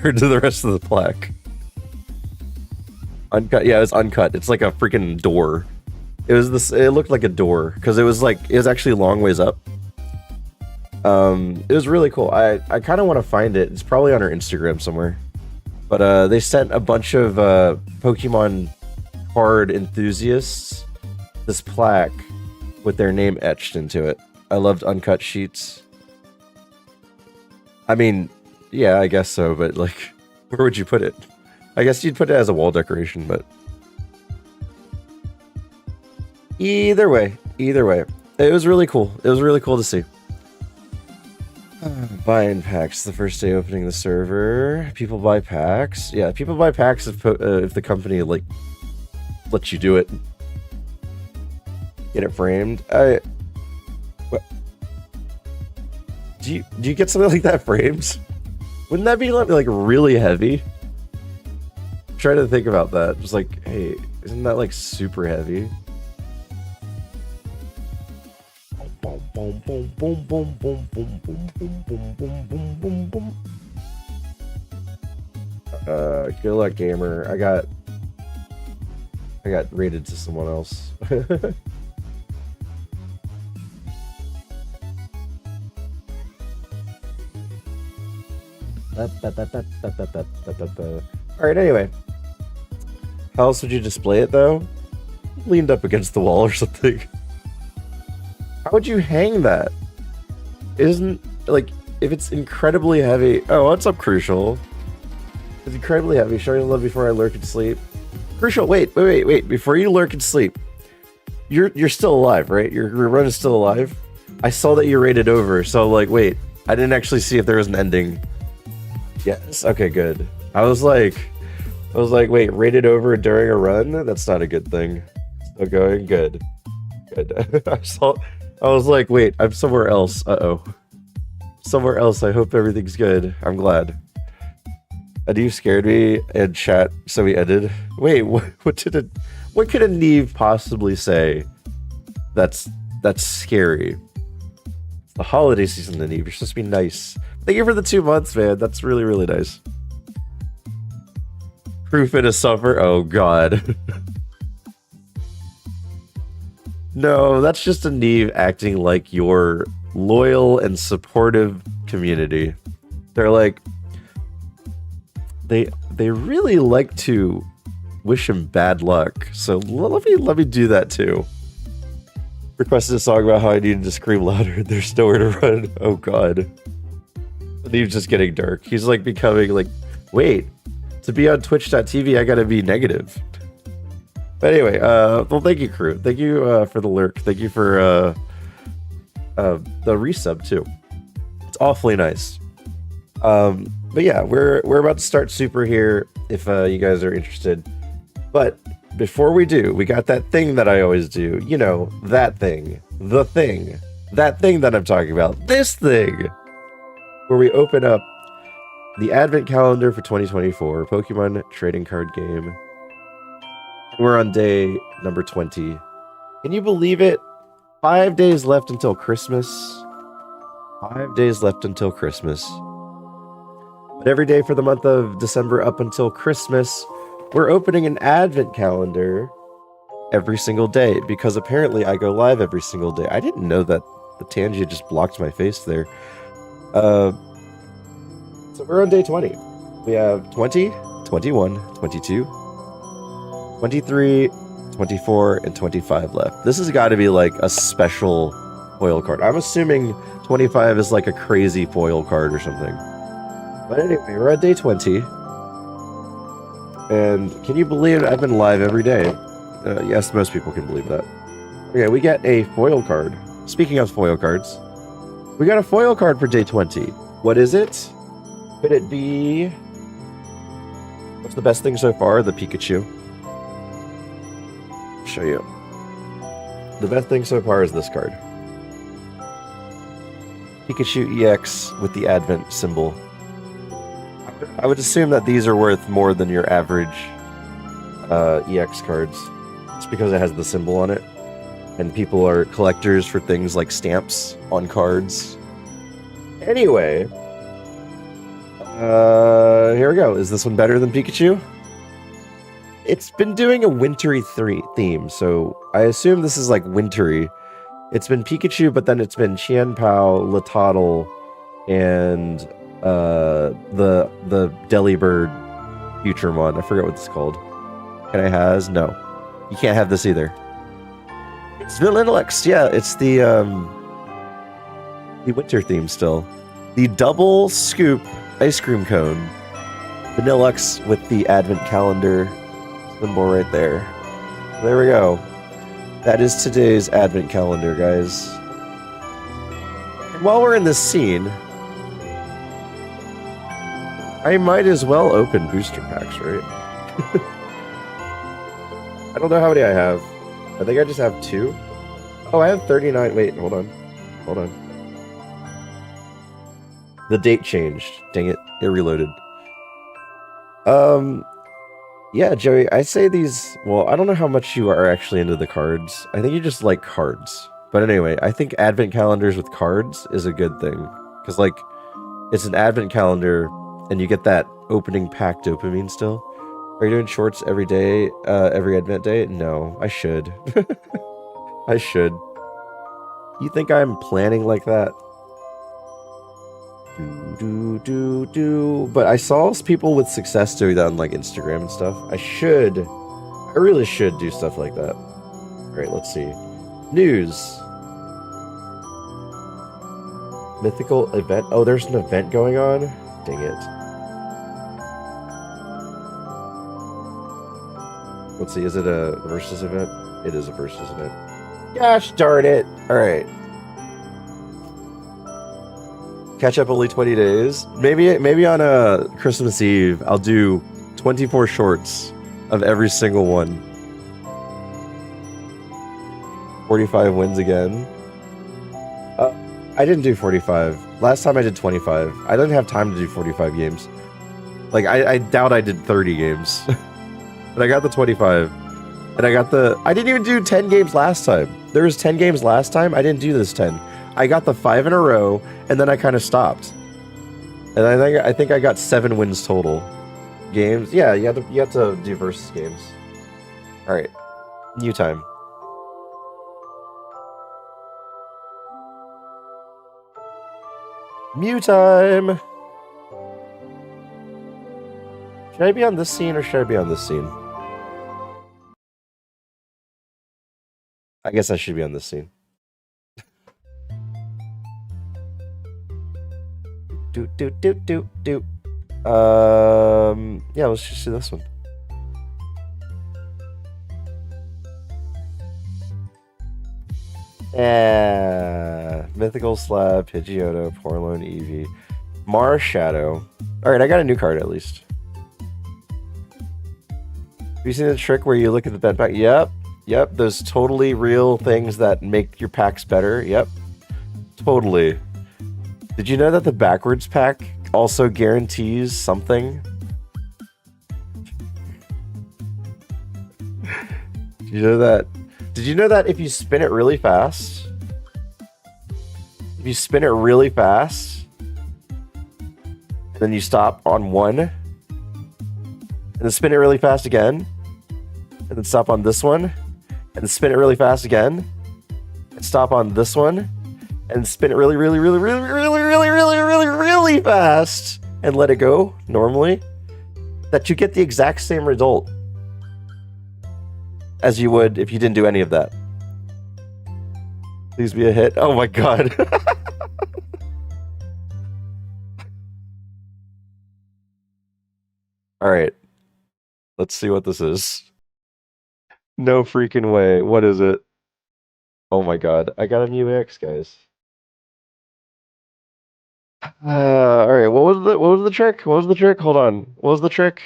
compared to the rest of the plaque. Uncut, yeah, it's uncut. It's like a freaking door. It was this. It looked like a door because it was actually a long ways up. It was really cool. I kind of want to find it. It's probably on our Instagram somewhere. But they sent a bunch of Pokemon card enthusiasts this plaque with their name etched into it. I loved uncut sheets. I mean, yeah, I guess so, but like, where would you put it? I guess you'd put it as a wall decoration, but either way, it was really cool. It was really cool to see. Buying packs the first day opening the server. People buy packs. Yeah, people buy packs if the company like lets you do it. Get it framed. What? Do you get something like that framed? Wouldn't that be like really heavy? I'm trying to think about that. Just like, hey, isn't that like super heavy? Boom, boom, boom, boom, boom, boom, boom, boom, boom, boom, boom, boom, boom. Good luck, gamer. I got rated to someone else. Alright, anyway. How else would you display it, though? Leaned up against the wall or something. How would you hang that? Isn't, like, if it's incredibly heavy... Oh, what's up, Crucial? It's incredibly heavy. Showing love before I lurk and sleep. Crucial, wait. Before you lurk and sleep, you're still alive, right? Your run is still alive? I saw that you rated over, so, like, wait. I didn't actually see if there was an ending. Yes, okay, good. I was like, wait, rated over during a run? That's not a good thing. Still going? Good. Good. I was like, wait, I'm somewhere else. Uh-oh. Somewhere else. I hope everything's good. I'm glad. Aniv scared me and chat, so we ended. Wait, what could a Neve possibly say that's scary? It's the holiday season, Aniv. You're supposed to be nice. Thank you for the 2 months, man. That's really, really nice. Proof in a suffer? Oh, God. No, that's just a Neve acting like your loyal and supportive community. They're like... They really like to wish him bad luck. So let me do that too. Requested a song about how I needed to scream louder. There's nowhere to run. Oh, God. Neve's just getting dark. He's like becoming like, wait, to be on twitch.tv, I gotta be negative. But anyway, well, thank you, crew. Thank you for the lurk. Thank you for the resub too. It's awfully nice. But yeah, we're about to start Super here if you guys are interested. But before we do, we got that thing that I always do. You know, that thing. The thing. That thing that I'm talking about. This thing! Where we open up the advent calendar for 2024, Pokemon trading card game. We're on day number 20. Can you believe it? 5 days left until Christmas. 5 days left until Christmas. But every day for the month of December up until Christmas, we're opening an advent calendar every single day because apparently I go live every single day. I didn't know that the Tangia just blocked my face there. So we're on day 20. We have 20, 21, 22, 23, 24, and 25 left. This has got to be like a special foil card. I'm assuming 25 is like a crazy foil card or something. But anyway, we're at day 20. And can you believe I've been live every day? Yes, most people can believe that. Okay, we get a foil card. Speaking of foil cards, we got a foil card for day 20. What is it? Could it be... What's the best thing so far? The Pikachu. I'll show you. The best thing so far is this card. Pikachu EX with the Advent symbol. I would assume that these are worth more than your average EX cards. Just because it has the symbol on it. And people are collectors for things like stamps on cards. Anyway, Here we go. Is this one better than Pikachu? It's been doing a wintry theme, so I assume this is like wintry. It's been Pikachu, but then it's been Qianpao, Littleton, and the Delibird Futuremon. I forget what it's called. Can I has? No. You can't have this either. It's Vanillix, yeah, it's the winter theme still. The double scoop ice cream cone. Vanillix with the advent calendar symbol right there. There we go. That is today's advent calendar, guys. And while we're in this scene, I might as well open booster packs, right? I don't know how many I have. I think I just have 2. Oh, I have 39. Wait, hold on. Hold on. The date changed. Dang it. It reloaded. Yeah, Joey, I say these... Well, I don't know how much you are actually into the cards. I think you just like cards. But anyway, I think advent calendars with cards is a good thing. Because, like, it's an advent calendar, and you get that opening pack dopamine still. Are you doing shorts every day, every advent day? No, I should. I should. You think I'm planning like that? But I saw people with success doing that on like Instagram and stuff. I really should do stuff like that. Alright, let's see. News. Mythical event. Oh, there's an event going on? Dang it. Let's see, is it a versus event? It is a versus event. Gosh darn it! Alright. Catch up only 20 days. Maybe on a Christmas Eve, I'll do 24 shorts of every single one. 45 wins again. I didn't do 45. Last time I did 25. I didn't have time to do 45 games. Like, I doubt I did 30 games. But I got the 25. And I didn't even do 10 games last time. There was 10 games last time. I didn't do this 10. I got the 5 in a row, and then I kind of stopped. And I think I got 7 wins total. Games? Yeah, you have to do versus games. Alright. New time. Mew time! Should I be on this scene or should I be on this scene? I guess I should be on this scene. Yeah, let's just do this one. Mythical Slab, Pidgeotto, Porlone, Eevee, Marshadow. Alright, I got a new card at least. Have you seen the trick where you look at the bed pack? Yep, those totally real things that make your packs better. Yep, totally. Did you know that the backwards pack also guarantees something? Did you know that? Did you know that if you spin it really fast, and then you stop on 1, and then spin it really fast again, and then stop on this one, and spin it really fast again, and stop on this one, and spin it really fast, and let it go normally, that you get the exact same result as you would if you didn't do any of that. Please be a hit. Oh my god. Alright. Let's see what this is. No freaking way. What is it? Oh my god. I got a Mew X, guys. Alright, what was the trick? What was the trick? Hold on. What was the trick?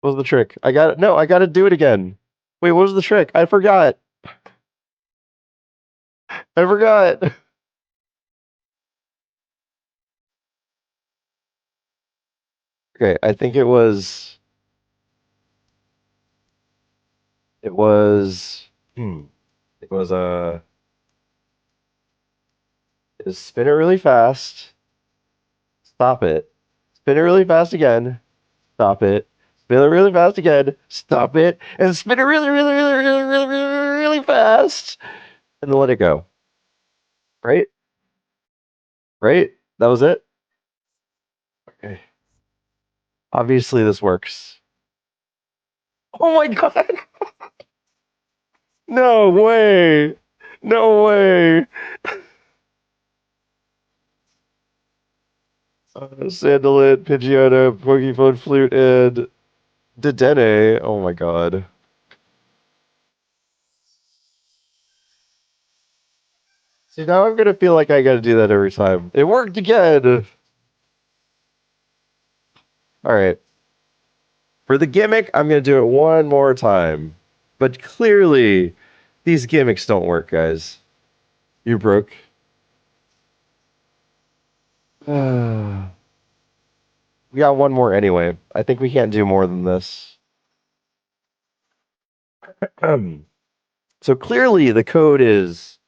What was the trick? I gotta do it again. Wait, what was the trick? I forgot. I forgot. Okay, I think it was it was is spin it really fast, stop it, Spin it really fast again. Stop it. Spin it really fast again. Stop it. And spin it really, really, really, really, really, really, really fast. And then let it go. Right? Right? That was it? Okay. Obviously, this works. Oh my god! No way! No way! Sandalid, Pidgeotto, Pokemon Flute, and Dedenne. Oh my god. See, now I'm gonna feel like I gotta do that every time. It worked again! Alright. For the gimmick, I'm gonna do it one more time. But clearly, these gimmicks don't work, guys. You broke. We got one more anyway. I think we can't do more than this. So clearly, the code is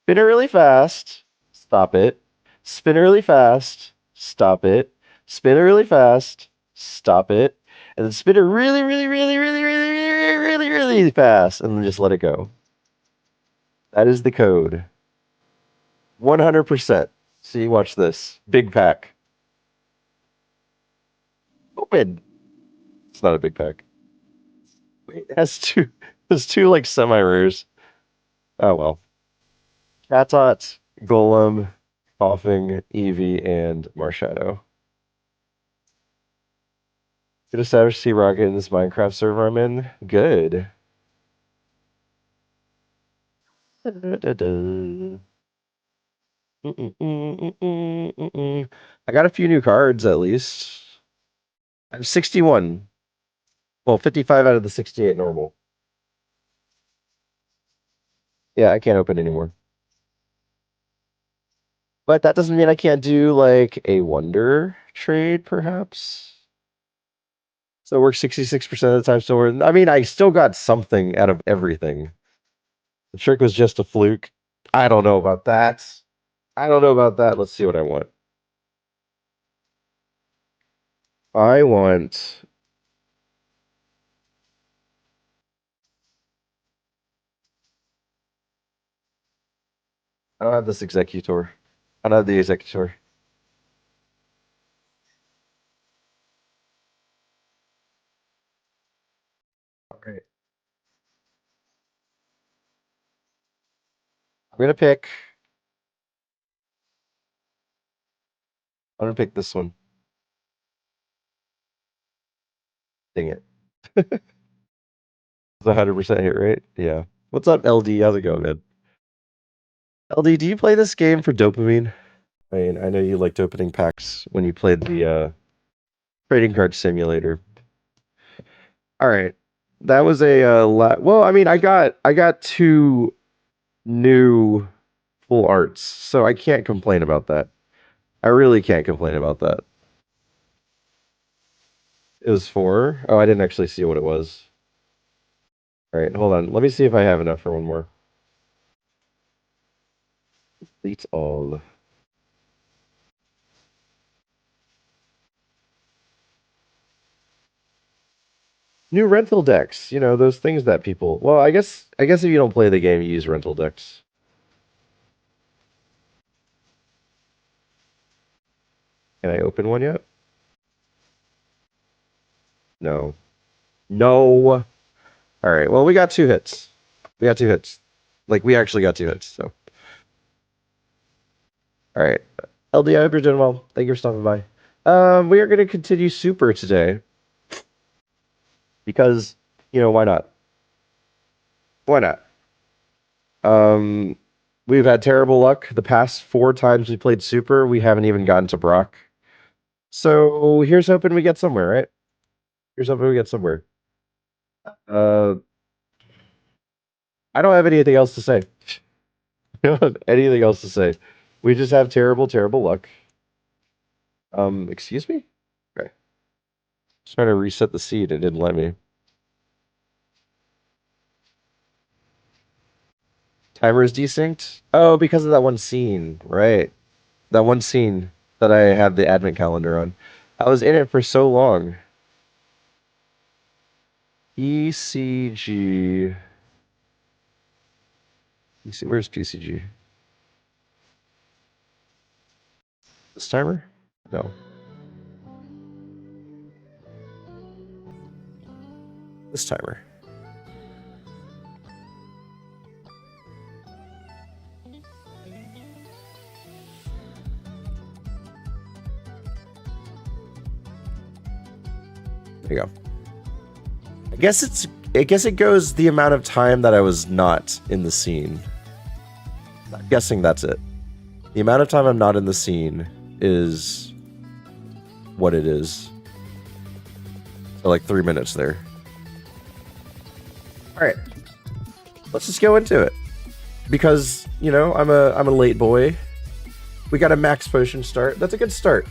spin it really fast, stop it. Spin it really fast, stop it. Spin it really fast, stop it. And then spin it really, really, really, really, really, really, really, really fast, and then just let it go. That is the code. 100%. See, watch this. Big pack. Open. It's not a big pack. Wait, it has two like semi rares. Oh well. Catot, Golem, Coughing, Eevee, and Marshadow. Good establish Sea Rocket in this Minecraft server I'm in. Good. I got a few new cards at least. I have 61. Well, 55 out of the 68 normal. Yeah, I can't open anymore. But that doesn't mean I can't do like a wonder trade, perhaps. So it works 66% of the time. I mean, I still got something out of everything. The trick was just a fluke. I don't know about that. I don't know about that. Let's see what I want. I want. I don't have this executor. I don't have the executor. Okay. I'm gonna pick. I'm gonna pick this one. Dang it. It's 100% hit rate. Yeah. What's up, LD? How's it going, man? LD, do you play this game for dopamine? I mean, I know you liked opening packs when you played the trading card simulator. All right, that was a well. I mean, I got two new full arts, so I can't complain about that. I really can't complain about that. It was four. Oh, I didn't actually see what it was. All right, hold on. Let me see if I have enough for one more. Delete all. New rental decks. You know those things that people. Well, I guess if you don't play the game, you use rental decks. Can I open one yet? No. No. All right. Well, we got two hits. We got two hits. Like we actually got two hits. So, all right. LD, I hope you're doing well. Thank you for stopping by. We are going to continue Super today because why not? Why not? Um, we've had terrible luck. The past four times we played Super, we haven't even gotten to Brock. So here's hoping we get somewhere, right? Here's hoping we get somewhere. Uh, I don't have anything else to say. I don't have anything else to say. We just have terrible, terrible luck. Excuse me? Okay. Just trying to reset the seed. It didn't let me. Timer is desynced? Oh, because of that one scene. Right. That one scene that I had the advent calendar on. I was in it for so long. PCG. Where's PCG? This timer? No. This timer. There you go. I guess it goes the amount of time that I was not in the scene. I'm guessing that's it. The amount of time I'm not in the scene is what it is. So like 3 minutes there. Alright. Let's just go into it. Because, you know, I'm a late boy. We got a max potion start. That's a good start.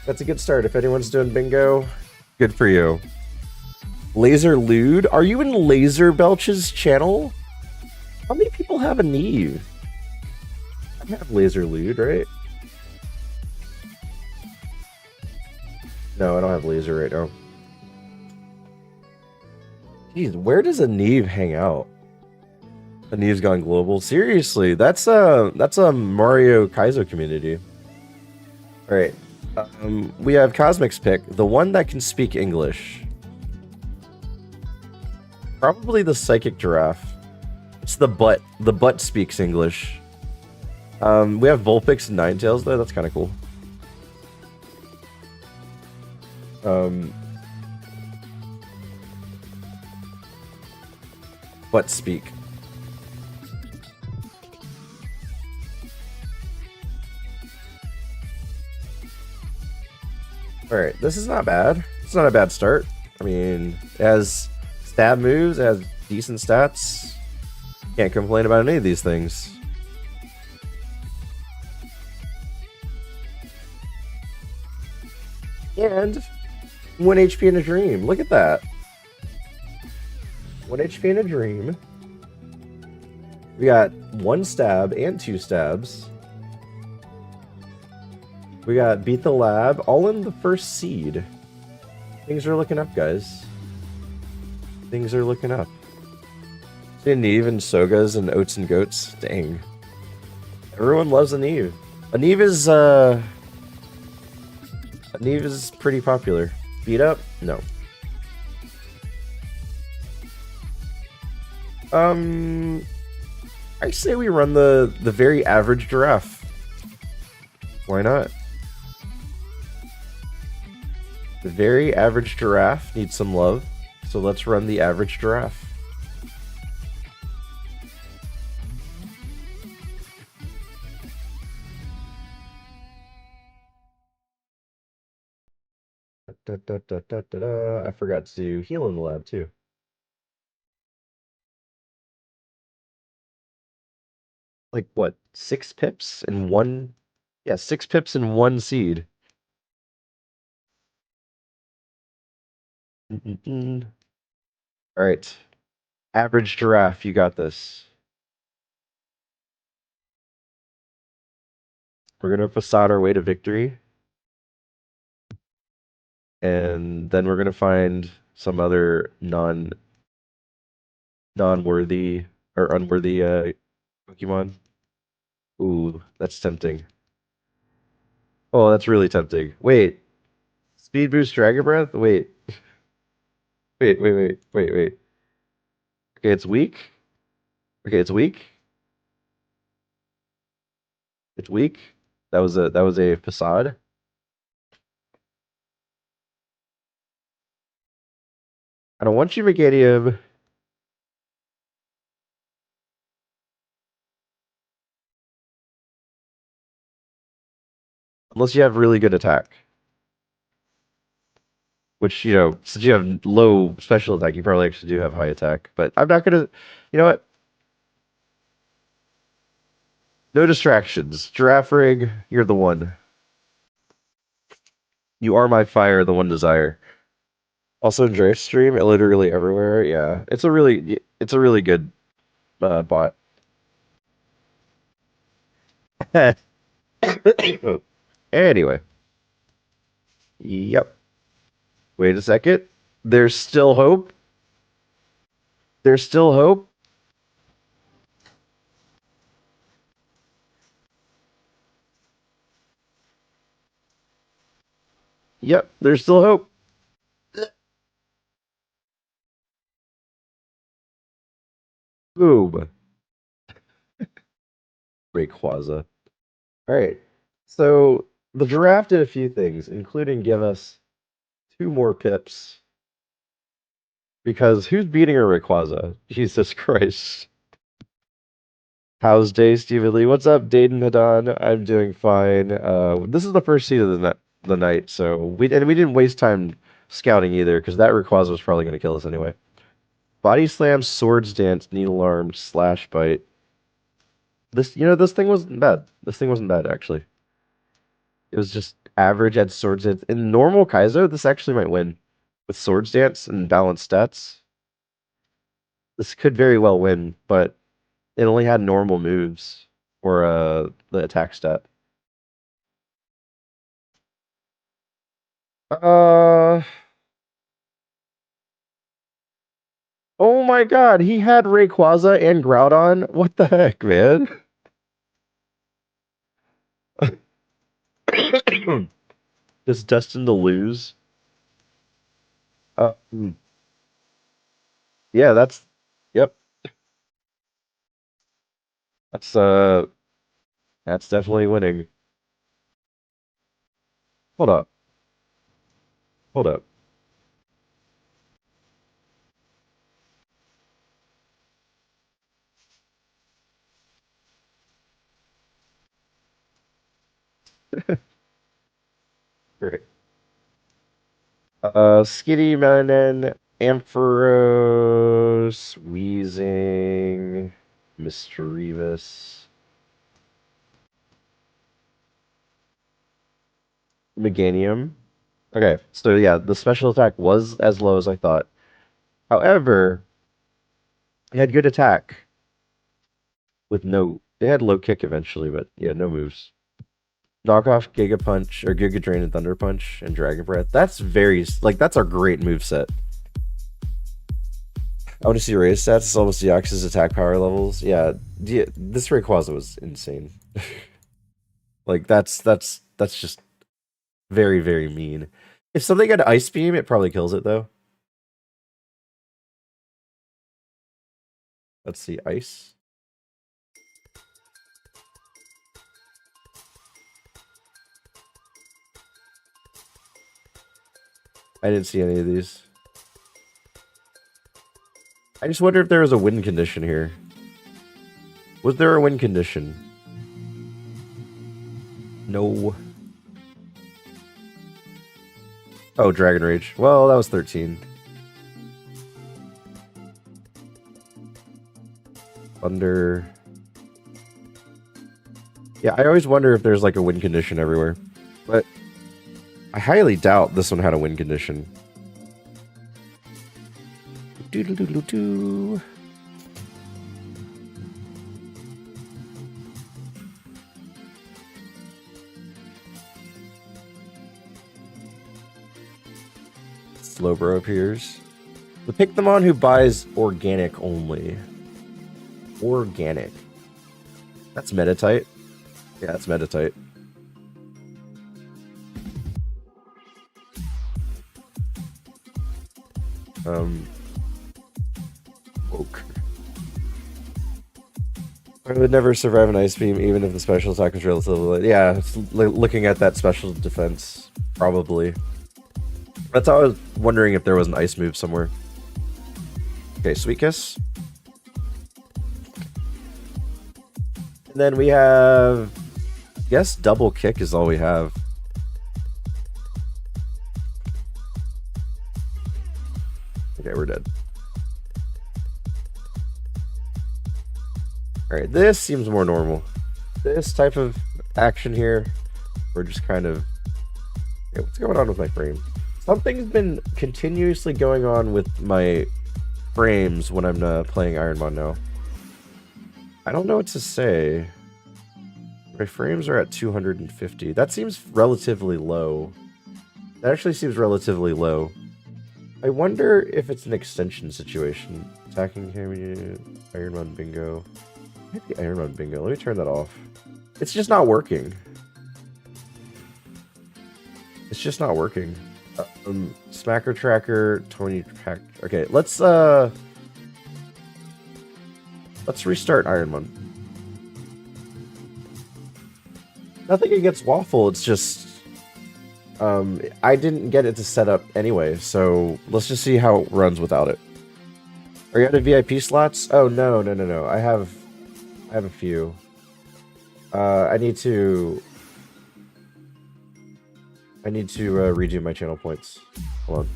That's a good start. If anyone's doing bingo, good for you. Laser Lude? Are you in Laser Belch's channel? How many people have a Neve? I have Laser Lude, right? No, I don't have Laser right now. Jeez, where does a Neve hang out? A Neve's gone global? Seriously, that's a Mario Kaizo community. Alright. We have Cosmic's pick, the one that can speak English. Probably the Psychic Giraffe. It's the butt. The butt speaks English. We have Vulpix and Ninetales though, that's kind of cool. Butt speak. Alright, this is not bad. It's not a bad start. I mean, it has stab moves, it has decent stats. Can't complain about any of these things. And 1 HP in a dream. Look at that. 1 HP in a dream. We got 1 stab and 2 stabs. We got Beat the Lab, all in the first seed. Things are looking up, guys. Things are looking up. See a Neve and Sogas and Oats and Goats? Dang. Everyone loves a Neve. A Neve is pretty popular. Beat up? No. I say we run the very average giraffe. Why not? The very average giraffe needs some love, so let's run the average giraffe. I forgot to heal in the lab too. Like what? 6 pips and 1? Yeah, 6 pips and 1 seed. All right. Average giraffe, you got this. We're gonna facade our way to victory. And then we're gonna find some other non-worthy or unworthy Pokemon. Ooh, that's tempting. Oh, that's really tempting. Wait. Speed boost Dragon Breath? Wait. Wait. Okay, it's weak. Okay, it's weak. It's weak. That was a facade. I don't want you, Meganium. Unless you have really good attack. Which, you know, since you have low special attack, you probably actually do have high attack. But I'm not gonna... You know what? No distractions. Giraffe Rig, you're the one. You are my fire, the one desire. Also enjoy stream, literally everywhere. Yeah, it's a really good bot. Anyway, Yep. Wait a second. There's still hope. There's still hope. Yep, there's still hope. Boom. Rayquaza. All right. So the giraffe did a few things, including give us two more pips. Because who's beating a Rayquaza? Jesus Christ. How's day, Stephen Lee? What's up, Dayton Hadan? I'm doing fine. This is the first seed of the night, so we didn't waste time scouting either, because that Rayquaza was probably going to kill us anyway. Body slam, swords dance, needle arm, slash bite. This thing wasn't bad. This thing wasn't bad actually. It was just average at swords dance. In normal Kaizo, this actually might win with swords dance and balanced stats. This could very well win, but it only had normal moves for the attack stat. Uh oh my god, he had Rayquaza and Groudon? What the heck, man? Just destined to lose. Hmm. Yeah, yep. That's that's definitely winning. Hold up. Hold up. Great. Skitty Manen, Ampharos, Wheezing, Mischievous, Meganium. Okay, so yeah, the special attack was as low as I thought. However, it had good attack with no. It had low kick eventually, but yeah, no moves. Knockoff Giga Punch or Giga Drain and Thunder Punch and Dragon Breath. That's that's a great move set. I want to see raise stats. It's almost Deoxys attack power levels. Yeah, this Rayquaza was insane. Like that's just very very mean. If something had Ice Beam, it probably kills it though. Let's see, Ice. I didn't see any of these. I just wonder if there was a win condition here. Was there a win condition? No. Oh, Dragon Rage. Well, that was 13. Thunder. Yeah, I always wonder if there's like a win condition everywhere. But I highly doubt this one had a win condition. Doo-doo-doo-doo-doo. Slowbro appears. The Pokemon who buys organic only. Organic. That's Metatite. Yeah, that's Metatite. Oak. I would never survive an Ice Beam, even if the special attack was relatively light. Yeah, it's looking at that special defense, probably. That's how I was wondering if there was an ice move somewhere. Okay, Sweet Kiss. And then we have... I guess Double Kick is all we have. Okay, we're dead. Alright, this seems more normal. This type of action here, we're just kind of... Yeah, what's going on with my frame? Something's been continuously going on with my frames when I'm playing ironMON now. I don't know what to say. My frames are at 250. That seems relatively low. That actually seems relatively low. I wonder if it's an extension situation. Attacking ironMON bingo. Maybe ironMON bingo. Let me turn that off. It's just not working. It's just not working. Smacker tracker, Tony pack. Okay, let's restart ironMON. Nothing against Waffle, it's just I didn't get it to set up anyway, so let's just see how it runs without it. Are you out of VIP slots? Oh no. I have a few. I need to redo my channel points. Hold on.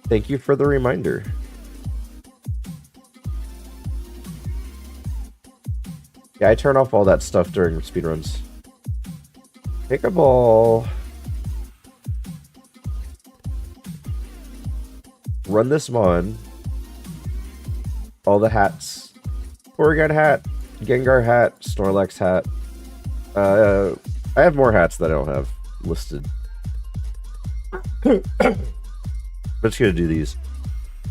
Thank you for the reminder. Yeah, I turn off all that stuff during speedruns. Pick a ball. Run this mon. All the hats. Porygon hat, Gengar hat, Snorlax hat. I have more hats that I don't have listed. I'm just gonna do these.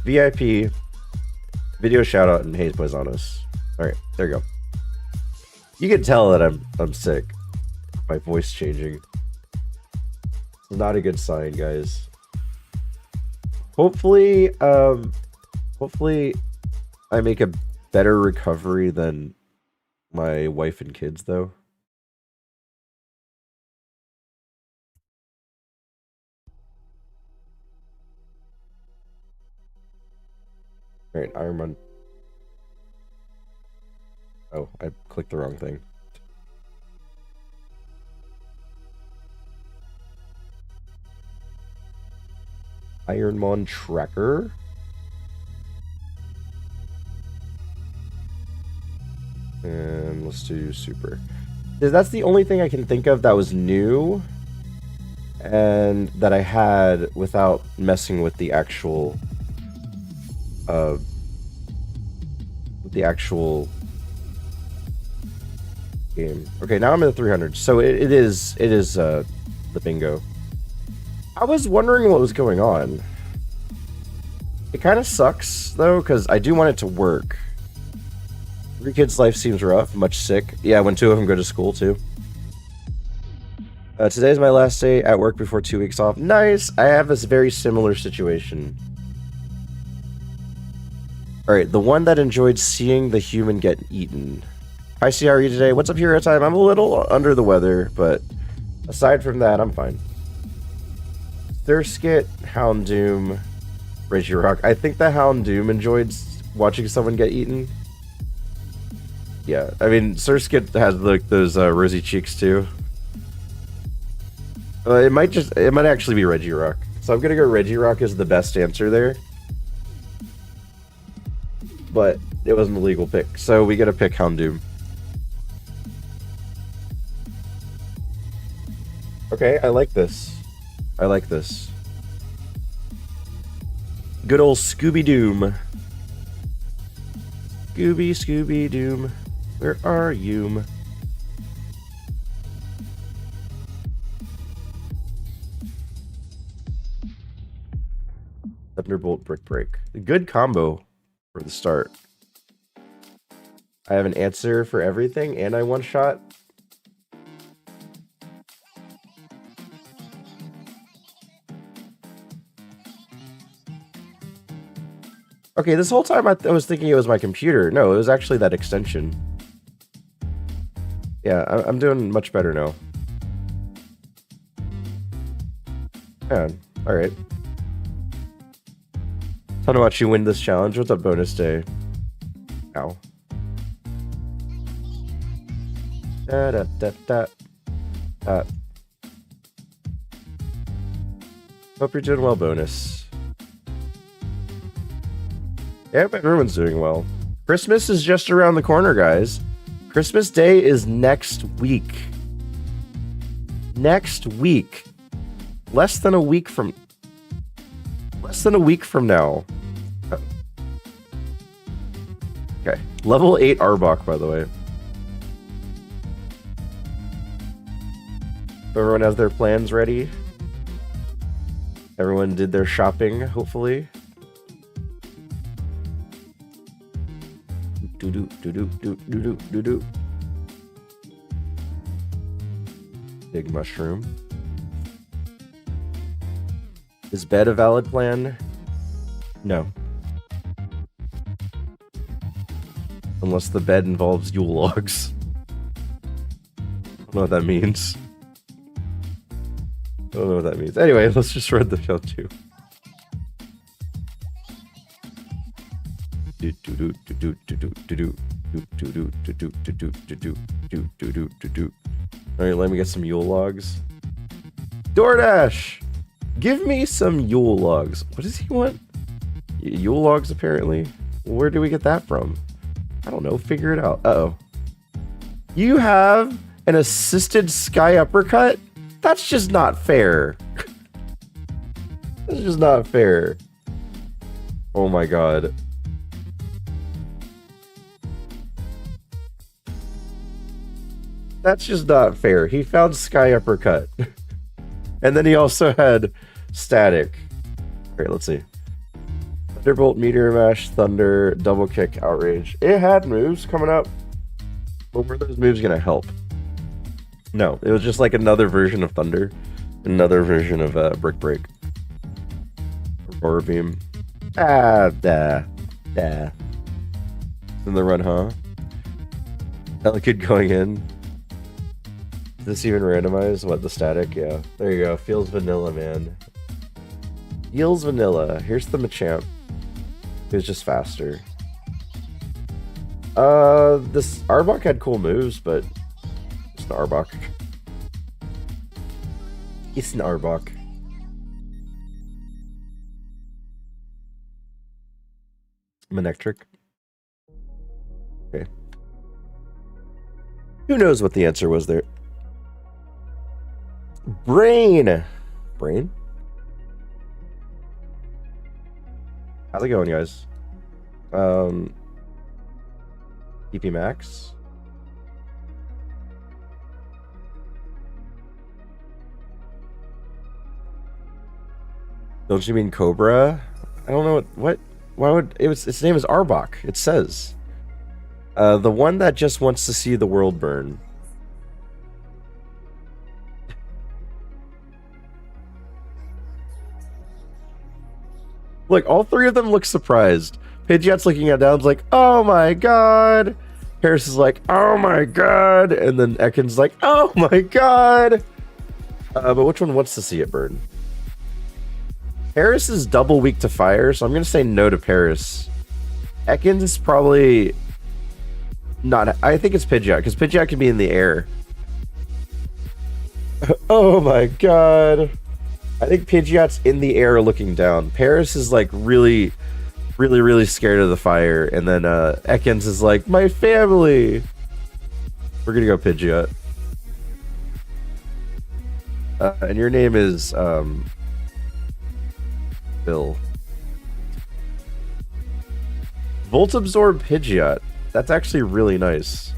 VIP, video shoutout, and Hayes Poisanos. Alright, there you go. You can tell that I'm sick. My voice changing. It's not a good sign, guys. Hopefully I make a better recovery than my wife and kids, though. Alright, ironMON. Oh, I clicked the wrong thing. ironMON tracker. And let's do super. That's the only thing I can think of that was new and that I had without messing with the actual game. Okay, now I'm in the 300. So it is the bingo. I was wondering what was going on. It kind of sucks though, because I do want it to work. 3 kids' life seems rough, much sick. Yeah, when 2 of them go to school too. Today's my last day at work before 2 weeks off. Nice! I have this very similar situation. Alright, the one that enjoyed seeing the human get eaten. Hi, C, how are you today? What's up, Hero Time? I'm a little under the weather, but aside from that, I'm fine. Thurskit, Houndoom, Regirock. I think the Houndoom enjoyed watching someone get eaten. Yeah, I mean, Surskit has like those rosy cheeks too. It might actually be Regirock. So I'm gonna go Regirock as the best answer there. But it wasn't a legal pick, so we gotta pick Houndoom. Okay, I like this. I like this. Good old Scooby-Doom. Scooby-Doom. Where are you? Thunderbolt, Brick Break. Good combo for the start. I have an answer for everything, and I one-shot. Okay, this whole time I was thinking it was my computer. No, it was actually that extension. Yeah, I'm doing much better now. Yeah, alright. Time to watch you win this challenge. What's up, bonus day? Ow. Da da da da. Hope you're doing well, bonus. Yeah, everyone's doing well. Christmas is just around the corner, guys. Christmas Day is next week. Next week. Less than a week from now. Okay. Level 8 Arbok, by the way. Everyone has their plans ready. Everyone did their shopping, hopefully. Do do do do do do do do do. Big mushroom. Is bed a valid plan? No. Unless the bed involves Yule logs. I don't know what that means. I don't know what that means. Anyway, let's just read the show too. Alright, let me get some Yule logs. DoorDash! Give me some Yule logs. What does he want? Yule logs, apparently. Where do we get that from? I don't know. Figure it out. Uh-oh. You have an assisted sky uppercut? That's just not fair. That's just not fair. Oh my god. That's just not fair. He found sky uppercut. And then he also had static. Alright, let's see. Thunderbolt, Meteor Mash, Thunder, Double Kick, Outrage. It had moves coming up. But were those moves gonna help? No, it was just like another version of Thunder. Another version of Brick Break. Aurora Beam. In the run, huh? Delicate going in. Is this even randomized? What, the static? Yeah. There you go. Feels vanilla, man. Feels vanilla. Here's the Machamp. It was just faster. This Arbok had cool moves, but it's an Arbok. It's an Arbok. Manectric. Okay. Who knows what the answer was there? Brain. Brain? How's it going, guys? PP Max. Don't you mean Cobra? I don't know what why would its name is Arbok, it says. The one that just wants to see the world burn. Look, all three of them look surprised. Pidgeot's looking at Down's like, oh my god. Harris is like, oh my god. And then Ekans like, oh my god. But which one wants to see it burn? Paris is double weak to fire, so I'm going to say no to Paris. Ekans is probably not. I think it's Pidgeot, because Pidgeot can be in the air. Oh my god. I think Pidgeot's in the air looking down. Paris is like really scared of the fire. And then Ekans is like, my family. We're going to go Pidgeot. And your name is Bill. Volt Absorb Pidgeot. That's actually really nice.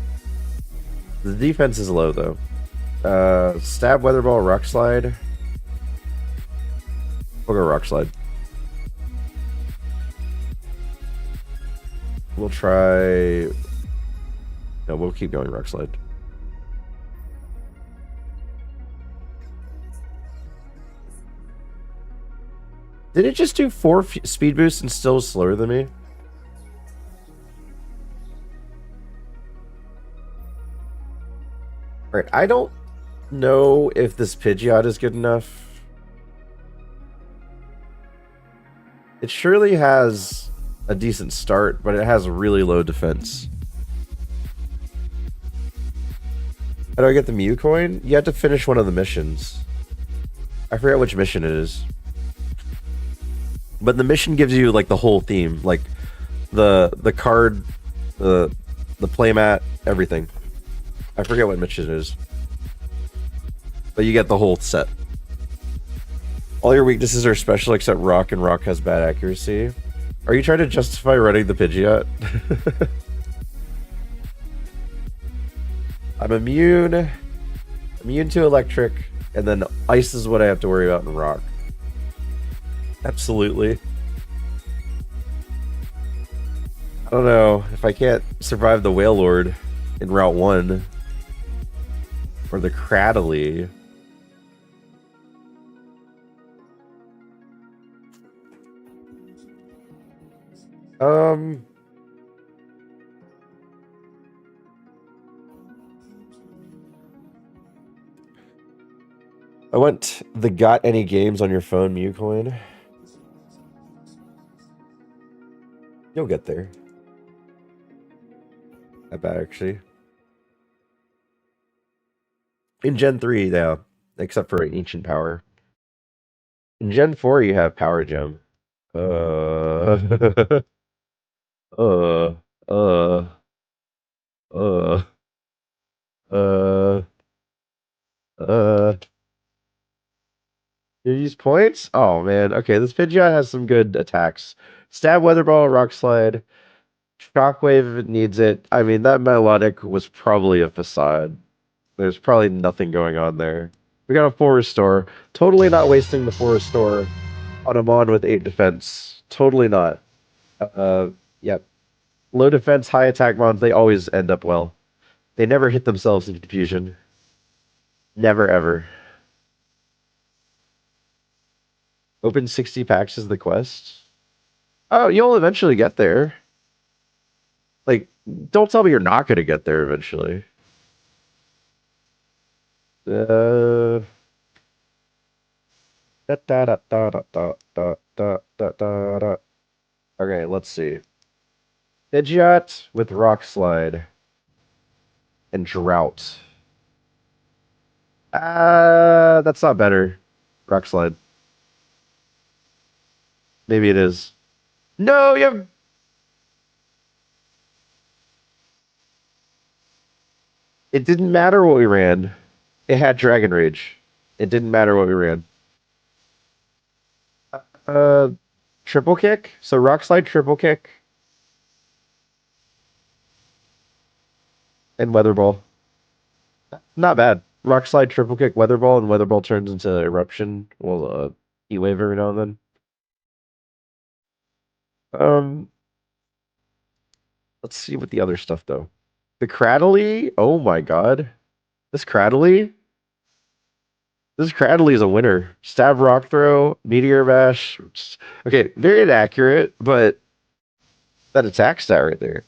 The defense is low though. Stab, Weather Ball, Rock Slide. We'll go Rock Slide. We'll try... No, we'll keep going Rock Slide. Did it just do 4 speed boosts and still slower than me? Alright, I don't know if this Pidgeot is good enough. It surely has a decent start, but it has really low defense. How do I get the Mew coin? You have to finish one of the missions. I forget which mission it is. But the mission gives you like the whole theme, like the card, the playmat, everything. I forget what mission it is. But you get the whole set. All your weaknesses are special except Rock, and Rock has bad accuracy. Are you trying to justify running the Pidgeot? I'm immune to electric, and then ice is what I have to worry about in Rock. Absolutely. I don't know if I can't survive the Whale Lord in Route 1 or the Cradley. Um, I want the got any games on your phone Mew coin. You'll get there. Not bad actually. In Gen 3, yeah, except for Ancient Power. In Gen 4, you have Power Gem. Uh, uh, uh, uh, uh, uh. You use points? Oh man. Okay, this Pidgeot has some good attacks. Stab, Weather Ball, Rock Slide. Shockwave needs it. I mean, that melodic was probably a facade. There's probably nothing going on there. We got a 4 restore. Totally not wasting the 4 restore on a Mon with 8 defense. Totally not. Yep. Low defense, high attack Mons, they always end up well. They never hit themselves in confusion. Never ever. Open 60 packs is the quest. Oh, you'll eventually get there. Like, don't tell me you're not gonna get there eventually. Uh, da da da da da da da da da da da. Okay, let's see. Pidgeot with Rock Slide and Drought. That's not better. Rock Slide. Maybe it is. No, you have... It didn't matter what we ran. It had Dragon Rage. It didn't matter what we ran. Uh, Triple Kick? So Rock Slide, Triple Kick, and Weather Ball. Not bad. Rock Slide, Triple Kick, Weather Ball, and Weather Ball turns into Eruption. Well, Heat Wave every now and then. Um, let's see what the other stuff though. The Cradley. Oh my god, this Cradley. This Cradley is a winner. Stab, Rock Throw, Meteor Bash. Okay, very inaccurate, but that attack stat right there.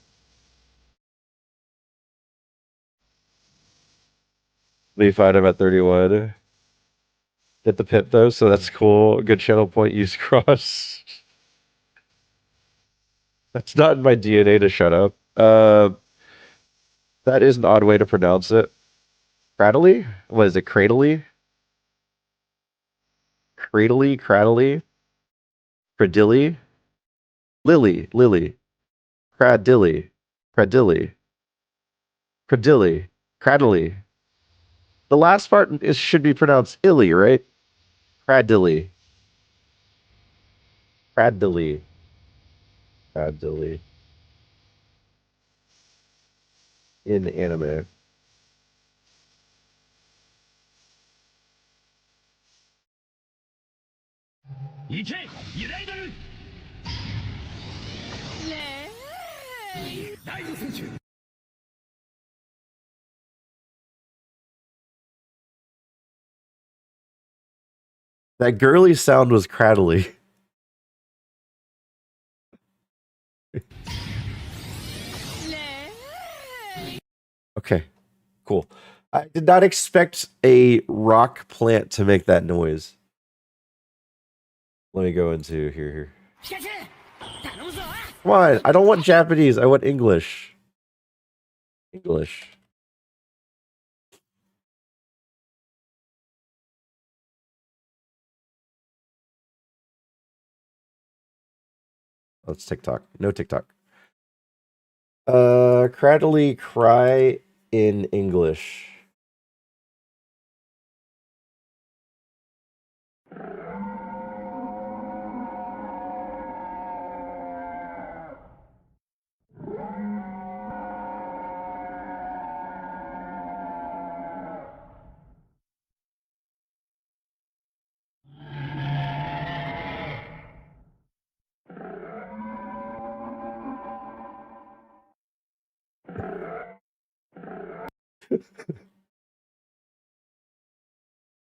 We find him at 31. Get the pip though, so that's cool. Good channel point use cross. That's not in my DNA to shut up. That is an odd way to pronounce it. Cradley? What is it? Cradley? Cradley? Cradley? Cradilly? Lily. Cradilly. Cradilly. Cradilly. Cradley. The last part should be pronounced illy, right? Cradilly. Cradilly. Cradilly. In anime. That girly sound was cradly. Okay, cool. I did not expect a rock plant to make that noise. Let me go into here. Come on, I don't want Japanese. I want English. English. Oh, it's TikTok. No TikTok. Cradley cry in English.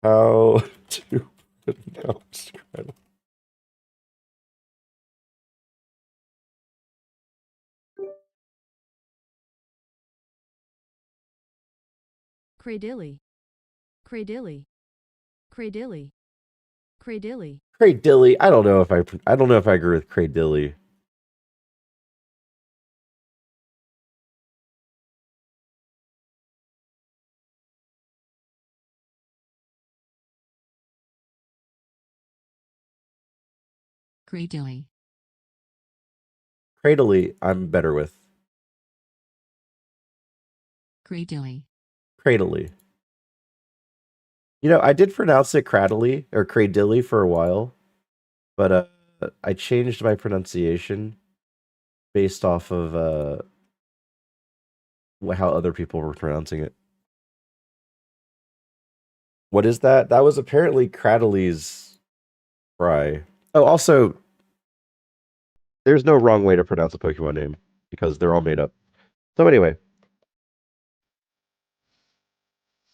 How to pronounce cradle? Cradilly. Cradilly. Cradilly. Cradilly. Cradilly. I don't know if I agree with Cradilly. Cradilly. Cradilly, I'm better with. Cradilly. Cradilly. You know, I did pronounce it Cradilly or Cradilly for a while, but I changed my pronunciation based off of how other people were pronouncing it. What is that? That was apparently Cradilly's fry. Oh, also, there's no wrong way to pronounce a Pokemon name because they're all made up. So anyway,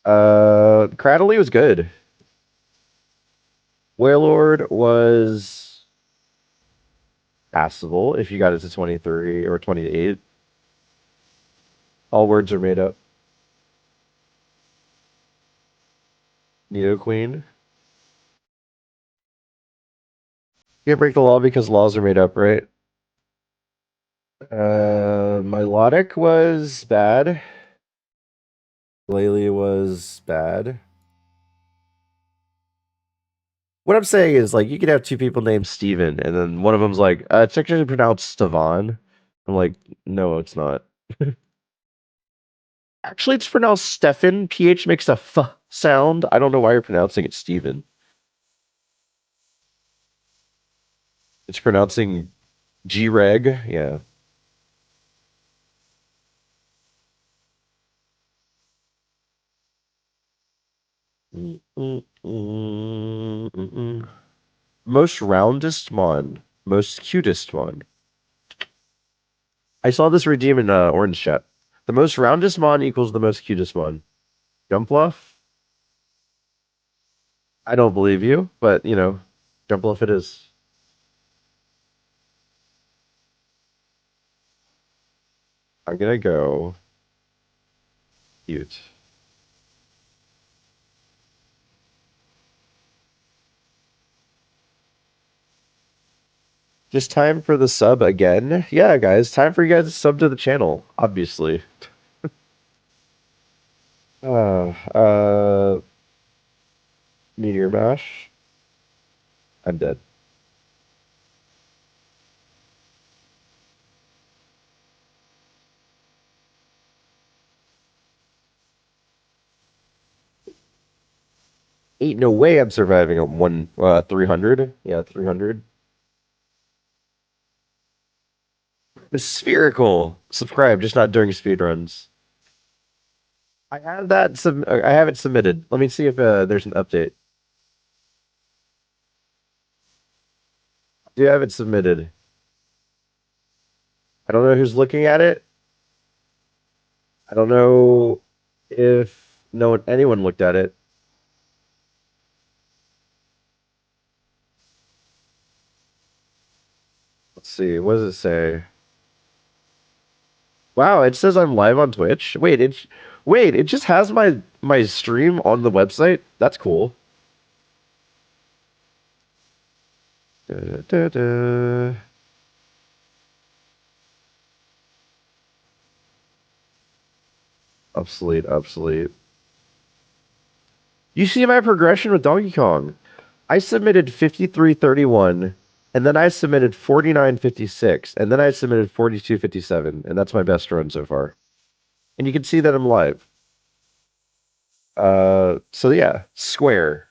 Cradily was good. Wailord was passable if you got it to 23 or 28. All words are made up. Nidoqueen. You can't break the law because laws are made up, right? Milotic was bad. Glalie was bad. What I'm saying is, like, you could have two people named Steven, and then one of them's like, it's actually pronounced Stevan. I'm like, no, it's not. Actually, it's pronounced Stefan. PH makes a f sound. I don't know why you're pronouncing it Steven. It's pronouncing G-Reg. Yeah. Mm, mm, mm, mm, mm. Most roundest mon. Most cutest mon. I saw this redeem in Orange Chat. The most roundest mon equals the most cutest mon. Jumpluff? I don't believe you, but, you know, Jumpluff it is. I'm gonna go cute. Just time for the sub again? Yeah, guys, time for you guys to sub to the channel, obviously. Uh, Meteor Mash. I'm dead. Ain't no way I'm surviving on 300. Yeah, 300. The spherical. Subscribe, just not during speedruns. I have that. I have it submitted. Let me see if there's an update. Do you have it submitted? I don't know who's looking at it. I don't know if anyone looked at it. Let's see. What does it say? Wow, it says I'm live on Twitch. Wait, it just has my stream on the website. That's cool. Da, da, da. Obsolete, obsolete. You see my progression with Donkey Kong. I submitted 5331, and then I submitted 4956, and then I submitted 4257, and that's my best run so far. And you can see that I'm live. So yeah, square.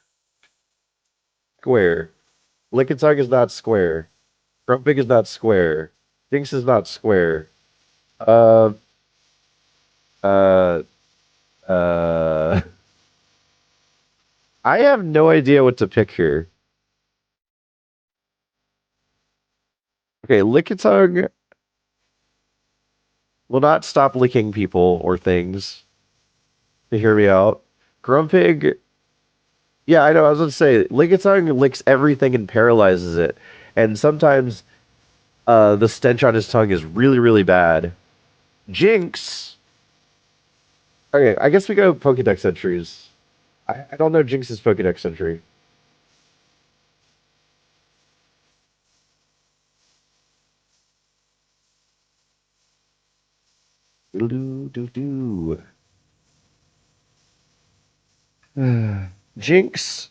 Square. Lickitung is not square. Grumpig is not square. Jinx is not square. Uh, uh, uh. I have no idea what to pick here. Okay, Lickitung will not stop licking people or things. to hear me out. Grumpig, yeah, I know. I was gonna say, Lickitung licks everything and paralyzes it, and sometimes the stench on his tongue is really, really bad. Jinx. Okay, I guess we go Pokedex entries. I don't know Jinx's Pokedex entry. Do do do. Jinx.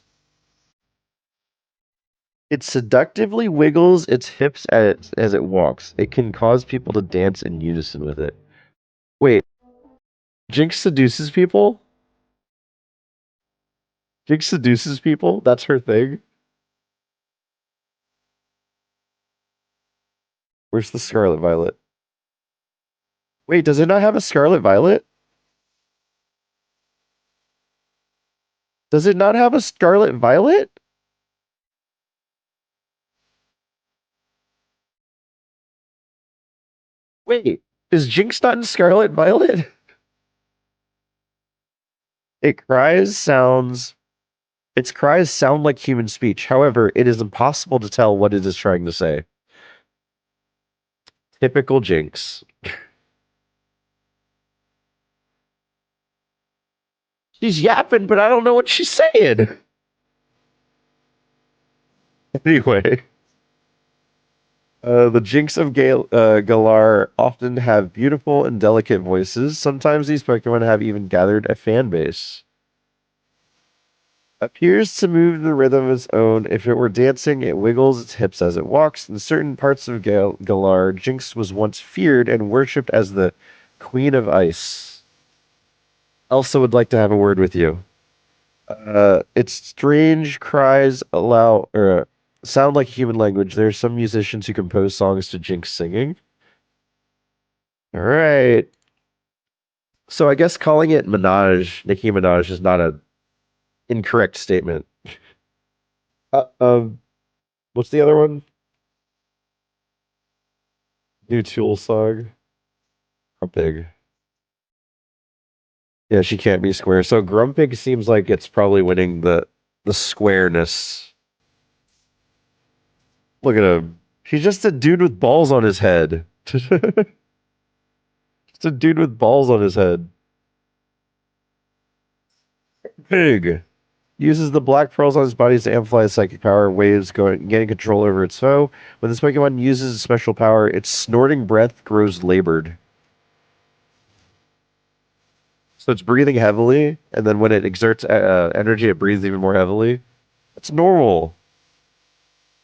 It seductively wiggles its hips as it walks. It can cause people to dance in unison with it. Wait, Jinx seduces people? Jinx seduces people? That's her thing? Where's the Scarlet Violet? Wait, does it not have a Scarlet Violet? Does it not have a Scarlet Violet? Wait, is Jinx not in Scarlet Violet? It cries sounds Its cries sound like human speech. However, it is impossible to tell what it is trying to say. Typical Jinx. She's yapping, but I don't know what she's saying. Anyway, the Jinx of Galar often have beautiful and delicate voices. Sometimes these Pokemon have even gathered a fan base. Appears to move the rhythm of its own. If it were dancing, it wiggles its hips as it walks. In certain parts of Galar, Jinx was once feared and worshipped as the Queen of Ice. Elsa would like to have a word with you. Its strange cries sound like human language. There are some musicians who compose songs to Jinx singing. All right. So I guess calling it Minaj, Nicki Minaj, is not an incorrect statement. Uh, um, what's the other one? New Tool song. Grumpig. Yeah, she can't be square. So Grumpig seems like it's probably winning the squareness. Look at him. He's just a dude with balls on his head. Just a dude with balls on his head. Pig uses the black pearls on his body to amplify his psychic power, waves gaining control over its foe. When this Pokemon uses a special power, its snorting breath grows labored. So it's breathing heavily, and then when it exerts energy, it breathes even more heavily. It's normal.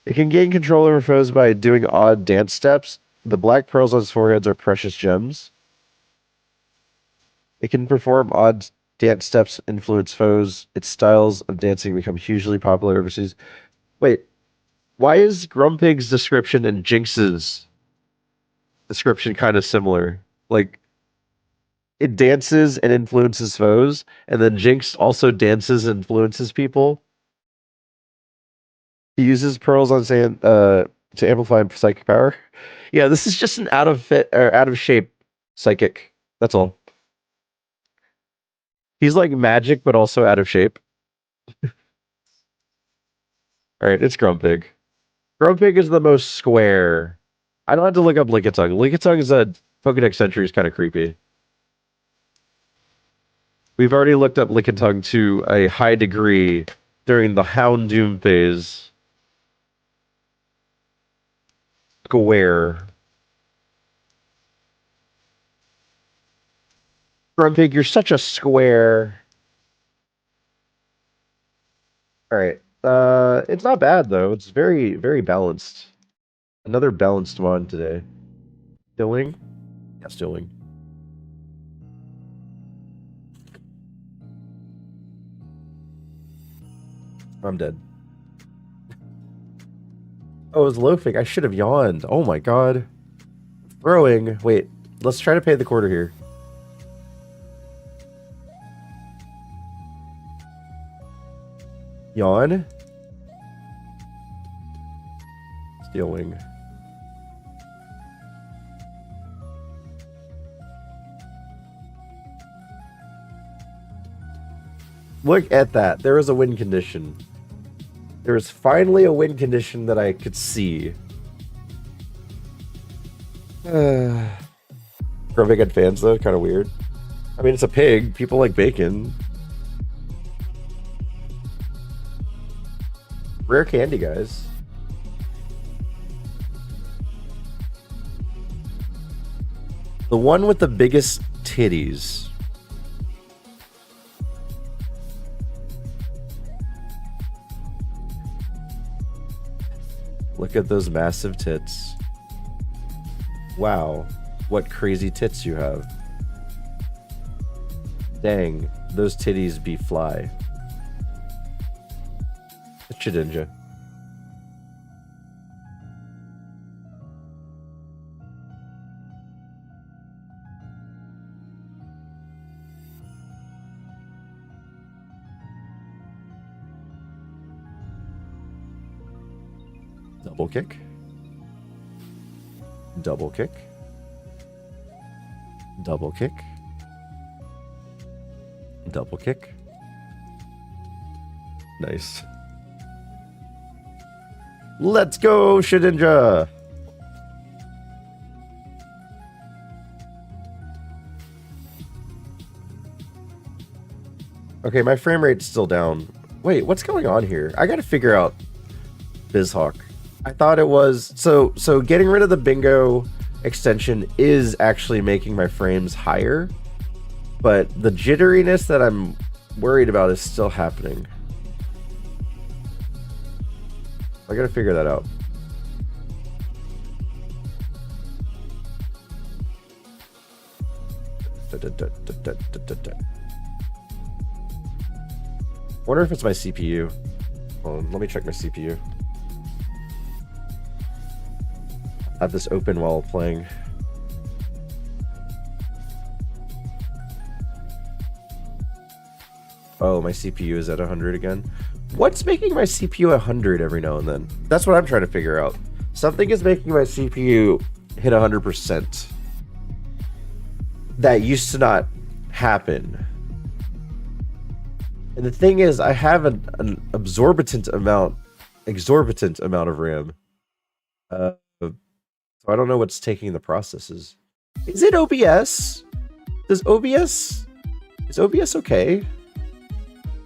It can gain control over foes by doing odd dance steps. The black pearls on its foreheads are precious gems. It can perform odd dance steps, influence foes. Its styles of dancing become hugely popular overseas. Wait, why is Grumpig's description and Jinx's description kind of similar? Like, it dances and influences foes, and then Jinx also dances and influences people. He uses pearls on sand to amplify psychic power. Yeah, this is just an out of fit or out of shape psychic. That's all. He's like magic, but also out of shape. All right, it's Grumpig. Grumpig is the most square. I don't have to look up Lickitung. Lickitung is a Pokedex entry is kind of creepy. We've already looked up Lickitung to a high degree during the Houndoom phase. Square. Grumpig, you're such a square. All right. It's not bad though. It's very, very balanced. Another balanced one today. Stilling? Yeah, Stilling. I'm dead. Oh, it was loafing. I should have yawned. Oh my god. Throwing. Wait, let's try to pay the quarter here. Yawn. Steel Wing. Look at that. There is a win condition. There is finally a win condition that I could see. For vegan fans, though, kind of weird. I mean, it's a pig. People like bacon. Rare candy, guys. The one with the biggest titties. Look at those massive tits. Wow, what crazy tits you have. Dang, those titties be fly. Chidinja. Double kick. Double kick. Double kick. Double kick. Nice. Let's go, Shedinja! Okay, my frame rate's still down. Wait, what's going on here? I gotta figure out BizHawk. I thought it was... So getting rid of the bingo extension is actually making my frames higher, but the jitteriness that I'm worried about is still happening. I gotta figure that out. Wonder if it's my CPU. Hold on, let me check my CPU. I have this open while playing. Oh, my CPU is at 100 again. What's making my CPU 100 every now and then? That's what I'm trying to figure out. Something is making my CPU hit 100%. That used to not happen. And the thing is, I have an exorbitant amount of RAM. So I don't know what's taking the processes. Is it OBS? Is OBS okay?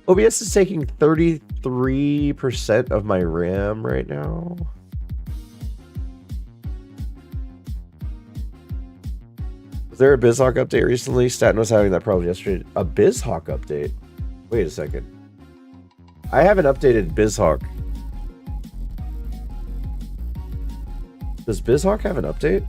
OBS is taking 33% of my RAM right now. Was there a BizHawk update recently? Staten was having that problem yesterday. A BizHawk update? Wait a second. I haven't updated BizHawk. Does BizHawk have an update?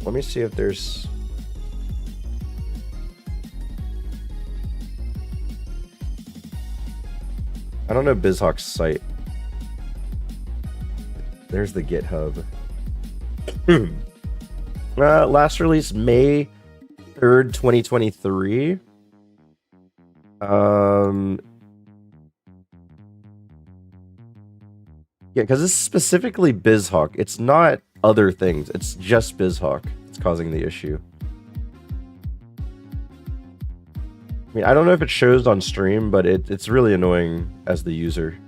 Let me see if there's... I don't know BizHawk's site. There's the GitHub. Last release May 3rd, 2023. Yeah, because this is specifically BizHawk. It's not other things. It's just BizHawk. It's causing the issue. I mean, I don't know if it shows on stream, but it's really annoying as the user.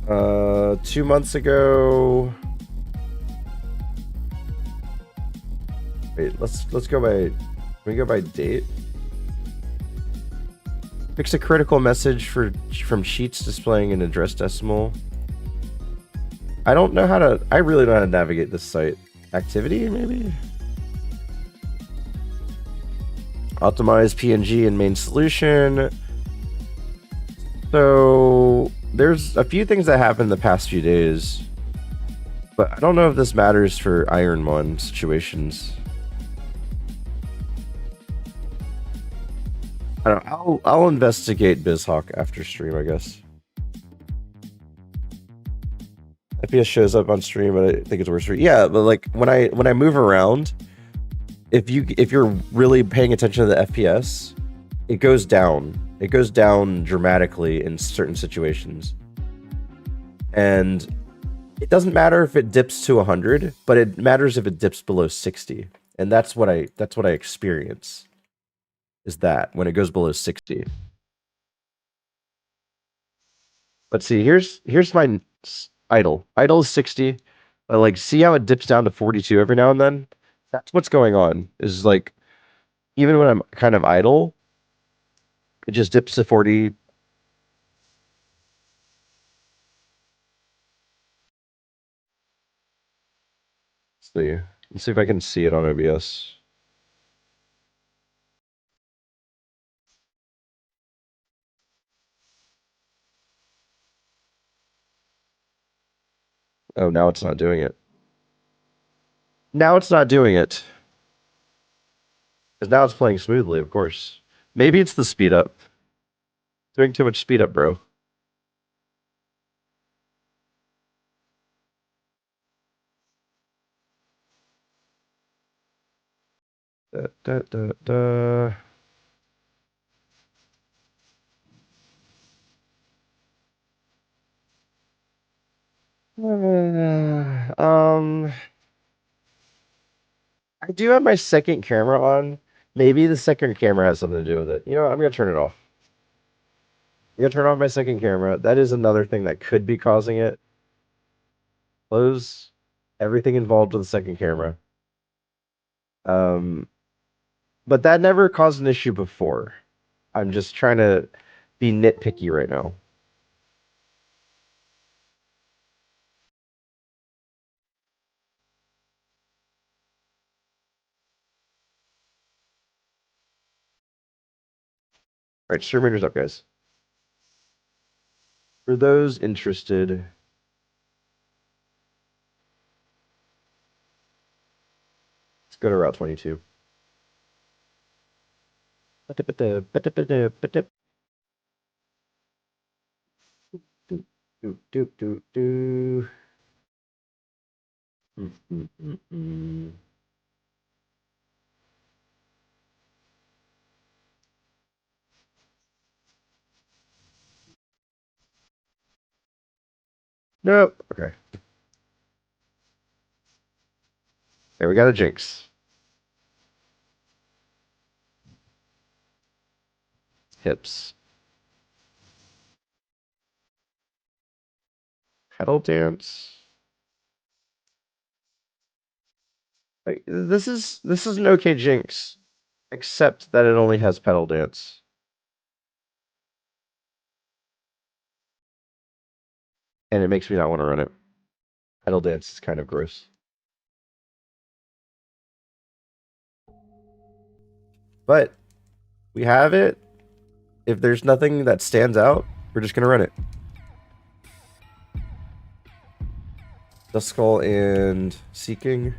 2 months ago. Wait, let's go by. Can we go by date? Fix a critical message from sheets displaying an address decimal. I don't know how to. I really don't know how to navigate this site. Activity, maybe. Optimize PNG and main solution. So there's a few things that happened the past few days, but I don't know if this matters for ironMON situations. I don't know. I'll investigate BizHawk after stream, I guess. FPS shows up on stream, but I think it's worse for yeah. But like when I move around, if you're really paying attention to the FPS, it goes down. It goes down dramatically in certain situations, and it doesn't matter if it dips to 100, but it matters if it dips below 60, and that's what I experience. Is that when it goes below 60? But see, here's my idle. Idle is 60. Like, see how it dips down to 42 every now and then? That's what's going on. Is like, even when I'm kind of idle, it just dips to 40. See, let's see if I can see it on OBS. Oh, now it's not doing it. Now it's not doing it. Because now it's playing smoothly, of course. Maybe it's the speed up. Doing too much speed up, bro. Da, da, da, da. I do have my second camera on. Maybe the second camera has something to do with it. You know what? I'm gonna turn it off. I'm gonna turn off my second camera. That is another thing that could be causing it. Close everything involved with the second camera. Um, but that never caused an issue before. I'm just trying to be nitpicky right now. All right, streamers up, guys. For those interested, let's go to Route 22. Do, do, do, do. Nope. Okay. There, we got a jinx. Hips. Pedal dance. Like, this is an okay jinx, except that it only has pedal dance. And it makes me not want to run it. Pedal dance is kind of gross. But we have it. If there's nothing that stands out, we're just gonna run it. Duskull and Seeking.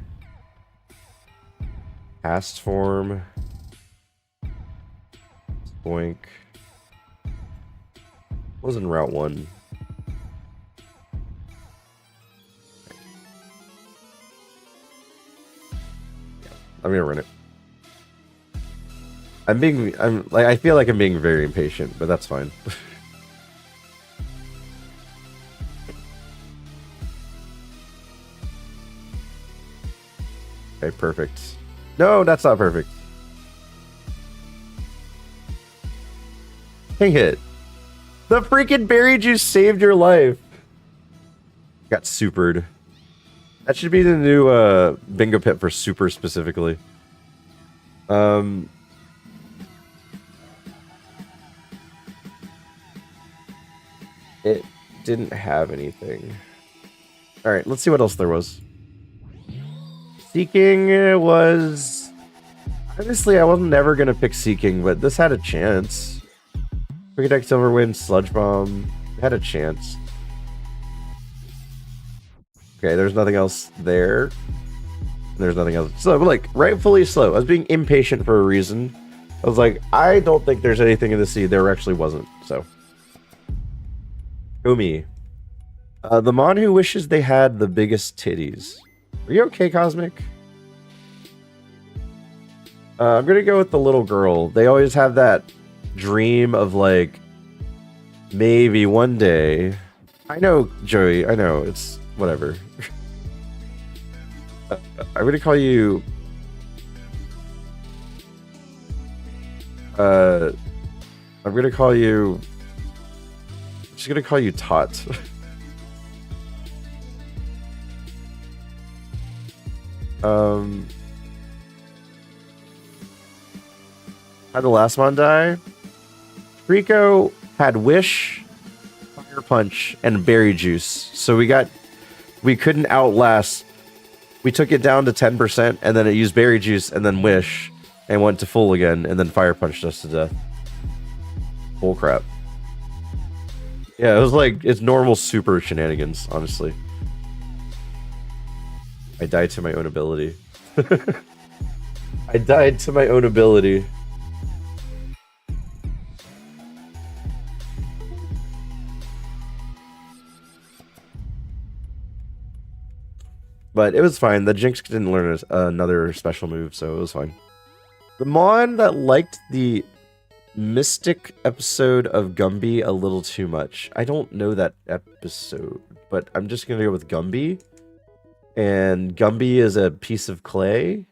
Past form. Boink. Was in Route 1. I'm gonna run it. I feel like I'm being very impatient, but that's fine. Okay, perfect. No, that's not perfect. Dang it. The freaking berry juice saved your life. Got supered. That should be the new bingo pit for super specifically. It didn't have anything. All right, let's see what else there was. Seeking was... Honestly, I wasn't never going to pick Seeking, but this had a chance. Deck Silverwind, Sludge Bomb. It had a chance. Okay, there's nothing else there. There's nothing else. So, like, rightfully slow. I was being impatient for a reason. I was like, I don't think there's anything in the sea. There actually wasn't, so. Go me. The Mon who wishes they had the biggest titties. Are you okay, Cosmic? I'm gonna go with the little girl. They always have that dream of like, maybe one day. I know, Joey, I know, it's whatever. I'm gonna call you... I'm gonna call you... I'm just gonna call you Tot. How'd the last one die? Rico had Wish, Fire Punch, and Berry Juice. So we couldn't outlast. We took it down to 10%, and then it used Berry Juice, and then Wish, and went to full again, and then Fire Punched us to death. Bull crap. Yeah, it was like, it's normal super shenanigans, honestly. I died to my own ability. I died to my own ability. But it was fine. The Jinx didn't learn another special move, so it was fine. The Mon that liked the Mystic episode of Gumby a little too much. I don't know that episode, but I'm just going to go with Gumby. And Gumby is a piece of clay,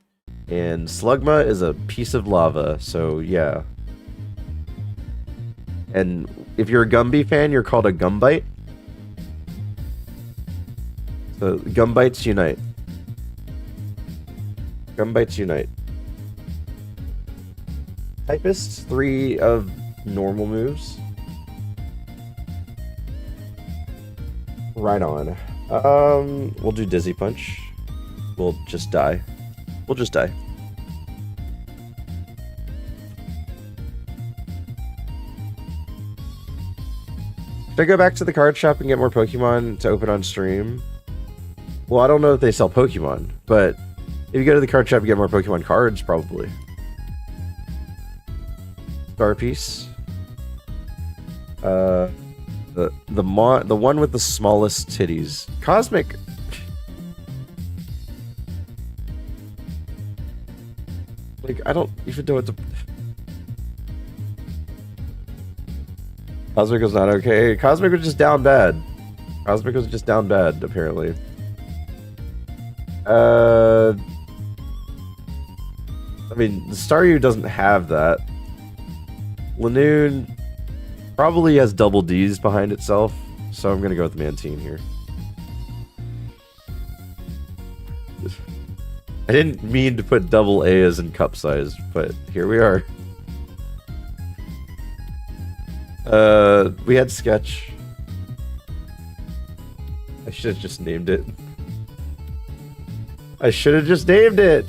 and Slugma is a piece of lava, so yeah. And if you're a Gumby fan, you're called a Gumbite. So, Gumbites unite. Gumbites unite. Typists, 3 of normal moves. Right on. We'll do Dizzy Punch. We'll just die. We'll just die. Should I go back to the card shop and get more Pokemon to open on stream? Well, I don't know if they sell Pokemon, but if you go to the card shop and get more Pokemon cards, probably. Star Piece. The one with the smallest titties. Cosmic. Like, I don't even know what to... Cosmic was not okay. Cosmic was just down bad. Cosmic was just down bad, apparently. I mean, Staryu doesn't have that. Lanoon probably has double D's behind itself, so I'm gonna go with Mantine here. I didn't mean to put double A as in cup size, but here we are. We had Sketch. I should have just named it. I should have just named it!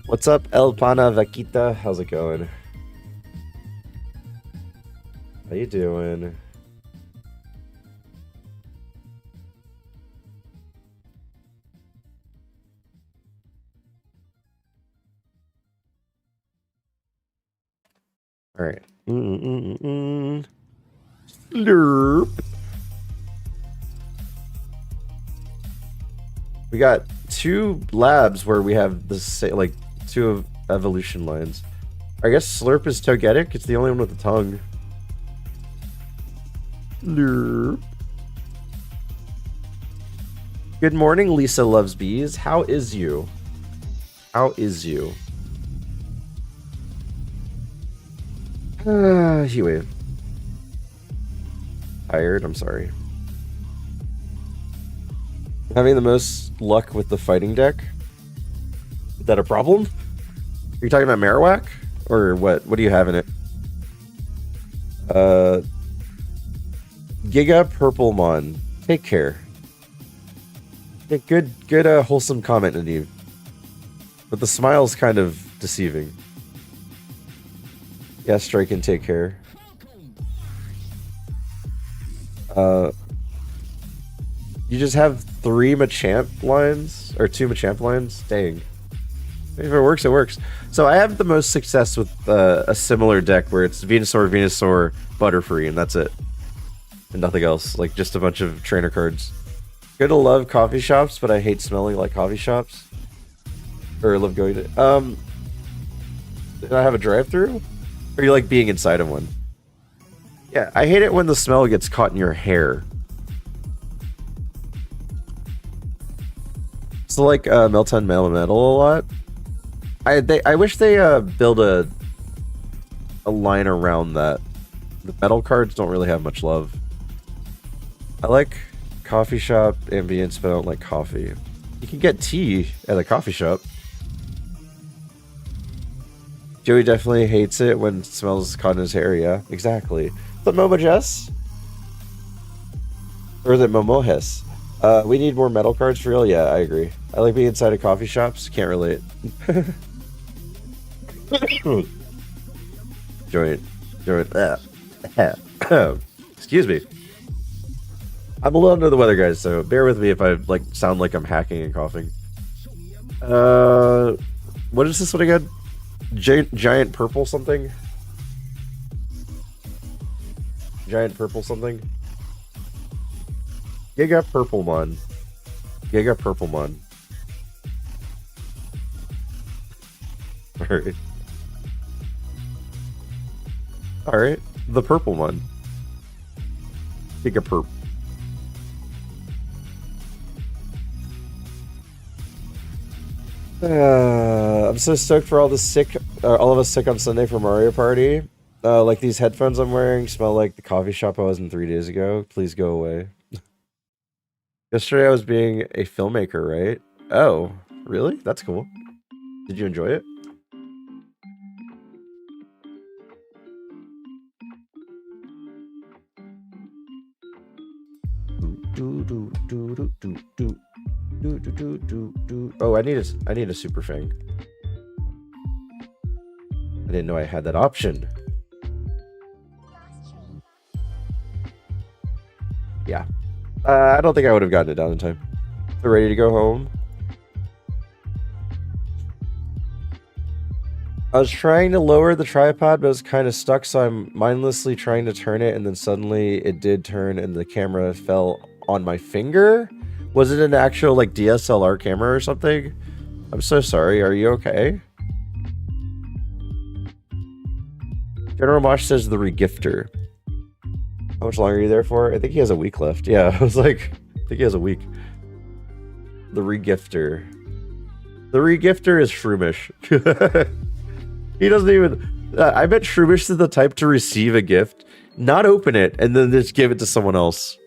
What's up, El Pana Vaquita? How's it going? How you doing? All right. Slurp. We got 2 labs where we have the same, like 2 evolution lines. I guess Slurp is Togetic. It's the only one with a tongue. Slurp. Good morning, Lisa Loves Bees. How is you? How is you? Anyway. Tired, I'm sorry. Having the most luck with the fighting deck? Is that a problem? Are you talking about Marowak? Or what? What do you have in it? Giga Purplemon. Take care. Yeah, good wholesome comment, Nadine. But the smile's kind of deceiving. Yeah, Strike and take care. You just have 3 Machamp lines? Or 2 Machamp lines? Dang. If it works, it works. So I have the most success with a similar deck where it's Venusaur, Butterfree, and that's it. And nothing else. Like, just a bunch of trainer cards. Gonna love coffee shops, but I hate smelling like coffee shops. Or love going to... Did I have a drive-thru? Or you like being inside of one? Yeah, I hate it when the smell gets caught in your hair. So like Melton Metal a lot. I wish they build a line around that. The metal cards don't really have much love. I like coffee shop ambience, but I don't like coffee. You can get tea at a coffee shop. Joey definitely hates it when it smells caught in his hair, yeah. Exactly. Is it Momo Jess? Or is it Momohes? We need more metal cards for real? Yeah, I agree. I like being inside of coffee shops. Can't relate. Joint. Excuse me. I'm a little under the weather, guys, so bear with me if I like sound like I'm hacking and coughing. What is this one again? Giant purple something? Giant purple something? Giga Purplemon. Giga Purplemon. Alright. Alright. The purple one. Giga Purp. I'm so stoked for all of us sick on Sunday for Mario Party. Like these headphones I'm wearing smell like the coffee shop I was in 3 days ago. Please go away. Yesterday I was being a filmmaker, right? Oh, really? That's cool. Did you enjoy it? Oh, I need a super fang. I didn't know I had that option. Yeah. I don't think I would have gotten it down in time. So ready to go home? I was trying to lower the tripod, but it was kind of stuck, so I'm mindlessly trying to turn it, and then suddenly it did turn, and the camera fell on my finger? Was it an actual, like, DSLR camera or something? I'm so sorry. Are you okay? General Mosh says the regifter. How much longer are you there for? I think he has a week left. Yeah, I was like, I think he has a week. The regifter. The regifter is Shroomish. He doesn't even... I bet Shroomish is the type to receive a gift, not open it, and then just give it to someone else.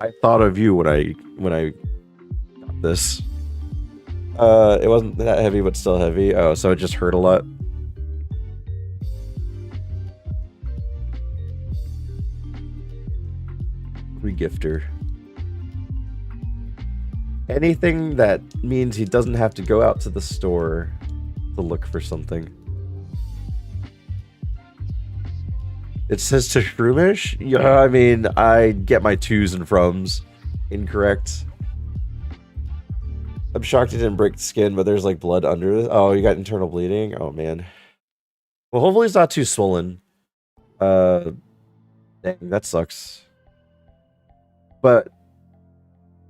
I thought of you when I got this. It wasn't that heavy, but still heavy. Oh, so it just hurt a lot. Regifter. Anything that means he doesn't have to go out to the store to look for something. It says to Shroomish? Yeah, I mean, I get my twos and froms incorrect. I'm shocked it didn't break the skin, but there's like blood under it. Oh, you got internal bleeding? Oh, man. Well, hopefully it's not too swollen. Dang, that sucks. But,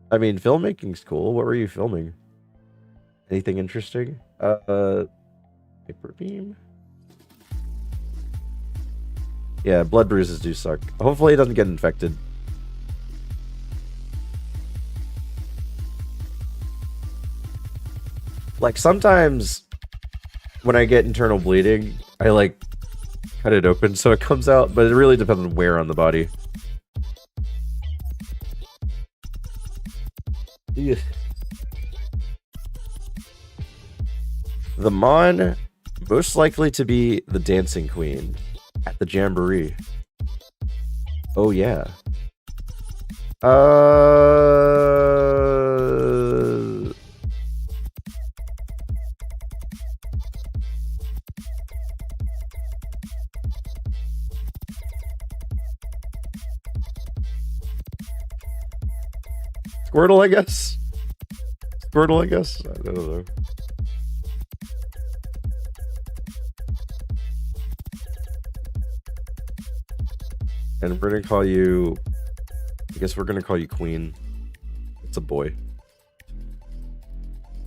I mean, filmmaking's cool. What were you filming? Anything interesting? Paper beam? Yeah, blood bruises do suck. Hopefully it doesn't get infected. Like, sometimes when I get internal bleeding, I, like, cut it open so it comes out, but it really depends on where on the body. Yeah. The Mon, most likely to be the Dancing Queen at the Jamboree. Oh, yeah. Squirtle, I guess. Squirtle, I guess. I don't know. And we're gonna call you... I guess we're gonna call you Queen. It's a boy.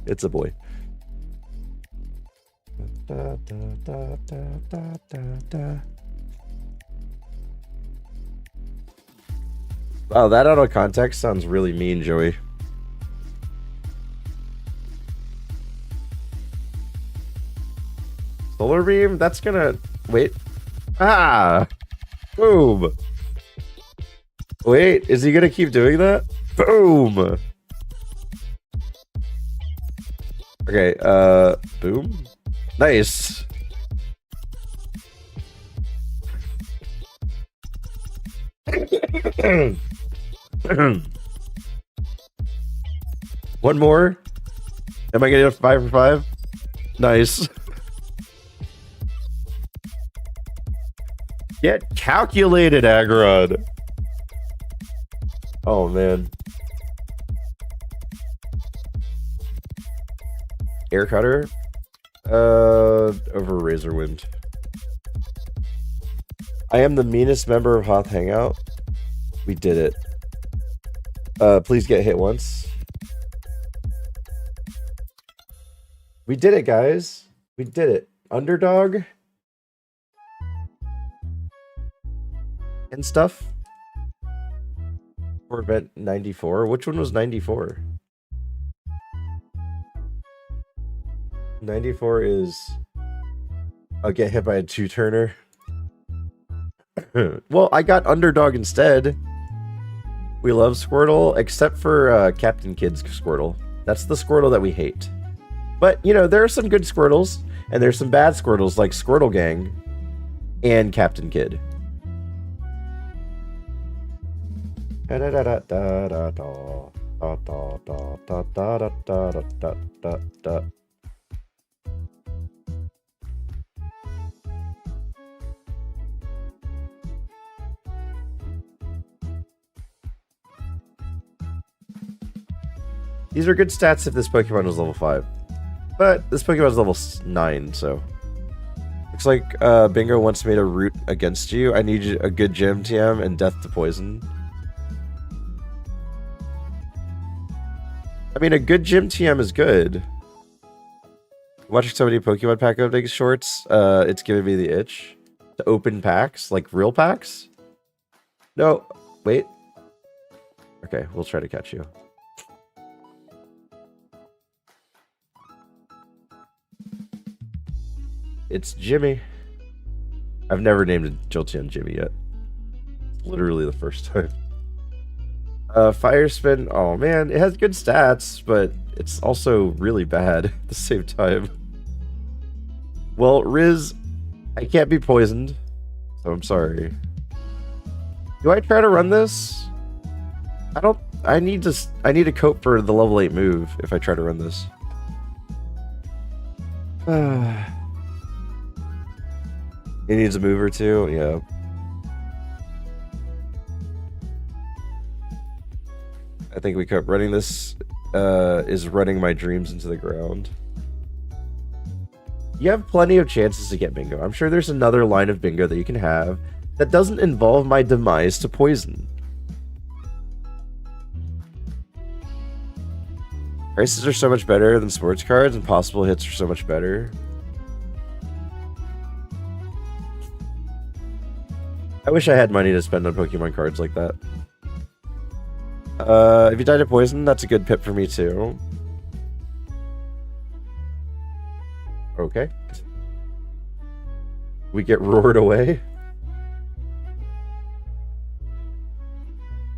It's a boy. Da, da, da, da, da, da, da. Wow, that out of context sounds really mean, Joey. Solar beam? That's gonna... Wait. Ah! Boom! Wait, is he gonna keep doing that? Boom! Okay, boom. Nice! One more? Am I getting a 5 for 5? Nice. Get calculated, Agrod. Oh, man. Air cutter? Over Razorwind. I am the meanest member of Hoth Hangout. We did it. Please get hit once. We did it, guys. We did it. Underdog. And stuff. For event 94. Which one was 94? 94 is... I'll get hit by a 2-turner. Well, I got Underdog instead. We love Squirtle, except for Captain Kid's Squirtle. That's the Squirtle that we hate. But, you know, there are some good Squirtles, and there's some bad Squirtles, like Squirtle Gang and Captain Kid. These are good stats if this Pokemon was level 5. But this Pokemon is level 9, so... Looks like Bingo once made a route against you. I need a good gym TM and death to poison. I mean, a good gym TM is good. Watching so many Pokemon pack opening shorts, it's giving me the itch. To open packs? Like real packs? No. Wait. Okay, we'll try to catch you. It's Jimmy. I've never named a Jolteon Jimmy yet. Literally the first time. Fire Spin. Oh man, it has good stats, but it's also really bad at the same time. Well, Riz, I can't be poisoned, so I'm sorry. Do I try to run this? I don't. I need to cope for the level 8 move if I try to run this. He needs a move or two, yeah. I think we kept running this, is running my dreams into the ground. You have plenty of chances to get Bingo. I'm sure there's another line of Bingo that you can have that doesn't involve my demise to poison. Prices are so much better than sports cards, and possible hits are so much better. I wish I had money to spend on Pokemon cards like that. If you died of poison, that's a good pip for me too. Okay. We get roared away.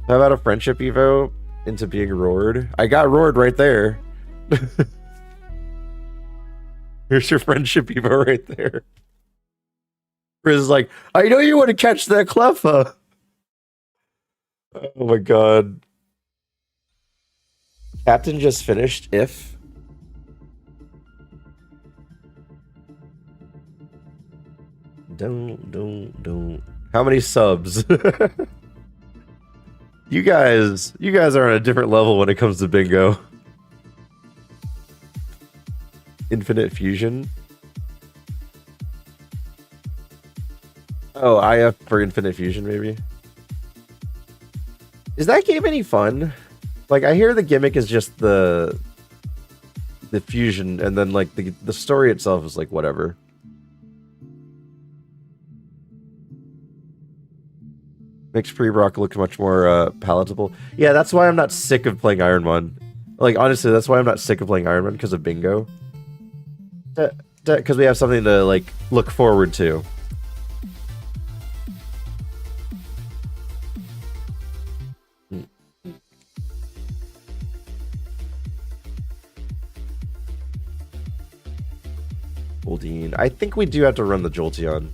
How about a friendship evo into being roared? I got roared right there. Here's your friendship evo right there. Riz is like, I know you want to catch that Cleffa. Oh my god. Captain just finished, if. Don't. How many subs? You guys are on a different level when it comes to Bingo. Infinite Fusion. Oh, IF for Infinite Fusion, maybe? Is that game any fun? Like, I hear the gimmick is just the fusion, and then like the story itself is like whatever. Makes pre-rock look much more palatable. Yeah, that's why I'm not sick of playing ironMON. Like, honestly, that's why I'm not sick of playing ironMON, because of bingo. Because we have something to like look forward to. Goldine. I think we do have to run the Jolteon.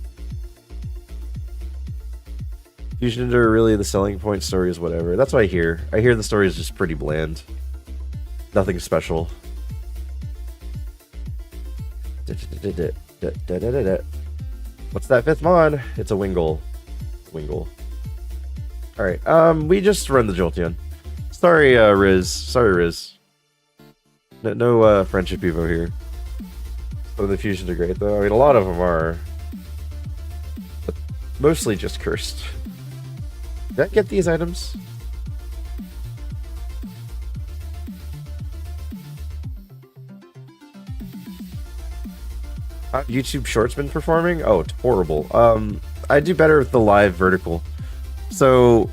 Fusion Ender are really the selling point. Story is whatever. That's what I hear. I hear the story is just pretty bland. Nothing special. What's that fifth mon? It's a Wingull. Wingull. Alright, we just run the Jolteon. Sorry, Riz. Sorry, Riz. No friendship evo here. Some of the fusions are great, though. I mean, a lot of them are. But mostly just cursed. Did I get these items? YouTube Shorts been performing? Oh, it's horrible. I do better with the live vertical. So,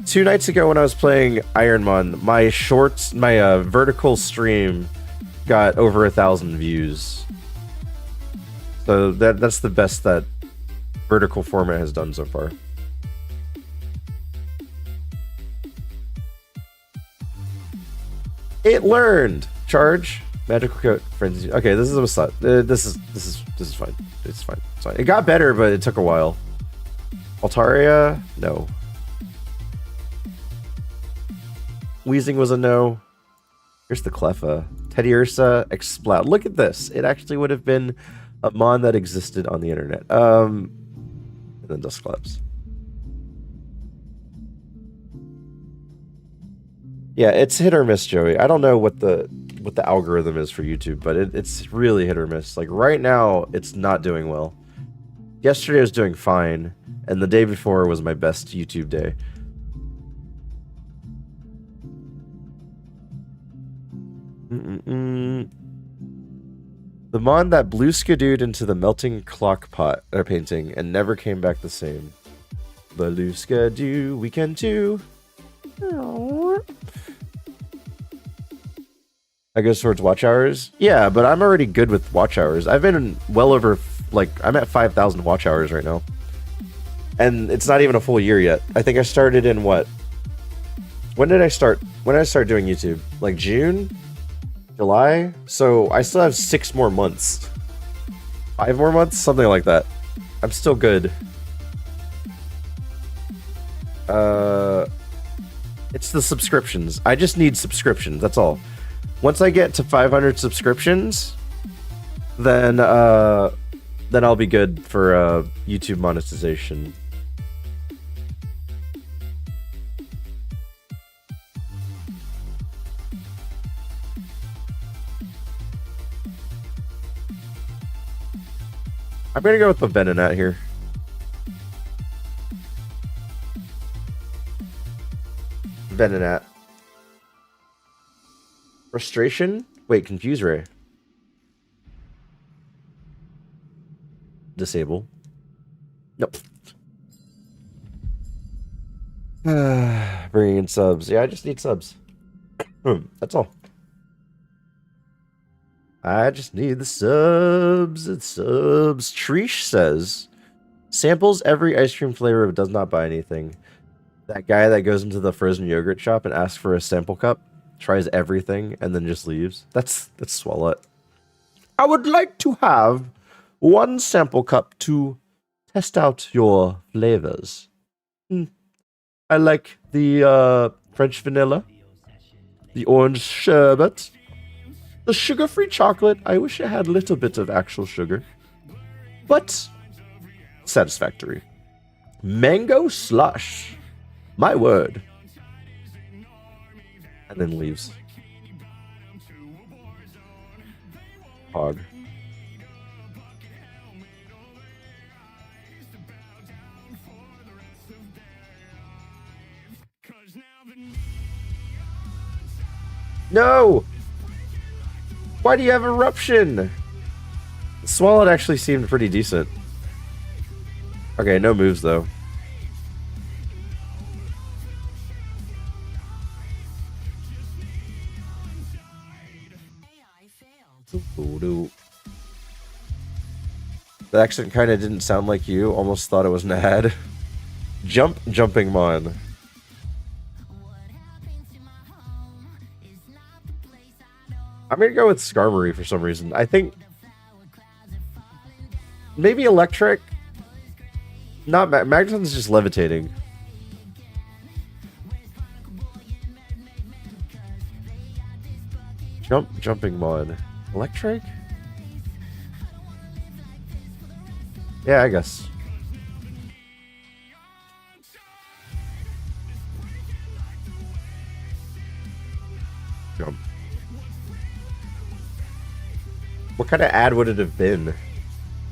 2 nights ago when I was playing ironMON, my vertical stream got over 1,000 views. So that's the best that vertical format has done so far. It learned. Charge. Magical coat. Frenzy. Okay, this is a slut. This is fine. It's fine. It's fine. It got better, but it took a while. Altaria? No. Wheezing was a no. Here's the Cleffa. Teddy Ursa. Exploud. Look at this. It actually would have been a mon that existed on the internet. And then Dusclops. Yeah, it's hit or miss, Joey. I don't know what the algorithm is for YouTube, but it's really hit or miss. Like right now, it's not doing well. Yesterday I was doing fine, and the day before was my best YouTube day. The mon that blew Skidooed into the melting clock pot painting and never came back the same. Blue Skidoo, weekend 2. I go towards watch hours? Yeah, but I'm already good with watch hours. I've been well over, like, I'm at 5,000 watch hours right now. And it's not even a full year yet. I think I started in what? When did I start? When did I start doing YouTube? Like June? July? So I still have 6 more months. 5 more months? Something like that. I'm still good. It's the subscriptions. I just need subscriptions, that's all. Once I get to 500 subscriptions, then I'll be good for YouTube monetization. I'm gonna go with the Venonat here. Venonat. Frustration? Wait, Confuse Ray. Disable. Nope. Bringing in subs. Yeah, I just need subs. That's all. I just need the subs and subs. Trish says, samples every ice cream flavor but does not buy anything. That guy that goes into the frozen yogurt shop and asks for a sample cup, tries everything, and then just leaves. That's Swalot. I would like to have 1 sample cup to test out your flavors. I like the French vanilla, the orange sherbet, the sugar-free chocolate. I wish I had a little bit of actual sugar, but satisfactory. Mango slush. My word. And then leaves. Hog. No! Why do you have eruption? Swallowed actually seemed pretty decent. Okay, no moves though. The accent kind of didn't sound like you. Almost thought it was an ad. Jumping Mon. I'm gonna go with Skarmory for some reason. I think maybe electric. Not Magneton's just levitating. Jumping Mon. Electric? Yeah, I guess. Jump. What kind of ad would it have been?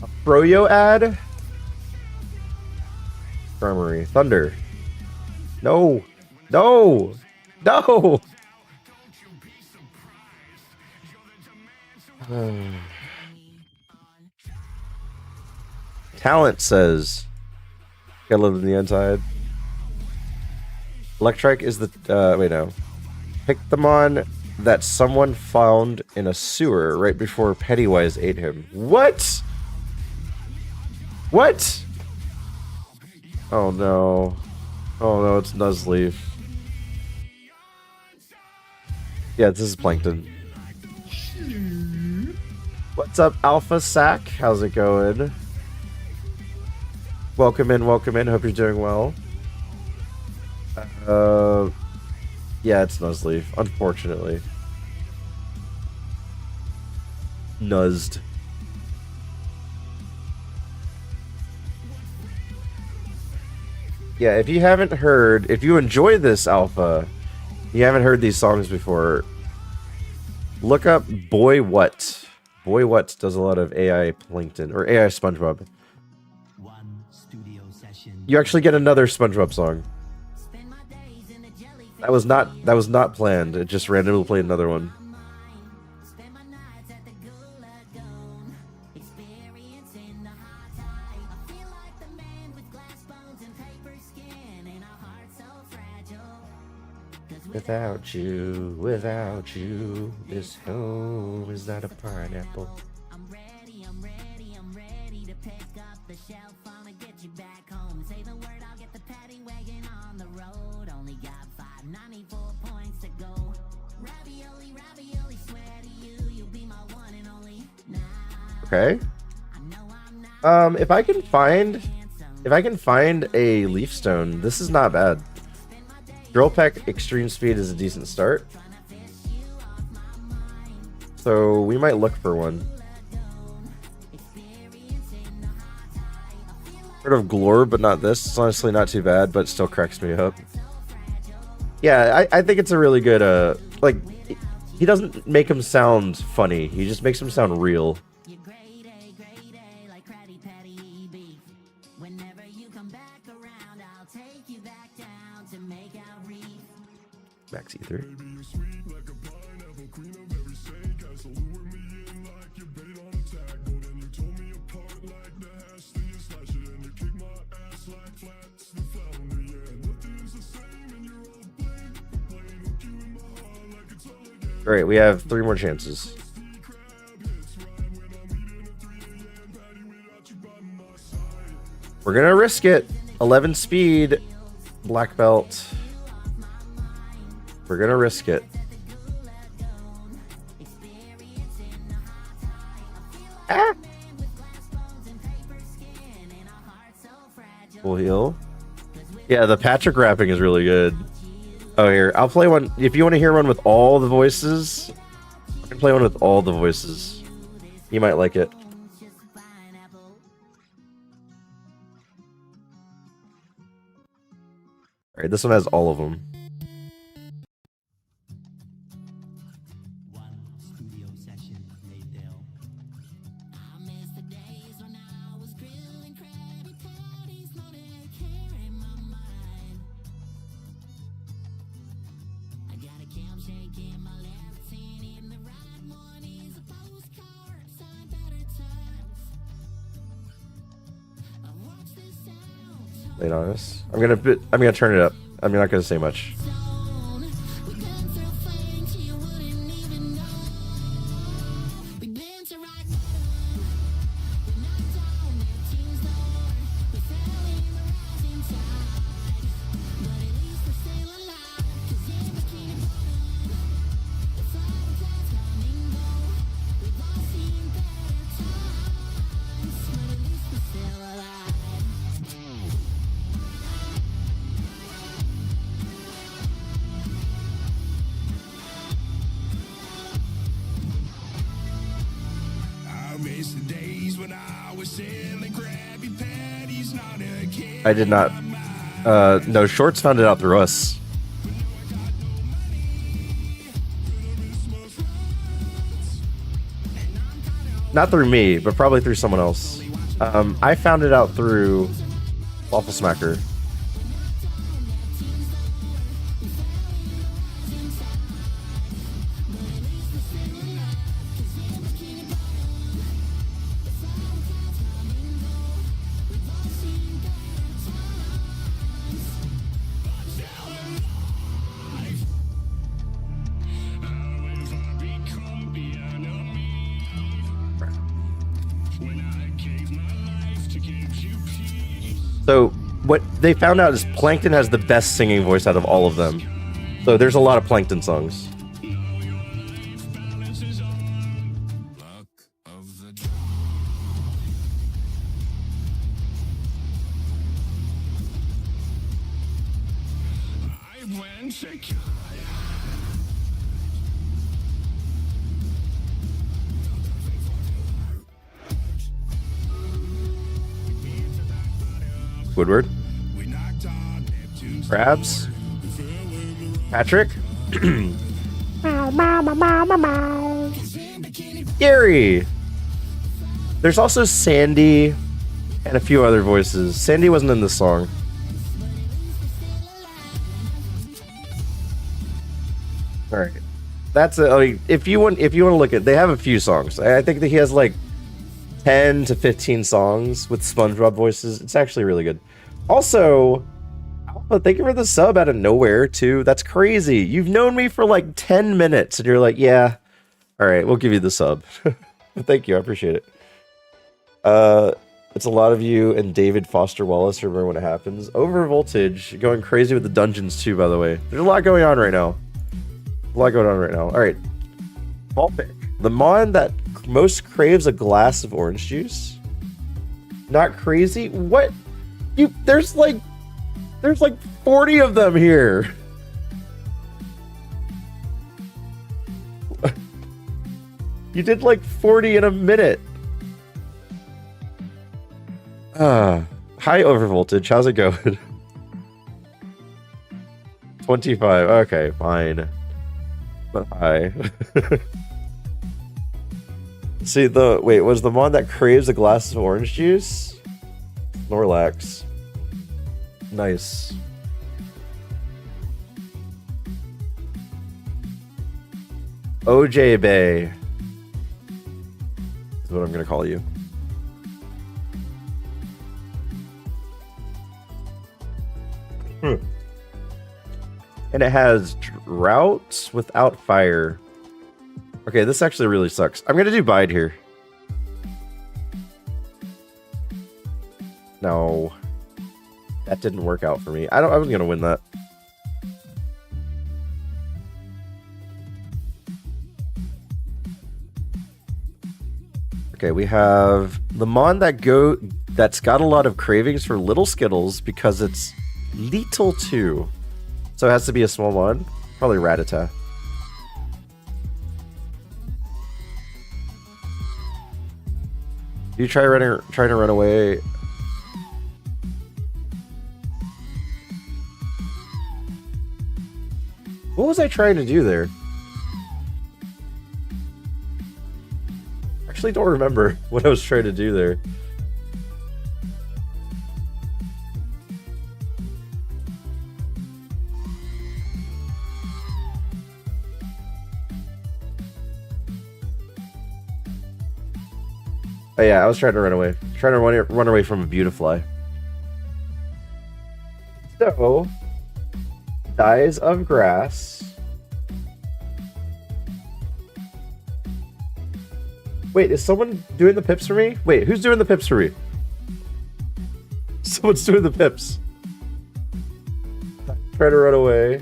A Froyo ad? Armory. Thunder. No. No. No. Talent says. Gotta live in the Untied. Electrike is the wait no. Pick them on that someone found in a sewer right before Pennywise ate him. What? What? Oh no. Oh no, it's Nuzleaf. Yeah, this is Plankton. What's up, Alpha Sack? How's it going? Welcome in, welcome in. Hope you're doing well. Yeah, it's Nuzleaf, unfortunately. Nuzzed. Yeah, if you haven't heard, if you enjoy this alpha, you haven't heard these songs before, look up Boy What. Boy What does a lot of AI Plankton, or AI SpongeBob. You actually get another SpongeBob song. That was not planned. It just randomly played another one. Without you, this home is not a pineapple. I'm ready to pick up the shelf. I'ma get you back home. Say the word, I'll get the paddy wagon on the road. Only got 594 points to go. Ravioli, swear to you, you'll be my one and only. Okay. If I can find a leaf stone, this is not bad. Drill Peck Extreme Speed is a decent start. So we might look for one. Heard of Glore, but not this. It's honestly not too bad, but it still cracks me up. Yeah, I think it's a really good, like, he doesn't make him sound funny. He just makes him sound real. Max Ether. Great, we have 3 more chances. We're gonna risk it. 11 speed, black belt. We're gonna risk it. Ah! Full heal. Yeah, the Patrick rapping is really good. Oh, here, I'll play one. If you want to hear one with all the voices, I can play one with all the voices. You might like it. Alright, this one has all of them. Being honest, I'm gonna turn it up. I'm not gonna say much. I did not. No, Shorts found it out through us. Not through me, but probably through someone else. I found it out through Waffle Smacker. So what they found out is Plankton has the best singing voice out of all of them. So there's a lot of Plankton songs. Woodward, Crabs, Patrick, Gary. There's also Sandy and a few other voices. Sandy wasn't in this song. All right, that's it. I mean, if you want to look at, they have a few songs. I think that he has like 10 to 15 songs with SpongeBob voices. It's actually really good. Also, Alpha, thank you for the sub out of nowhere, too. That's crazy. You've known me for like 10 minutes, and you're like, yeah, all right, we'll give you the sub. Thank you. I appreciate it. It's a lot of you and David Foster Wallace. Remember when it happens. Over voltage, going crazy with the dungeons, too, by the way. There's a lot going on right now. All right. Ball pick. The Mon that most craves a glass of orange juice. Not crazy? What? There's like 40 of them here. You did like 40 in a minute. Hi, Overvoltage. How's it going? 25. Okay, fine. But hi. See, was the one that craves a glass of orange juice? Snorlax. Nice. OJ Bay is what I'm gonna call you. And it has drought without fire. Okay, this actually really sucks. I'm gonna do bide here. No. That didn't work out for me. I was gonna win that. Okay, we have the Mon that's got a lot of cravings for little Skittles because it's little too. So it has to be a small Mon. Probably Rattata. You trying to run away? What was I trying to do there? Actually don't remember what I was trying to do there. Oh yeah, I was trying to run away. Trying to run away from a Beautifly. go. Dyes of grass. Wait, is someone doing the pips for me? Wait, who's doing the pips for me? Someone's doing the pips. Try to run away.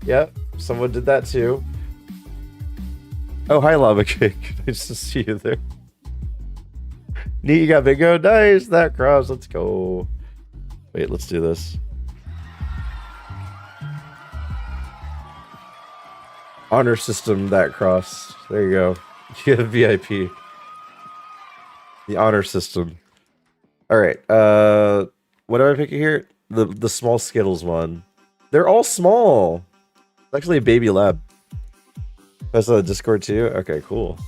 Yep, someone did that too. Oh, hi, Lava Cake. Nice to see you there. Neat, you got bingo. Nice, that cross. Let's go. Wait, let's do this. Honor system, that cross. There you go. You get a VIP. The honor system. Alright, what am I picking here? The small Skittles one. They're all small. It's actually a baby lab. That's a Discord too? Okay, cool.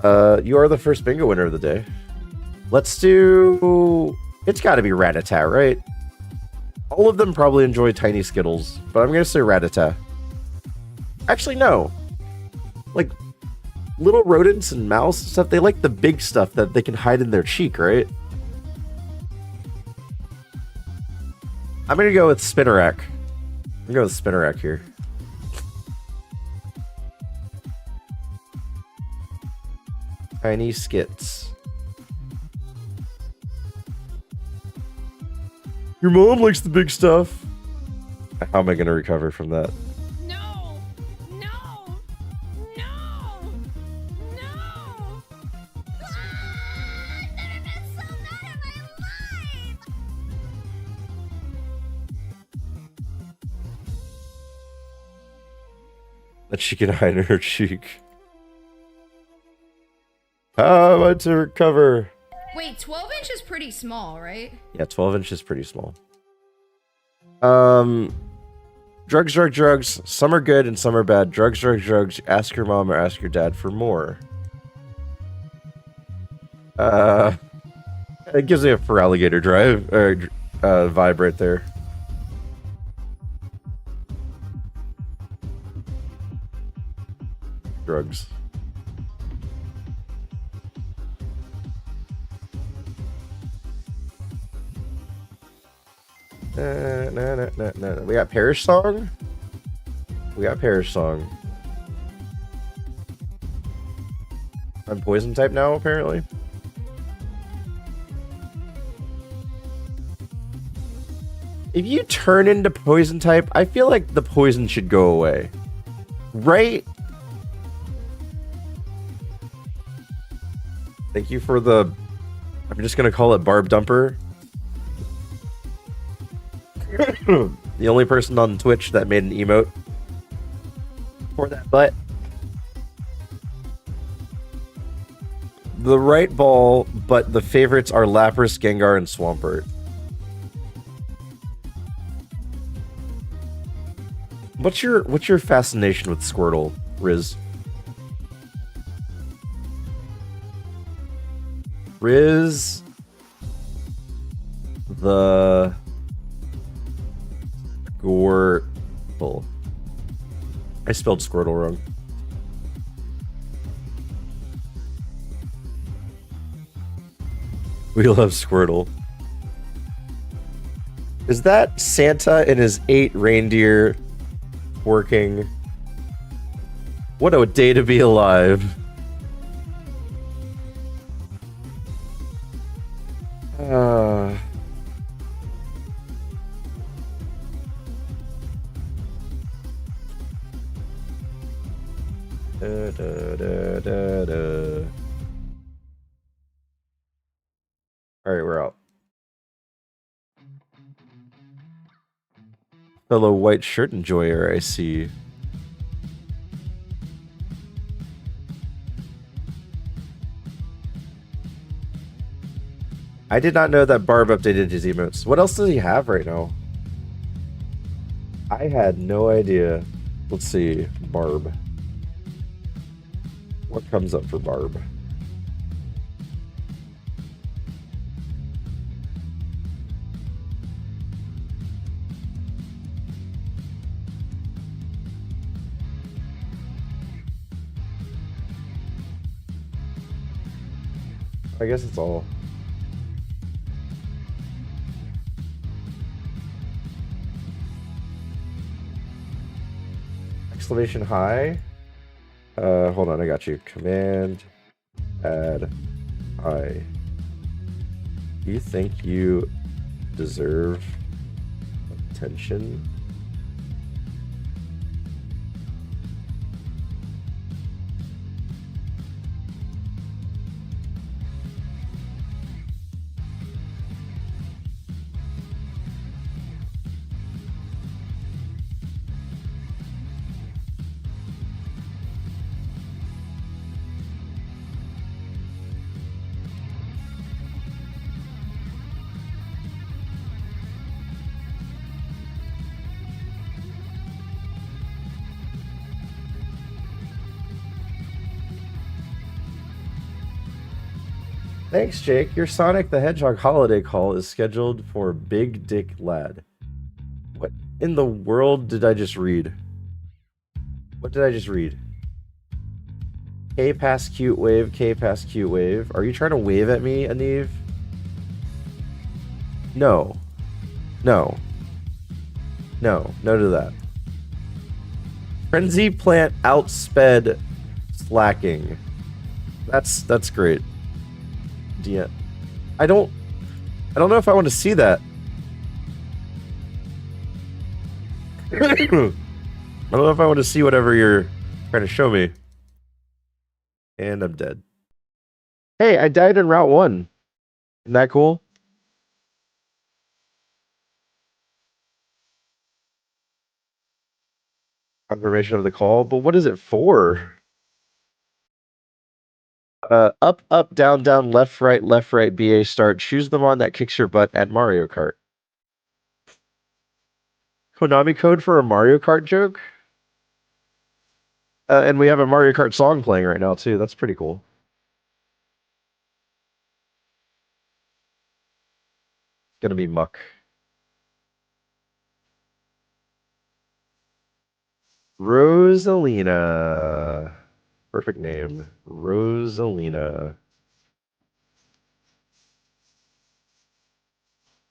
You are the first bingo winner of the day. Let's do... It's gotta be Rattata, right? All of them probably enjoy tiny Skittles, but I'm gonna say Rattata. Actually, no. Like, little rodents and mouse and stuff, they like the big stuff that they can hide in their cheek, right? I'm gonna go with Spinnerack. I'm gonna go with Spinnerack here. Tiny skits. Your mom likes the big stuff. How am I gonna recover from that? No! No! No! No! I've never been so mad in my life! That she can hide in her cheek. How am I to recover? Wait, 12-inch is pretty small, right? Yeah, 12 inch is pretty small. Drugs, drugs, drugs. Some are good and some are bad. Drugs, drugs, drugs. Ask your mom or ask your dad for more. It gives me a FRLG drive or vibe right there. Drugs. No. We got Parish Song. We got Parish Song. I'm poison type now, apparently. If you turn into poison type, I feel like the poison should go away. Right? Thank you for the... I'm just gonna call it Barb Dumper. The only person on Twitch that made an emote for that butt. The right ball, but the favorites are Lapras, Gengar, and Swampert. What's your fascination with Squirtle, Riz? Riz the Squirtle. I spelled Squirtle wrong. We love Squirtle. Is that Santa and his 8 reindeer working? What a day to be alive. Alright, we're out. Fellow white shirt enjoyer, I see. I did not know that Barb updated his emotes. What else does he have right now? I had no idea. Let's see. Barb. What comes up for Barb? I guess it's all. exclamation hi. Hold on, I got you. Command add hi. Do you think you deserve attention? Thanks, Jake. Your Sonic the Hedgehog holiday call is scheduled for Big Dick Lad. What in the world did I just read? What did I just read? K pass cute wave, K pass cute wave. Are you trying to wave at me, Aniv? No. No. No. No to that. Frenzy plant outsped slacking. That's great. Yeah. I don't know if I want to see that. I don't know if I want to see whatever you're trying to show me. And I'm dead. Hey, I died in Route 1. Isn't that cool? Confirmation of the call, but what is it for? Up, up, down, down, left, right, BA start. Choose the mon that kicks your butt at Mario Kart. Konami code for a Mario Kart joke? And we have a Mario Kart song playing right now, too. That's pretty cool. Gonna be muck. Rosalina. Perfect name. Rosalina.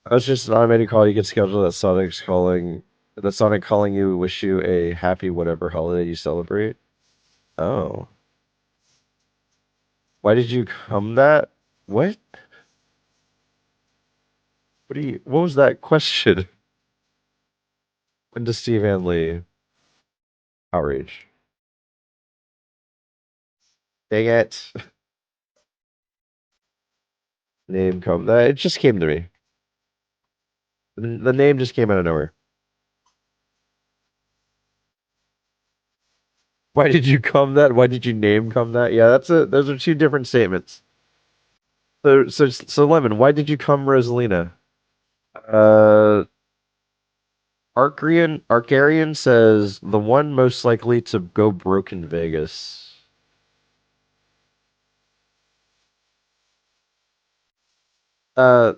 That's just an automated call you can schedule that Sonic's calling. That Sonic calling you, wish you a happy whatever holiday you celebrate. Oh. Why did you come that? What? What was that question? When does Steve Van Lee outrage? Dang it. Name come that it just came to me. The name just came out of nowhere. Why did you come that? Why did you name come that? Yeah, those are two different statements. So Lemon, why did you come Rosalina? Uh Arcarian says the one most likely to go broke in Vegas. Uh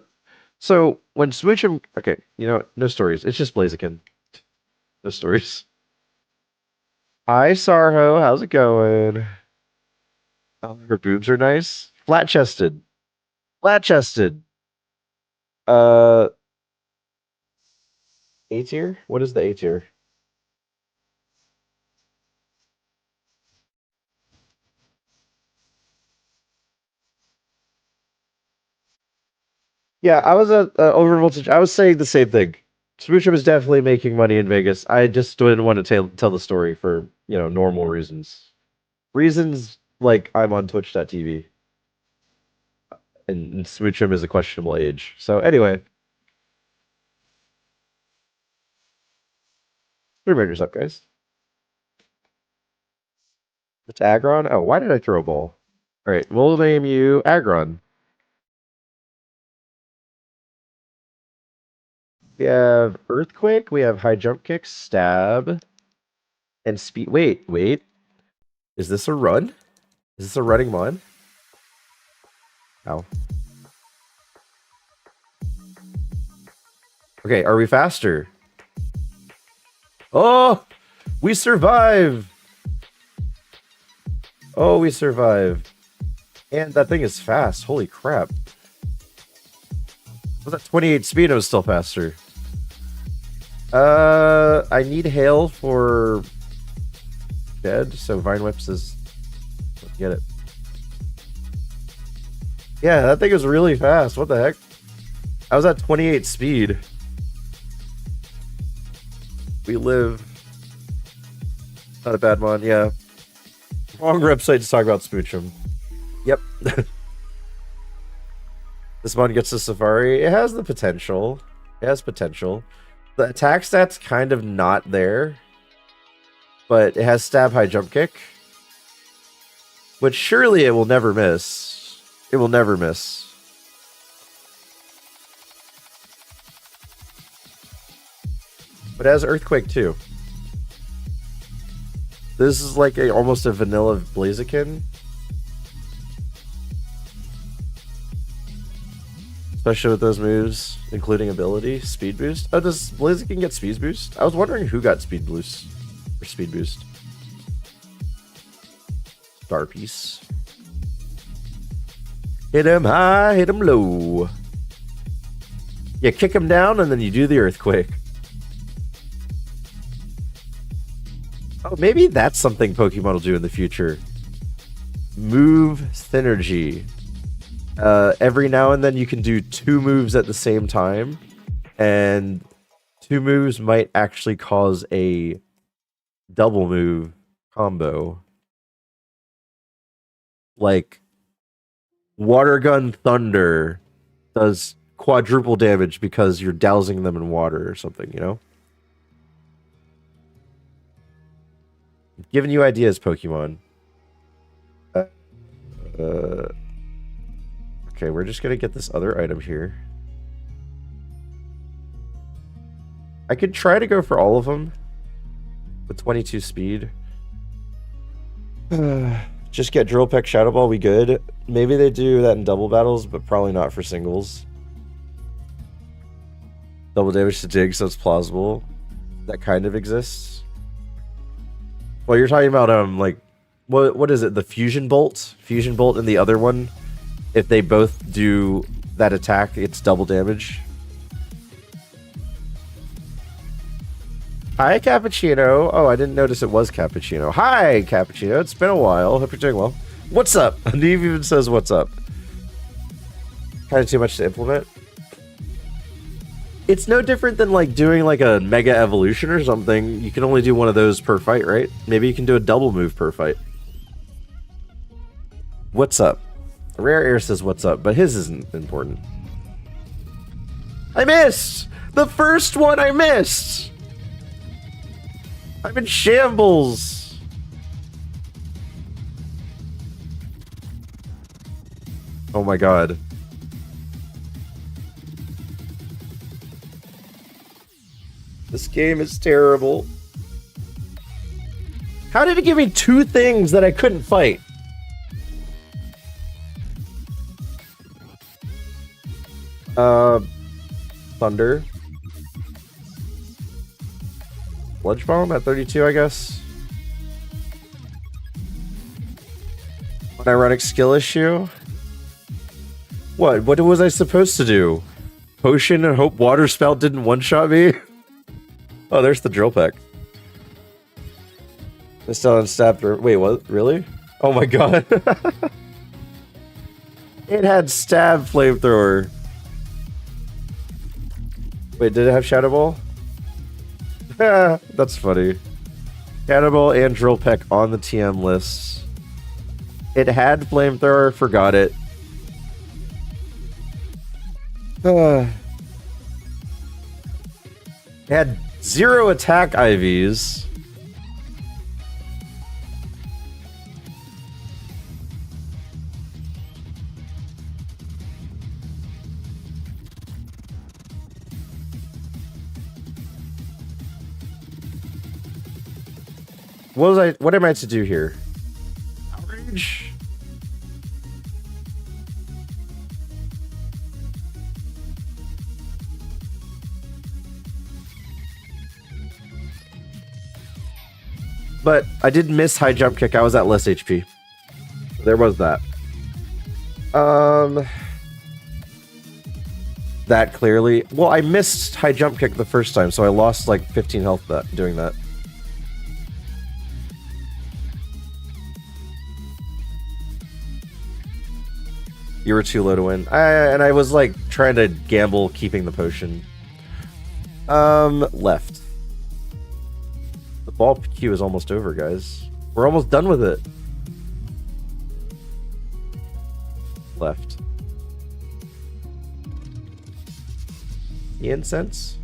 so when Smoochum okay, no stories. It's just Blaziken. No stories. Hi Sarho, how's it going? Oh, her boobs are nice. Flat chested. Flat chested. Uh A tier? What is the A tier? Yeah, I was at overvoltage. I was saying the same thing. Smoochum is definitely making money in Vegas. I just didn't want to tell the story for, normal reasons. Reasons like I'm on Twitch.tv and Smoochum is a questionable age. So anyway, three majors up, guys. It's Agron. Oh, why did I throw a ball? All right, we'll name you Agron. We have Earthquake. We have High Jump Kick, Stab, and Speed. Wait. Is this a run? Is this a running mon? Ow. Okay, are we faster? Oh, we survive! Oh, we survived. And that thing is fast. Holy crap. Was that 28 speed? It was still faster. I need hail for dead, so Vine Whips is... Get it. Yeah, that thing was really fast. What the heck? I was at 28 speed. We live... Not a bad mon, yeah. Wrong website to talk about Smoochum. Yep. This mon gets a Safari. It has the potential. It has potential. The attack stat's kind of not there. But it has stab, high jump kick. Which surely it will never miss. It will never miss. But it has Earthquake too. This is like almost a vanilla Blaziken. Especially with those moves, including ability, speed boost. Oh, does Blaziken get speed boost? I was wondering who got speed boost or speed boost. Star piece. Hit him high, hit him low. You kick him down and then you do the earthquake. Oh, maybe that's something Pokemon will do in the future. Move synergy. Every now and then you can do 2 moves at the same time, and 2 moves might actually cause a double move combo. Like Water Gun Thunder does quadruple damage because you're dousing them in water or something, you know? I'm giving you ideas, Pokemon. Okay, we're just gonna get this other item here. I could try to go for all of them with 22 speed. Just get Drill Peck Shadow Ball, we good. Maybe they do that in double battles, but probably not for singles. Double damage to dig, so it's plausible. That kind of exists. Well, you're talking about like what is it? The Fusion Bolt? Fusion Bolt and the other one. If they both do that attack, it's double damage. Hi, Cappuccino. Oh, I didn't notice it was Cappuccino. Hi, Cappuccino. It's been a while. Hope you're doing well. What's up? Neve even says what's up. Kind of too much to implement. It's no different than like doing like a Mega Evolution or something. You can only do one of those per fight, right? Maybe you can do a double move per fight. What's up? Rare Air says what's up, but his isn't important. I missed! The first one I missed! I'm in shambles! Oh my god. This game is terrible. How did it give me 2 things that I couldn't fight? Thunder. Sludge Bomb at 32, I guess. An ironic skill issue. What was I supposed to do? Potion and hope Water Spout didn't one-shot me? Oh, there's the Drill Peck. It's still unstabbed. Wait, what? Really? Oh my god. It had Stab Flamethrower. Wait, did it have Shadow Ball? That's funny. Shadow Ball and Drill Peck on the TM list. It had Flamethrower, forgot it. It had 0 attack IVs. What am I to do here? Outrage? But I did miss high jump kick. I was at less HP. There was that. That clearly. Well, I missed high jump kick the first time, so I lost like 15 health doing that. You were too low to win. And I was like trying to gamble keeping the potion. Left. The ball queue is almost over, guys. We're almost done with it. Left. The incense.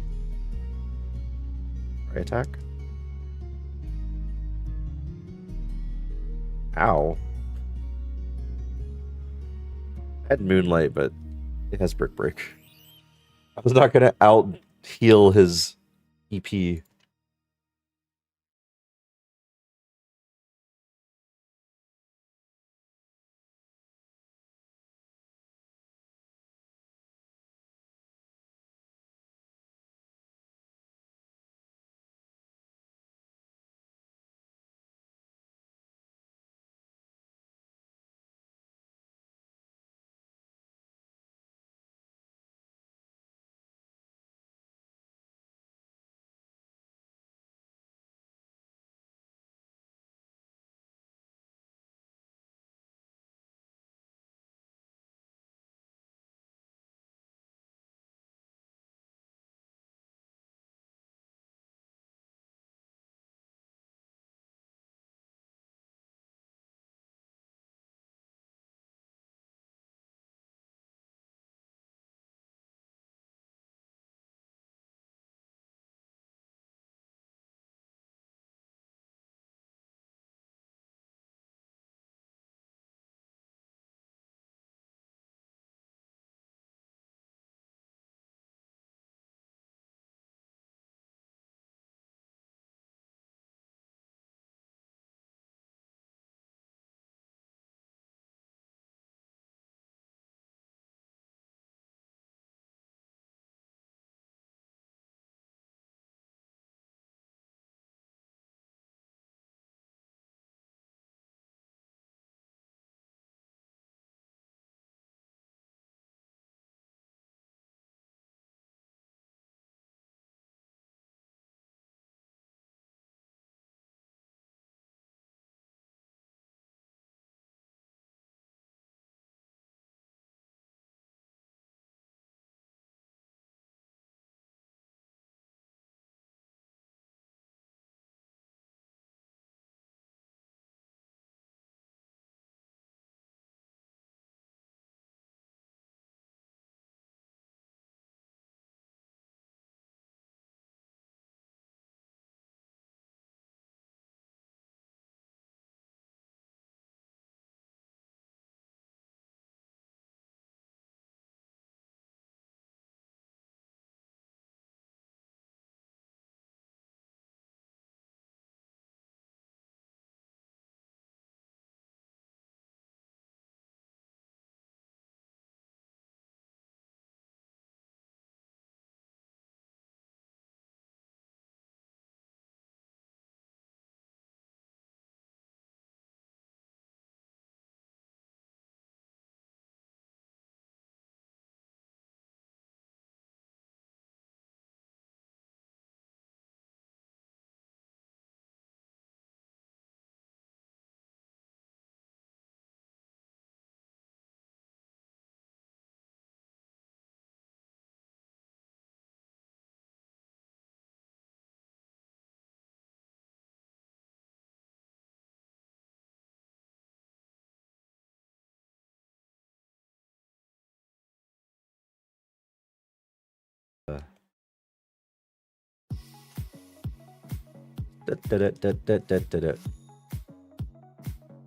Right attack. Ow. I had Moonlight, but it has Brick Break. I was not gonna out heal his EP.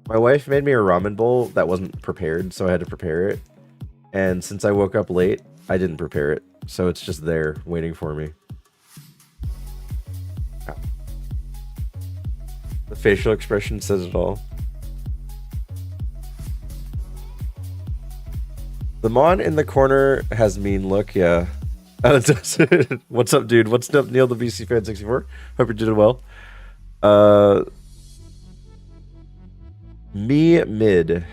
My wife made me a ramen bowl that wasn't prepared, so I had to prepare it. And since I woke up late, I didn't prepare it. So it's just there, waiting for me. The facial expression says it all. The Mon in the corner has mean look, yeah. What's up, dude? What's up, Neil the BC fan 64? Hope you're doing well. Me mid.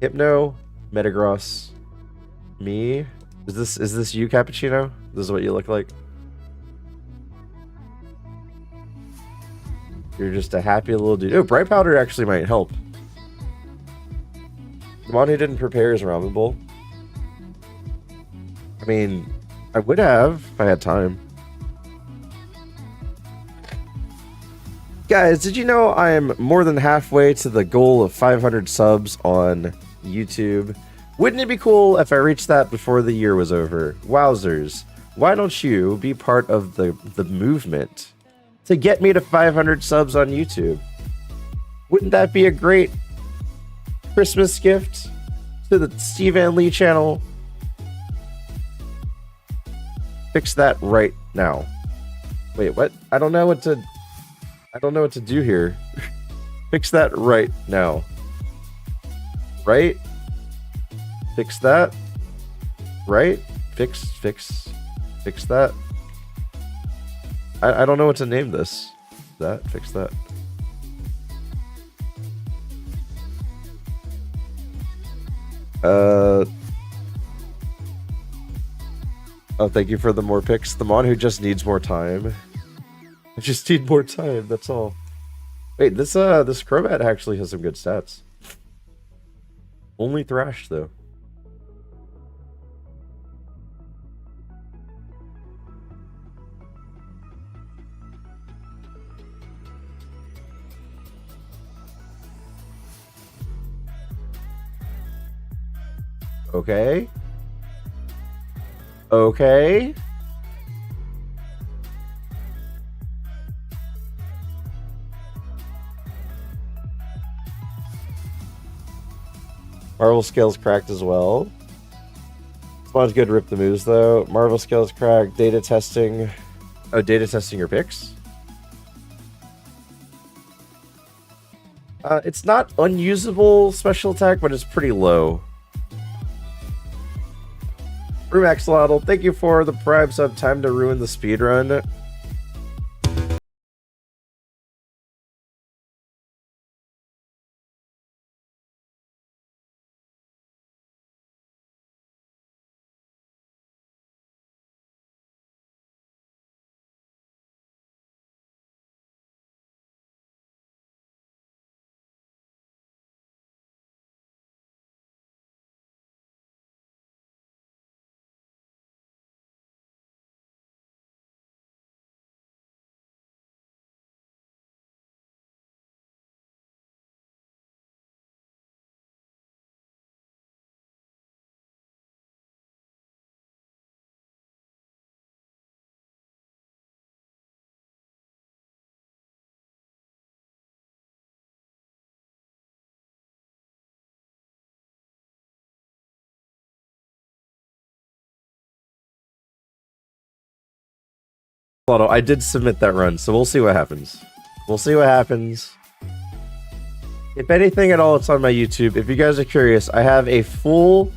Hypno, Metagross, me. Is this you, Cappuccino? This is what you look like. You're just a happy little dude. Oh, Bright Powder actually might help. The one who didn't prepare his ramen bowl. I mean, I would have if I had time. Guys, did you know I am more than halfway to the goal of 500 subs on YouTube? Wouldn't it be cool if I reached that before the year was over? Wowzers. Why don't you be part of the movement to get me to 500 subs on YouTube? Wouldn't that be a great Christmas gift to the Steve and Lee channel? Fix that right now. Wait, what? I don't know what to do here. Fix that right now. Right? Fix that. Right? Fix that. I don't know what to name this. Fix that. Oh, thank you for the more picks. The Mon who just needs more time. I just need more time, that's all. Wait, this Crobat actually has some good stats. Only Thrash, though. Okay. Okay. Marvel Scales cracked as well. Spawn's good, rip the moves though. Marvel Scales cracked, data testing. Oh, data testing your picks? It's not unusable special attack, but it's pretty low. Rumaxlotl, thank you for the Prime sub. Time to ruin the speedrun. I did submit that run, so we'll see what happens. We'll see what happens. If anything at all, it's on my YouTube. If you guys are curious, I have a full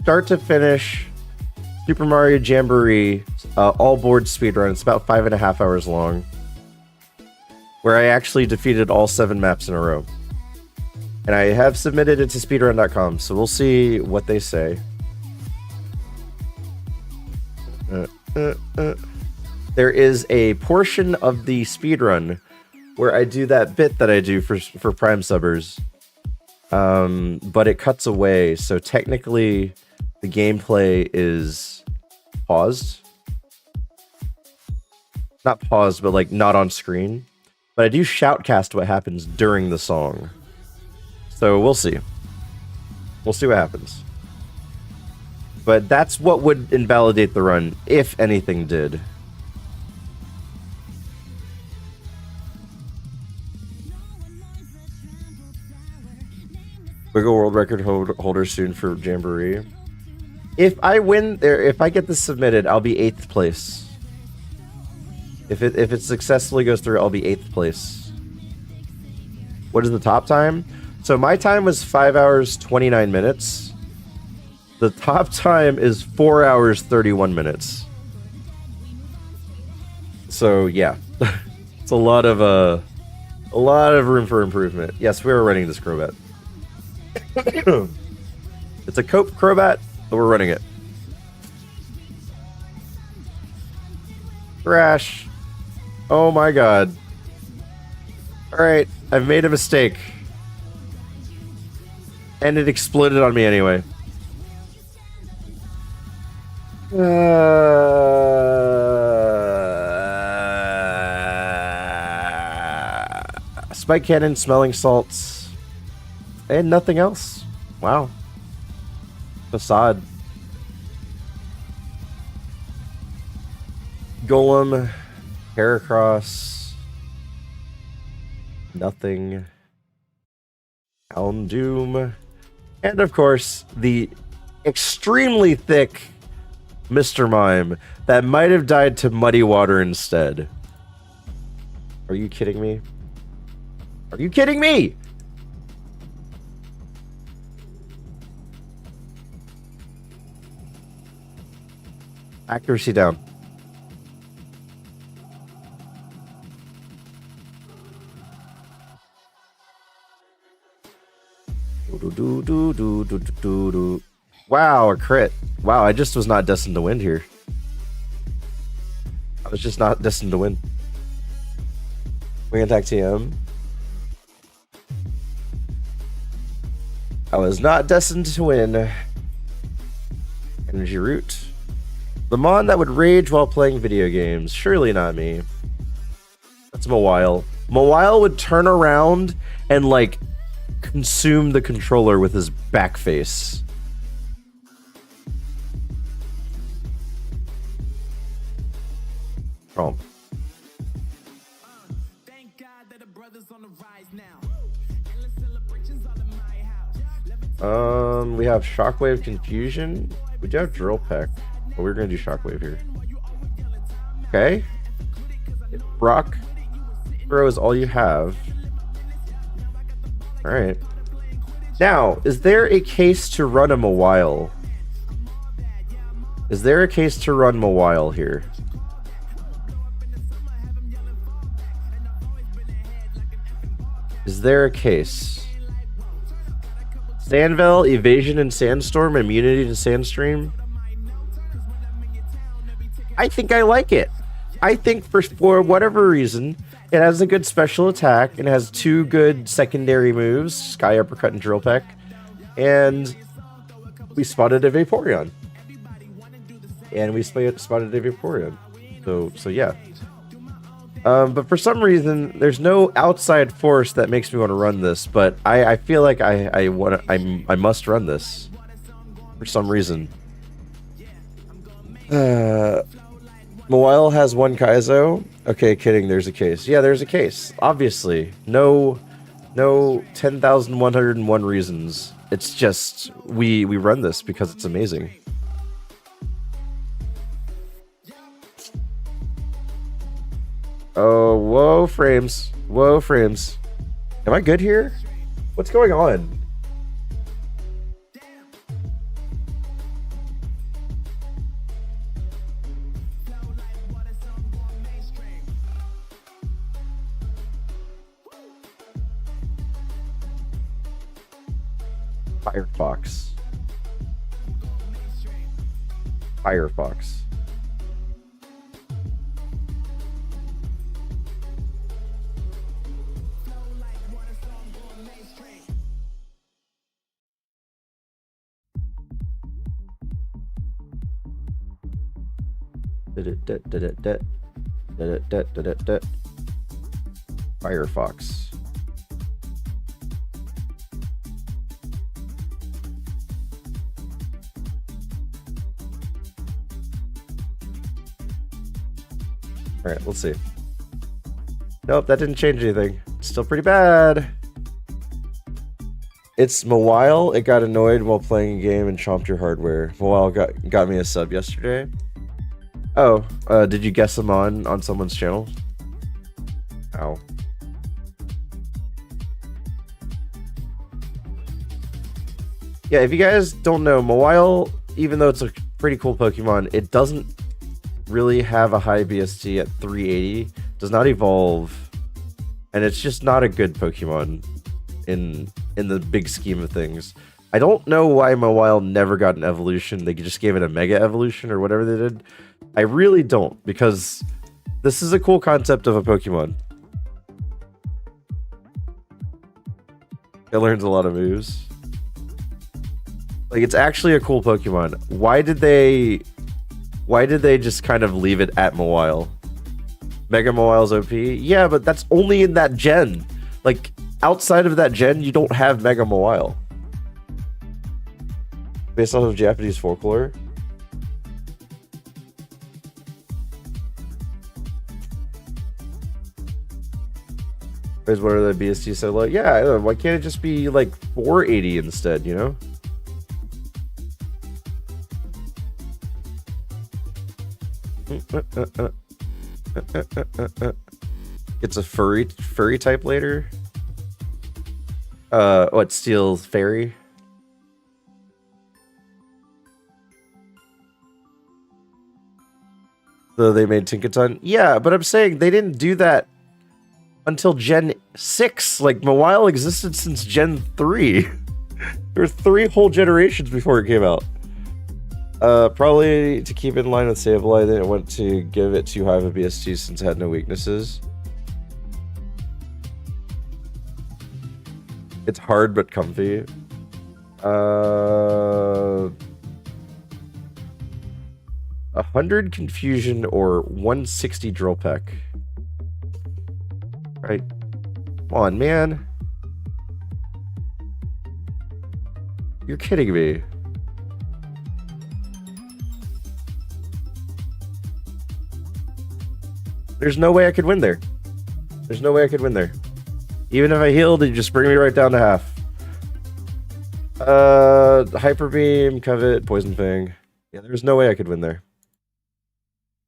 start to finish Super Mario Jamboree all board speedrun. It's about 5.5 hours long, where I actually defeated all 7 maps in a row. And I have submitted it to speedrun.com, so we'll see what they say. There is a portion of the speedrun where I do that bit that I do for Prime subbers, but it cuts away, so technically the gameplay is paused. Not paused, but like not on screen. But I do shoutcast what happens during the song. So we'll see. We'll see what happens. But that's what would invalidate the run, if anything did. Bigger world record holder soon for Jamboree. If I win there, if I get this submitted, I'll be 8th place. If it successfully goes through, I'll be 8th place. What is the top time? So my time was 5 hours 29 minutes. The top time is 4 hours 31 minutes. So yeah, it's a lot of room for improvement. Yes, we are running this Crobat. It's a Cope Crobat, but we're running it. Crash. Oh my god. Alright, I've made a mistake. And it exploded on me anyway. Spike cannon, smelling salts, and nothing else. Wow. Facade. Golem, Heracross, nothing. Houndoom, and of course the extremely thick Mr. Mime that might have died to muddy water instead. Are you kidding me? Are you kidding me? Accuracy down. Wow, a crit. Wow, I just was not destined to win here. I was just not destined to win. Wing attack TM. I was not destined to win. Energy root. The Mon that would rage while playing video games. Surely not me. That's Mawile. Mawile would turn around and like consume the controller with his back face. Trump. We have Shockwave Confusion. We do have Drill Peck, but we're gonna do Shockwave here. Okay. Brock Throw is all you have. Alright. Now, is there a case to run a Mawile? Is there a case to run Mawile here? Is there a case? Sandville, Evasion, and Sandstorm, immunity to Sandstream? I think I like it. I think for whatever reason, it has a good special attack. It has two good secondary moves, Sky Uppercut and Drill Peck. And we spotted a Vaporeon. And we spotted a Vaporeon. So yeah. But for some reason, there's no outside force that makes me want to run this. But I feel like I must run this for some reason. Mawile has one Kaizo. Okay, kidding. There's a case. Yeah, there's a case. Obviously, no 10,101 reasons. It's just we run this because it's amazing. Oh, whoa, frames. Whoa, frames. Am I good here? What's going on? Firefox. Firefox. Firefox. All right, let's see. Nope, that didn't change anything. It's still pretty bad. It's Mawile. It got annoyed while playing a game and chomped your hardware. Mawile got me a sub yesterday. Oh, did you guess him on someone's channel? Ow. Yeah, if you guys don't know, Mawile, even though it's a pretty cool Pokemon, it doesn't really have a high BST at 380, does not evolve, and it's just not a good Pokemon in the big scheme of things. I don't know why Mawile never got an evolution. They just gave it a Mega Evolution or whatever they did. I really don't, because this is a cool concept of a Pokemon. It learns a lot of moves. Like, it's actually a cool Pokemon. Why did they just kind of leave it at Mawile? Mega Mawile's OP? Yeah, but that's only in that gen. Like, outside of that gen, you don't have Mega Mawile. Based off of Japanese folklore. Is what are the BST so low? Yeah, I don't know, why can't it just be like 480 instead, you know? It's a furry type later. What, Steel Fairy? Though they made Tinkaton. Yeah, but I'm saying they didn't do that until Gen 6. Like, Mawile existed since Gen 3. There were 3 whole generations before it came out. Probably to keep in line with Sableye, they didn't want to give it too high of a BST since it had no weaknesses. It's hard but comfy. 100 Confusion or 160 Drill Peck. Right. Come on, man. You're kidding me. There's no way I could win there. There's no way I could win there. Even if I healed, it'd just bring me right down to half. Hyper Beam, Covet, Poison Fang. Yeah, there's no way I could win there.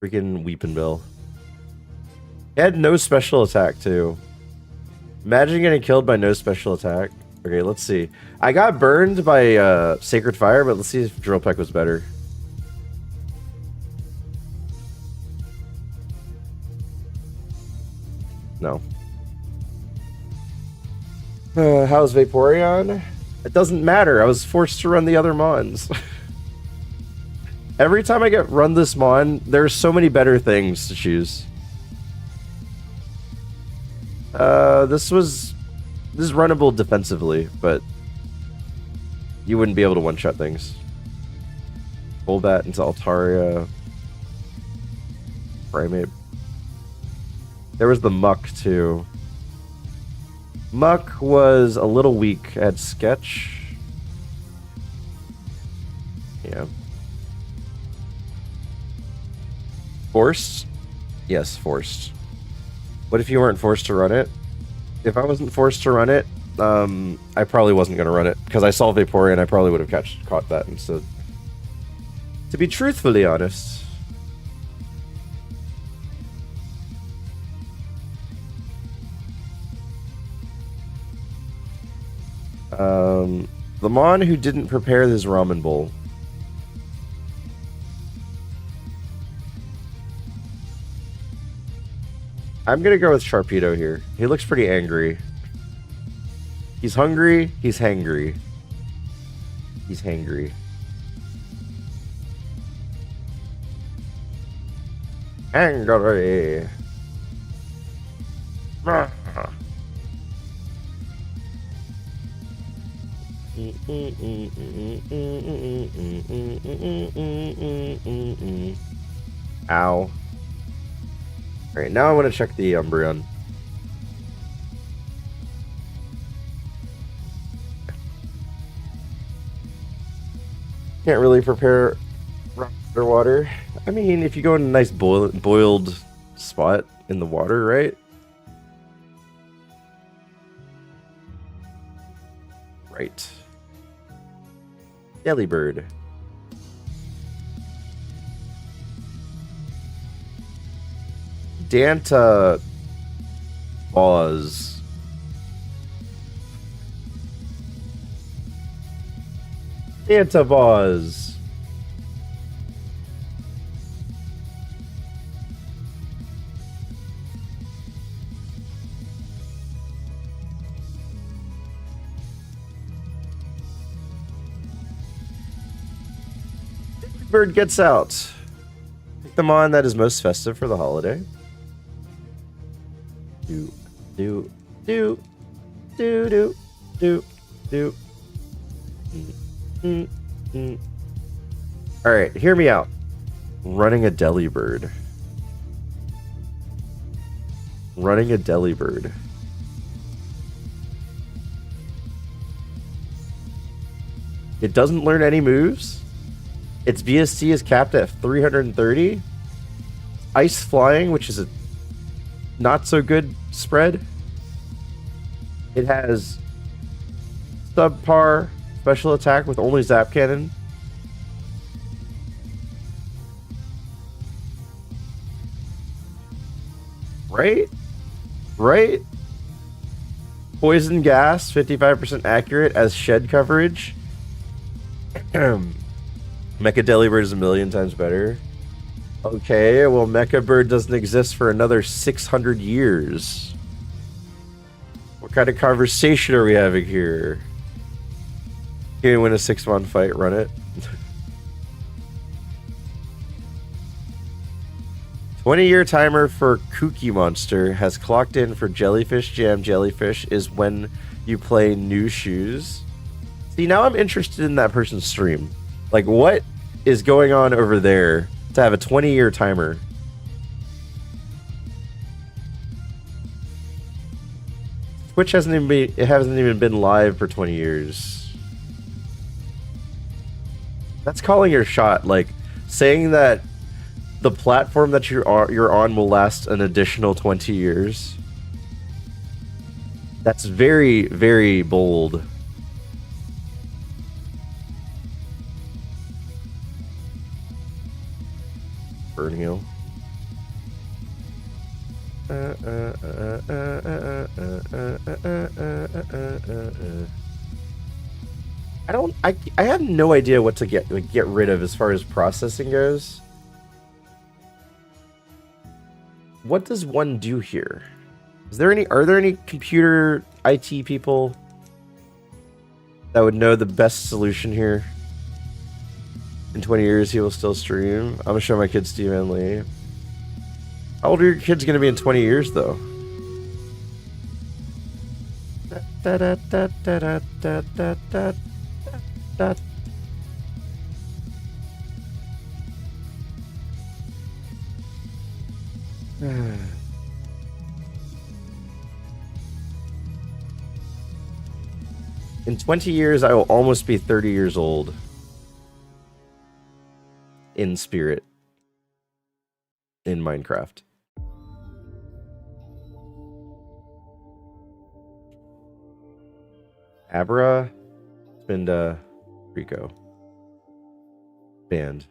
Freaking Weepin' Bill. He had no special attack, too. Imagine getting killed by no special attack. Okay, let's see. I got burned by Sacred Fire, but let's see if Drill Peck was better. No. How's Vaporeon? It doesn't matter. I was forced to run the other Mons. Every time I get run this Mon, there's so many better things to choose. This is runnable defensively, but you wouldn't be able to one-shot things. Golbat into Altaria. Primate. There was the Muck, too. Muck was a little weak at Sketch. Yeah. Forced? Yes, forced. What if you weren't forced to run it? If I wasn't forced to run it, I probably wasn't going to run it. Because I saw Vaporeon, I probably would have caught that instead. To be truthfully honest. The Mon who didn't prepare his ramen bowl. I'm gonna go with Sharpedo here. He looks pretty angry. He's hungry, he's hangry. He's hangry. Angry. Ow. Alright, now I want to check the Umbreon. Can't really prepare water. I mean, if you go in a nice boiled spot in the water, right? Right. Delibird. Danta Boz. Danta Boz. Bird gets out. Pick them on that is most festive for the holiday. Do, do, do, do, do, do, do. Alright, hear me out. Running a Delibird. Running a Delibird. It doesn't learn any moves. Its VSC is capped at 330. Ice flying, which is a not so good spread. It has subpar special attack with only Zap Cannon. Right? Right? Poison gas, 55% accurate as shed coverage. Mecha Delibird is a million times better. Okay, well, Mecha Bird doesn't exist for another 600 years. What kind of conversation are we having here? You can win a 6-mon fight, run it. 20-year timer for Cookie Monster has clocked in for Jellyfish Jam. Jellyfish is when you play new shoes. See, now I'm interested in that person's stream. Like, what is going on over there to have a 20-year timer? Twitch hasn't even been live for 20 years. That's calling your shot. Like, saying that the platform that you're on will last an additional 20 years. That's very, very bold. Burnhill. I have no idea what to get rid of as far as processing goes. What does one do here? Are there any computer IT people that would know the best solution here? In 20 years, he will still stream. I'm gonna show my kids Steve and Lee. How old are your kids gonna be in 20 years, though? In 20 years, I will almost be 30 years old. In spirit. In Minecraft. Abra, Spinda, Rico. Banned.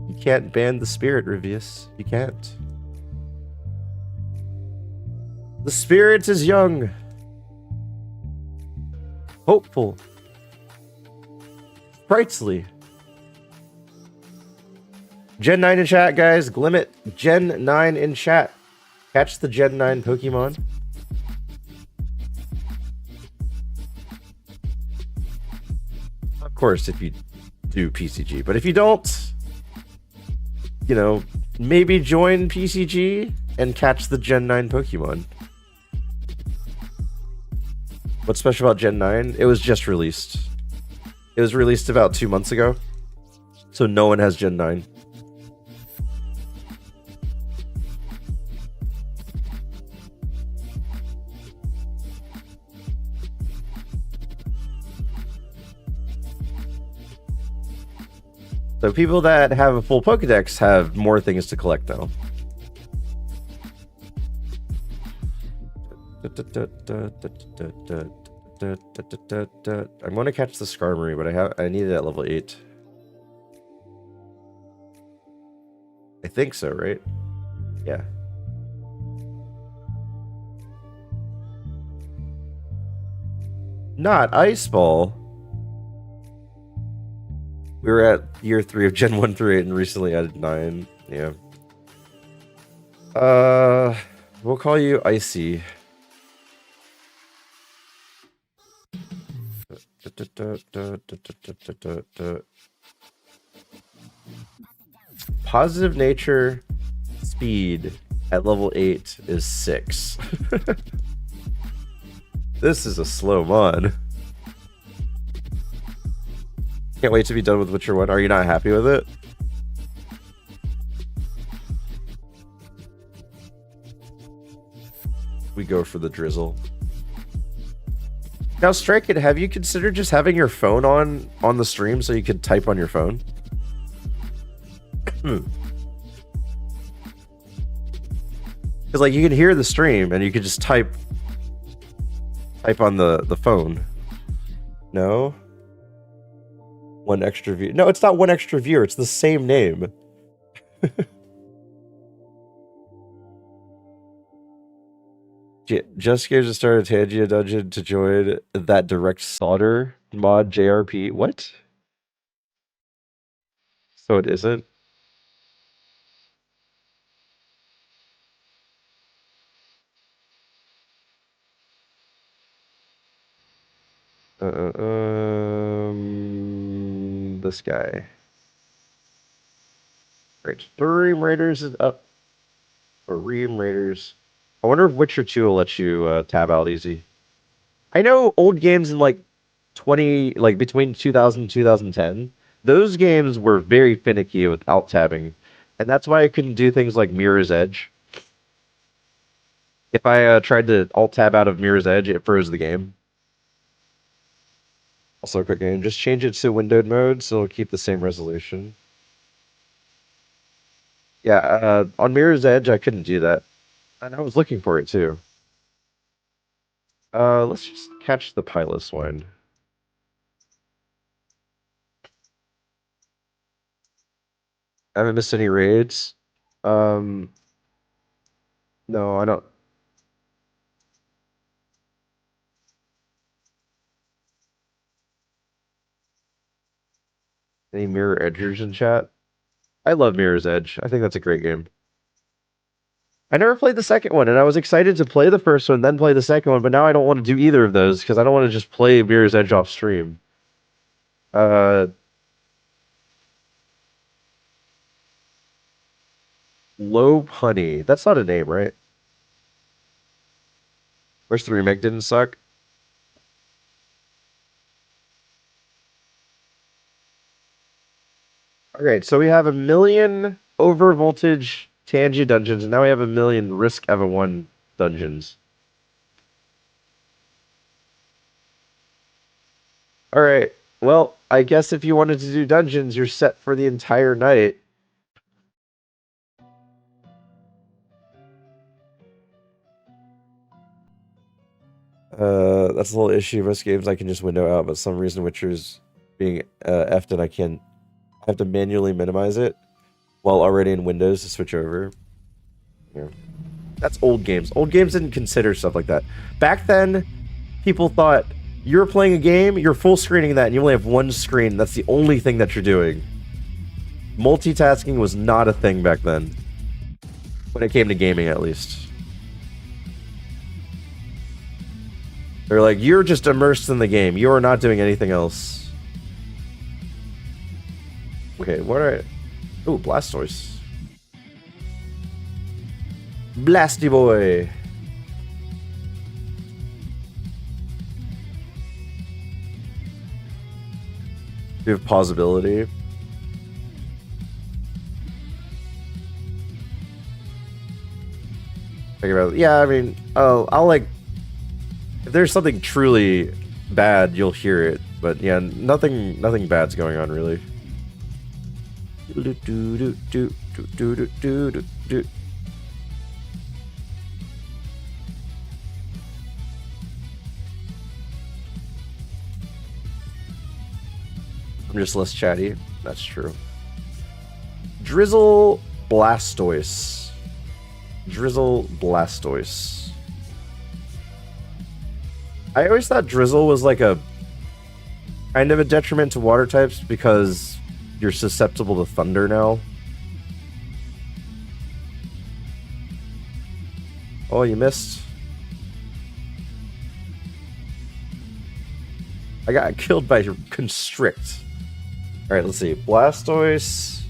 You can't ban the spirit, Rivius. You can't. The spirit is young. Hopeful. Sprightly. Gen 9 in chat, guys. Glimmet, Gen 9 in chat. Catch the Gen 9 Pokemon. Of course, if you do PCG. But if you don't, you know, maybe join PCG and catch the Gen 9 Pokemon. What's special about Gen 9? It was just released. It was released about 2 months ago. So no one has Gen 9. So people that have a full Pokedex have more things to collect now. I'm going to catch the Skarmory, but I need it at level 8. I think so, right? Yeah. Not Ice Ball. We were at year 3 of Gen 1 through 8 and recently added 9. Yeah. We'll call you Icy. Positive nature speed at level 8 is 6. This is a slow mod. Can't wait to be done with Witcher 1. Are you not happy with it? We go for the drizzle. Now, Strike It, have you considered just having your phone on the stream so you could type on your phone? Because, like, you can hear the stream and you could just type on the phone. No? One extra view. No, it's not one extra viewer. It's the same name. Just gave to start a Tangia dungeon to join that direct solder mod JRP. What? So it isn't? This guy. Right. Ream Raiders is up. Or Ream Raiders. I wonder if Witcher 2 will let you tab out easy. I know old games in like between 2000 and 2010, those games were very finicky with alt tabbing. And that's why I couldn't do things like Mirror's Edge. If I tried to alt tab out of Mirror's Edge, it froze the game. Also, a quick game. Just change it to windowed mode so it'll keep the same resolution. Yeah, on Mirror's Edge, I couldn't do that. And I was looking for it too. Let's just catch the Pilot one. I haven't missed any raids. No, I don't. Any Mirror Edgers in chat? I love Mirror's Edge. I think that's a great game. I never played the second one, and I was excited to play the first one, then play the second one, but now I don't want to do either of those, because I don't want to just play Mirror's Edge off stream. Low Honey. That's not a name, right? Where's the remake didn't suck? Alright, so we have 1 million over voltage Tangia dungeons, and now we have 1 million Risk Eva 1 dungeons. Alright, well, I guess if you wanted to do dungeons, you're set for the entire night. That's a little issue. Most games I can just window out, but some reason Witcher's being effed and I have to manually minimize it while already in Windows to switch over. Yeah. That's old games. Old games didn't consider stuff like that. Back then, people thought you're playing a game, you're full screening that, and you only have one screen. That's the only thing that you're doing. Multitasking was not a thing back then. When it came to gaming, at least. They're like, you're just immersed in the game. You are not doing anything else. Okay, what are... Ooh, Blastoise. Blasty boy. We have pausability. Think about it. Yeah, I mean, I'll like... If there's something truly bad, you'll hear it. But yeah, nothing bad's going on, really. I'm just less chatty. That's true. Drizzle Blastoise. Drizzle Blastoise. I always thought Drizzle was like a kind of a detriment to water types because you're susceptible to thunder now. Oh, you missed. I got killed by Constrict. Alright, let's see. Blastoise.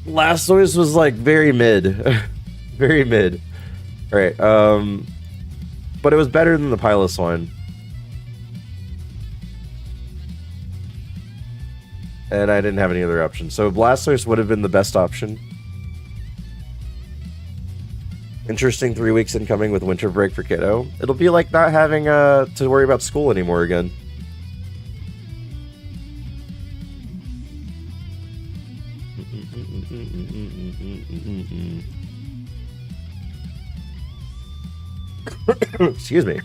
Blastoise was like very mid. Very mid. Alright, but it was better than the Pilot one. and I didn't have any other option. So Blastoise would have been the best option. Interesting 3 weeks incoming with winter break for kiddo. It'll be like not having to worry about school anymore again. Excuse me.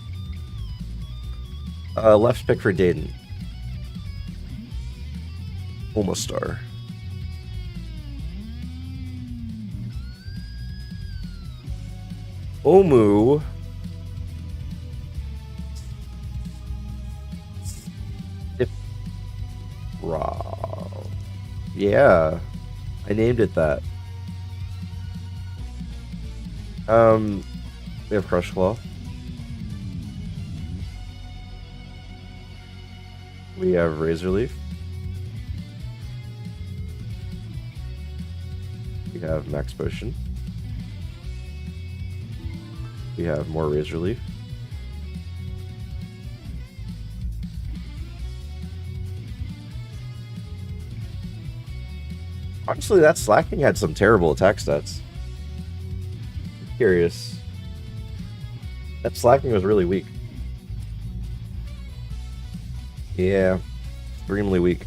Left pick for Dayton. Almost star. Omu. Raw. Yeah. I named it that. We have Crush Claw. We have Razor Leaf. We have Max Potion. We have more Razor Leaf. Honestly, that Slacking had some terrible attack stats. I'm curious. That Slacking was really weak. Yeah, extremely weak.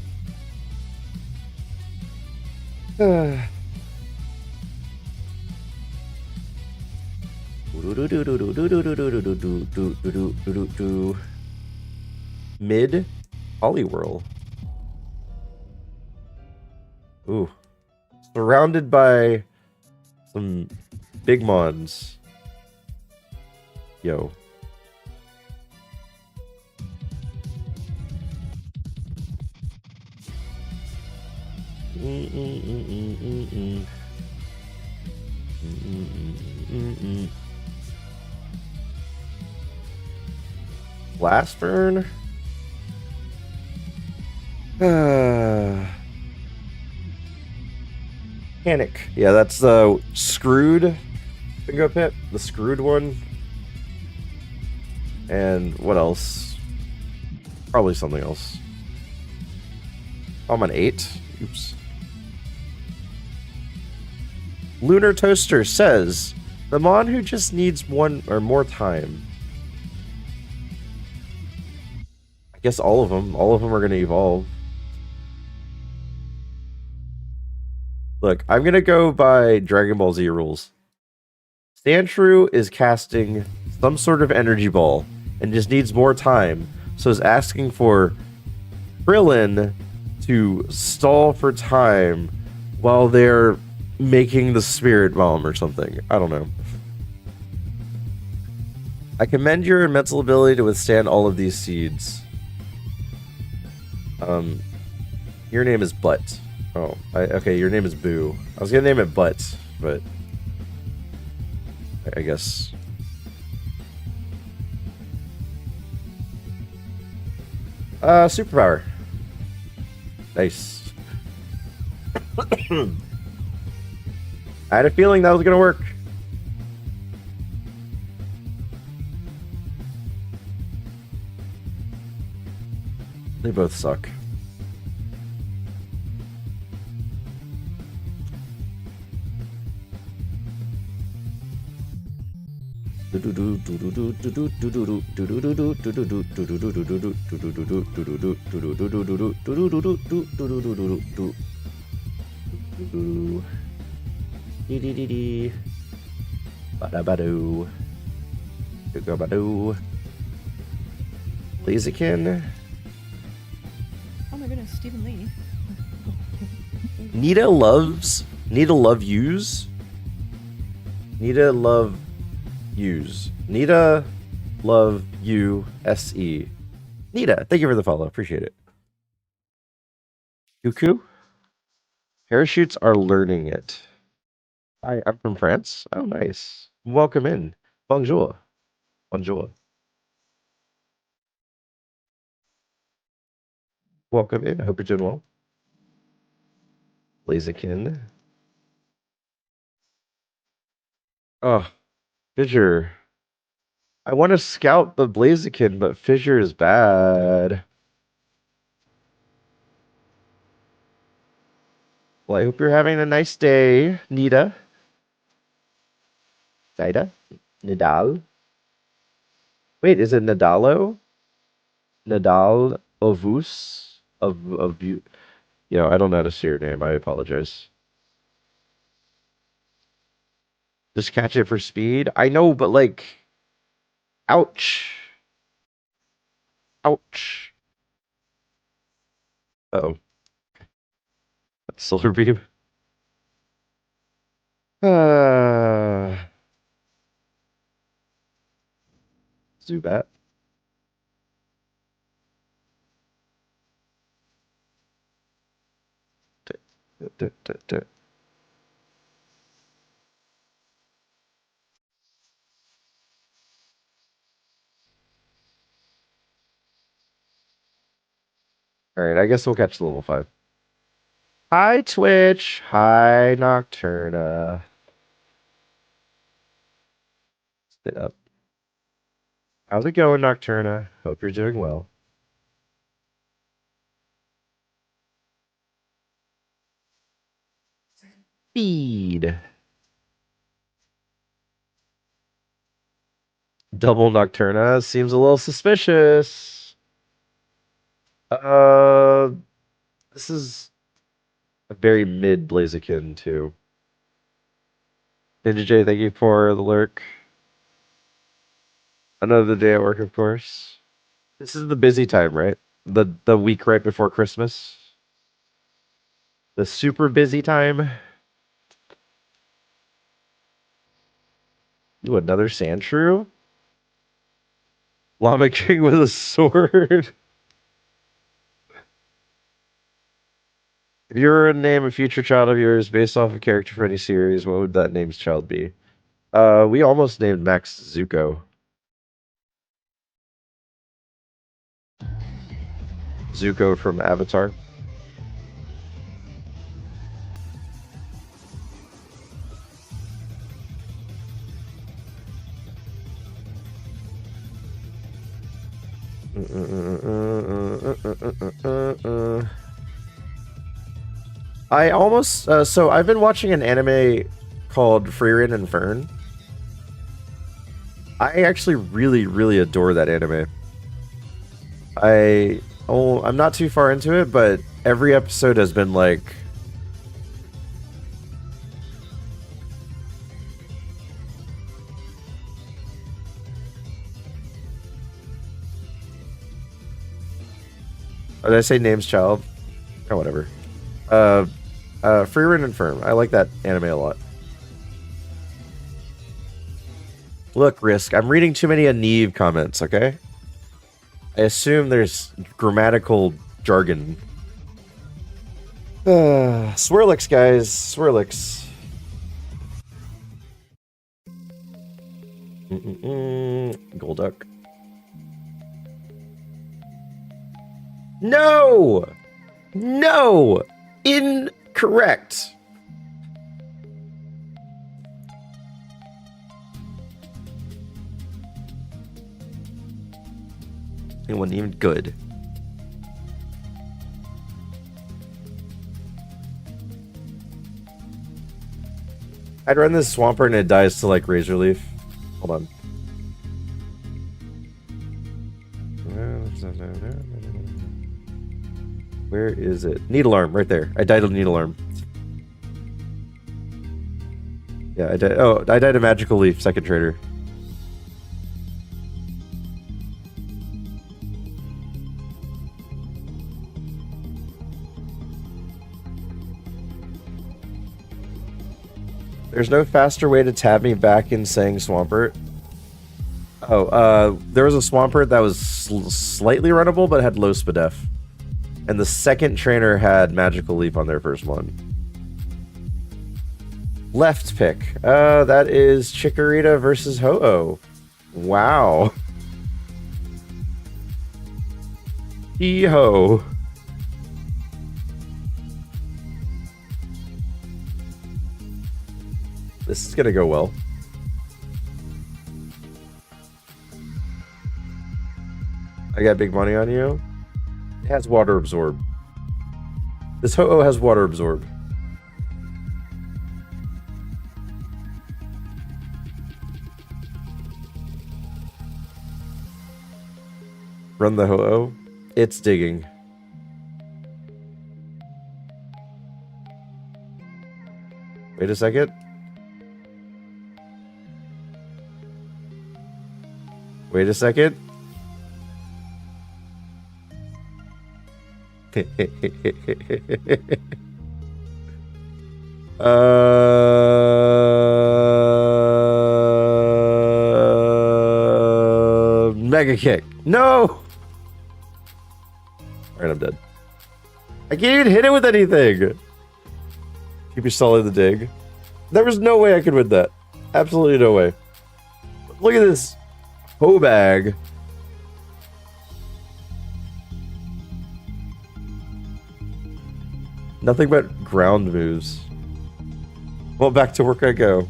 Mid Poliwhirl. Ooh. Surrounded by some big mons. Yo. Blast burn. Panic. Yeah, that's the screwed bingo pit. The screwed one. And what else? Probably something else. I'm on 8. Oops. Lunar Toaster says, the Mon who just needs one or more time. I guess all of them. All of them are going to evolve. Look, I'm going to go by Dragon Ball Z rules. Sandshrew is casting some sort of energy ball and just needs more time. So is asking for Krillin to stall for time while they're making the Spirit Bomb or something. I don't know. I commend your mental ability to withstand all of these seeds. Your name is Butt. Oh, okay, your name is Boo. I was gonna name it Butt, but I guess. Superpower. Nice. I had a feeling that was gonna work. They both suck. Badabadoo. Badoo. Blaziken. Oh my goodness, Stephen Lee. Nita love yous. Nita love use. Nita love you SE. Nita, thank you for the follow. Appreciate it. Cuckoo? Parachutes are learning it. Hi, I'm from France. Oh, nice. Welcome in. Bonjour. Bonjour. Welcome in. I hope you're doing well. Blaziken. Oh, Fissure. I want to scout the Blaziken, but Fissure is bad. Well, I hope you're having a nice day, Nita. Nida? Nidal? Wait, is it Nadalo? Nadal Ovus? Of you? You know, I don't know how to say your name. I apologize. Just catch it for speed? I know, but like, ouch. Ouch. Uh-oh. That's Solar Beam. Zubat. Alright, I guess we'll catch the level 5. Hi, Twitch. Hi, Nocturna. Sit up. How's it going, Nocturna? Hope you're doing well. Feed. Double Nocturna seems a little suspicious. Uh, this is a very mid Blaziken too. Ninja J, thank you for the lurk. Another day at work, of course. This is the busy time, right? The week right before Christmas. The super busy time. Ooh, another Sandshrew? Llama King with a sword. If you were to name a future child of yours based off a character for any series, what would that name's child be? We almost named Max Zuko. Zuko from Avatar. I almost so I've been watching an anime called Frieren and Fern. I actually really adore that anime. I'm not too far into it, but every episode has been like did I say name's child? Oh, whatever. Frieren and Fern. I like that anime a lot. Look, Risk, I'm reading too many Aneve comments, okay? I assume there's grammatical jargon. Swirlix, guys. Swirlix. Golduck. No! No! Incorrect. It wasn't even good. I'd run this Swampert and it dies to like Razor Leaf. Hold on. Where is it? Needle Arm, right there. I died to Needle Arm. Yeah, I died. Oh, I died to Magical Leaf, second trader. There's no faster way to tab me back in saying Swampert. Oh, there was a Swampert that was slightly runnable, but had low Spadef. And the second trainer had Magical Leap on their first one. Left pick. That is Chikorita versus Ho-Oh. Wow. E-ho. This is gonna go well. I got big money on you. It has Water Absorb. This Ho-Oh has Water Absorb. Run the ho-oh. It's digging. Wait a second. Wait a second. Mega kick. No! Alright, I'm dead. I can't even hit it with anything. Keep your stall in the dig. There was no way I could win that. Absolutely no way. Look at this hoe bag. Nothing but ground moves. Well, back to work I go.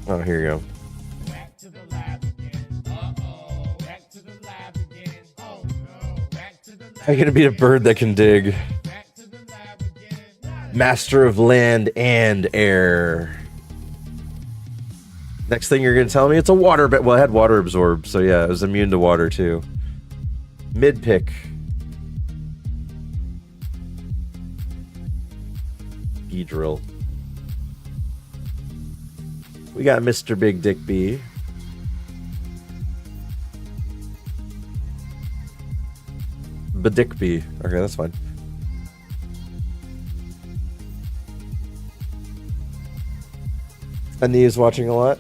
Oh, here you go. Back to the lab again. Uh-oh. Back to the lab again. Oh no. Back to the lab. I'm gonna beat a bird that can dig. Back to the lab again. Master of land and air. Next thing you're gonna tell me it's a water bit. Well, I had water absorb, so yeah, it was immune to water too. Mid pick. Drill. We got Mr. Big Dick B. Dick B. Okay, that's fine. Aneve is watching a lot.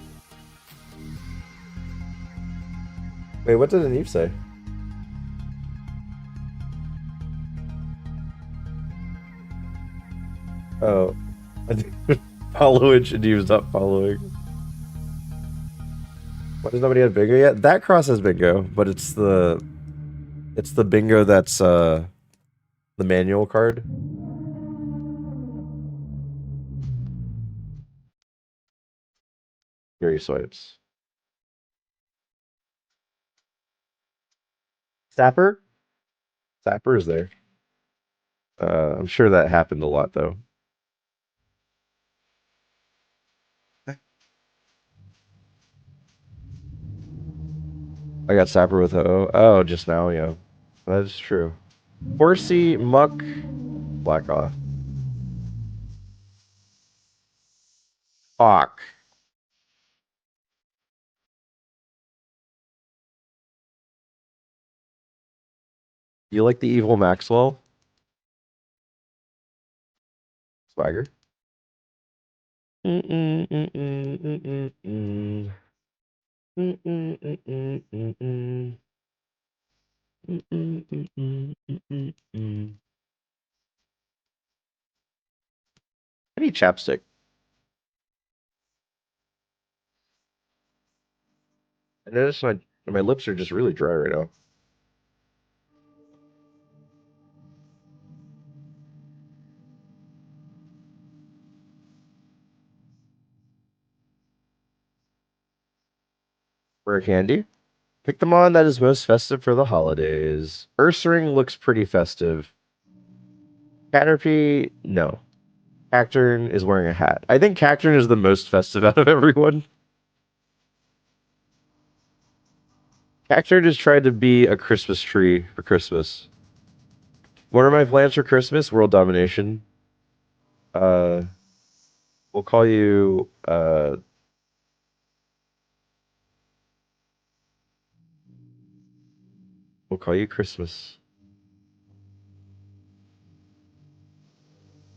Wait, what did Aneve say? Oh, I didn't follow it and he was not following. What, does nobody have bingo yet? That cross has bingo, but it's the bingo that's the manual card. Gary swipes. Sapper? Sapper is there. I'm sure that happened a lot though. I got Sapper with O. Oh, just now, yeah. That is true. Horsey, Muck, Black off. Fuck. You like the evil Maxwell? Swagger? Mm-mm, mm-mm, mm-mm, mm. Mm-mm, mm-mm, mm-mm. Mm-mm, mm-mm, mm-mm, mm. I need chapstick. I notice my lips are just really dry right now. Rare candy? Pick the mon that is most festive for the holidays. Ursaring looks pretty festive. Caterpie, no. Cacturn is wearing a hat. I think Cacturn is the most festive out of everyone. Cacturn just tried to be a Christmas tree for Christmas. What are my plans for Christmas? World domination. Uh, we'll call you, we'll call you Christmas.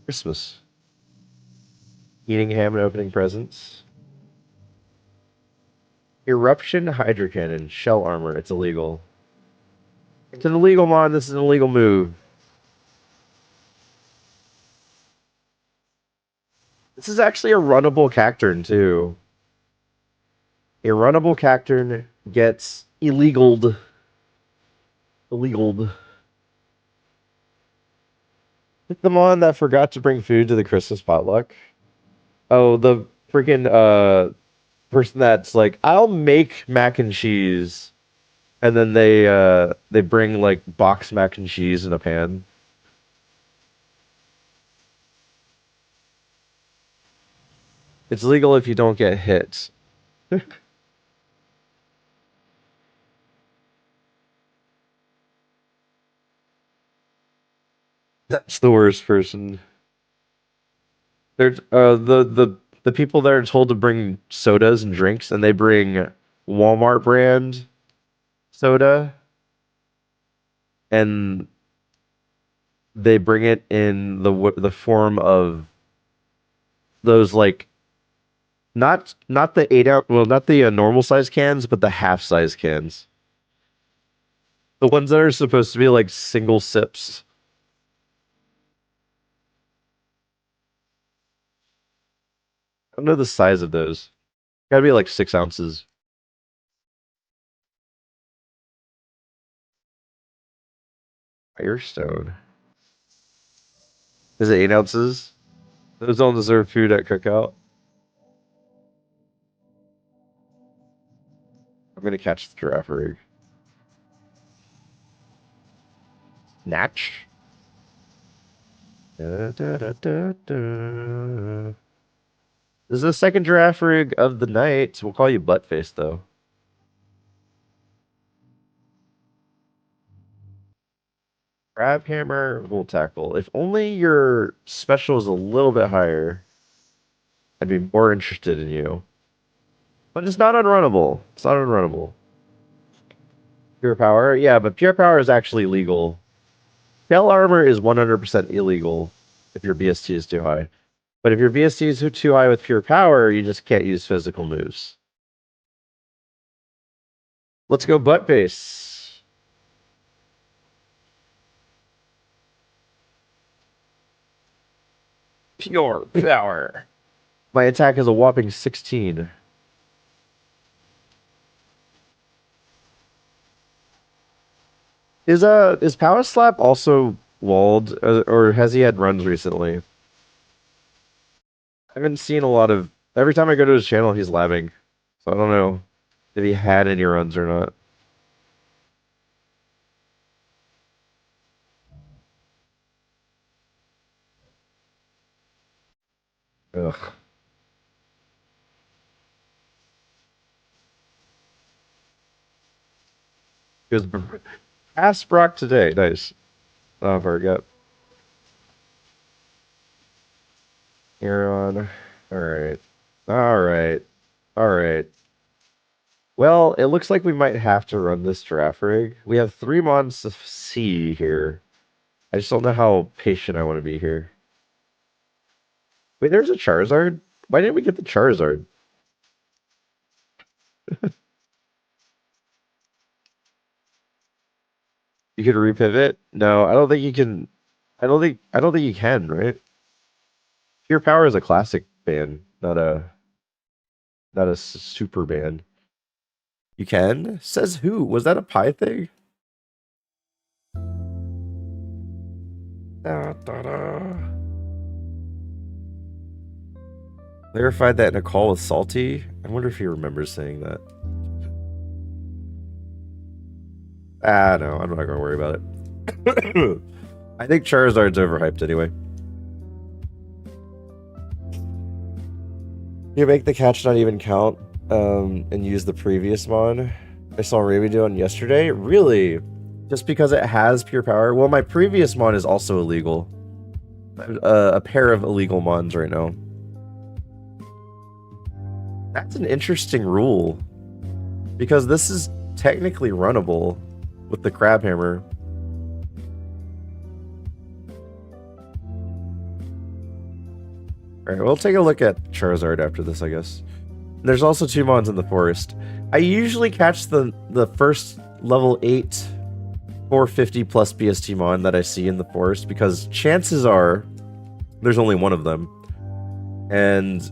Christmas. Eating ham and opening presents. Eruption Hydra Cannon. Shell armor. It's illegal. It's an illegal mod. This is an illegal move. This is actually a runnable Cacturn, too. A runnable Cacturn gets illegaled. Illegaled. Pick the mon that forgot to bring food to the Christmas potluck. Oh, the freaking person that's like, I'll make mac and cheese, and then they bring like boxed mac and cheese in a pan. It's legal if you don't get hit. That's the worst person. There's the people that are told to bring sodas and drinks, and they bring Walmart brand soda, and they bring it in the form of those like not the 8 ounce, well, not the normal size cans, but the half size cans, the ones that are supposed to be like single sips. I don't know the size of those. Gotta be like 6 ounces. Firestone. Is it 8 ounces? Those don't deserve food at cookout. I'm gonna catch the giraffe rig. Natch. Da, da, da, da, da. This is the second giraffe rig of the night. We'll call you Buttface though. Crab hammer, will tackle. If only your special is a little bit higher, I'd be more interested in you. But it's not unrunnable. It's not unrunnable. Pure power, yeah, but pure power is actually legal. Shell armor is 100% illegal if your BST is too high. But if your BST is too high with pure power, you just can't use physical moves. Let's go butt base. Pure power. My attack is a whopping 16. Is Power Slap also walled, or has he had runs recently? I haven't seen a lot of. Every time I go to his channel, he's labbing, so I don't know if he had any runs or not. Ugh. He was asked Brock today. Nice. Oh, I forgot. Aaron. All right. All right. All right. Well, it looks like we might have to run this giraffe rig. We have 3 mons to see here. I just don't know how patient I want to be here. Wait, there's a Charizard? Why didn't we get the Charizard? You could repivot? No, I don't think you can. I don't think you can, right? Pure Power is a classic band, not a super band. You can? Says who? Was that a pie thing? Da, da, da. Clarified that in a call with Salty. I wonder if he remembers saying that. Ah, no, I'm not gonna worry about it. I think Charizard's overhyped anyway. You make the catch not even count, and use the previous mon. I saw Raby doing yesterday. Really? Just because it has pure power? Well, my previous mon is also illegal. A pair of illegal mons right now. That's an interesting rule. Because this is technically runnable with the crab hammer. Alright, we'll take a look at Charizard after this, I guess. There's also 2 mons in the forest. I usually catch the first level 8 450 plus BST mon that I see in the forest because chances are there's only one of them. And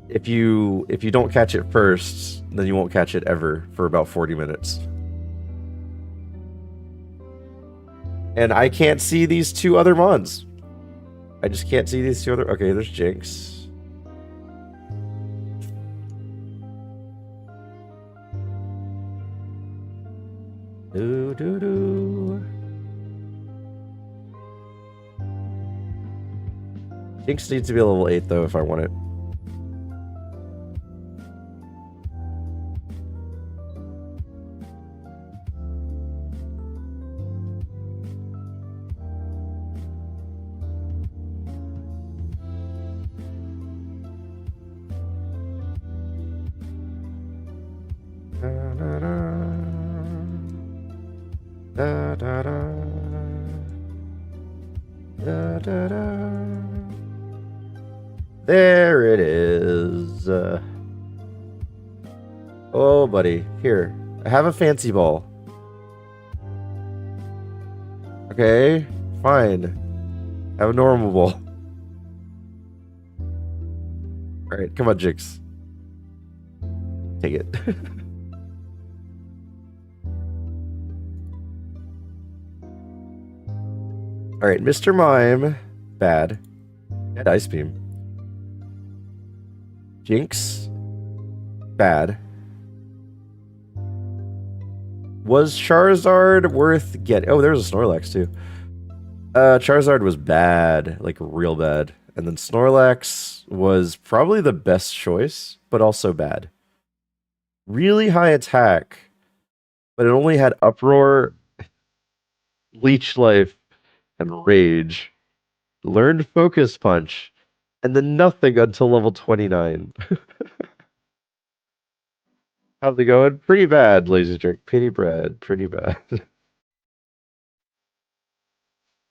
if you don't catch it first, then you won't catch it ever for about 40 minutes. And I can't see these 2 other mons. I just can't see these 2 other... Okay, there's Jinx. Do do do. Jinx needs to be a level 8 though if I want it. Da, da, da. Da, da, da. There it is. Oh, buddy. Here. I have a fancy ball. Okay. Fine. I have a normal ball. Alright, come on, Jix. Take it. Alright, Mr. Mime. Bad. Bad Ice Beam. Jinx. Bad. Was Charizard worth getting? Oh, there's a Snorlax too. Charizard was bad, like real bad. And then Snorlax was probably the best choice, but also bad. Really high attack, but it only had Uproar, Leech Life, and Rage. Learned Focus Punch, and then nothing until level 29. How's it going? Pretty bad, Lazy Drink. Pretty bad. Pretty bad.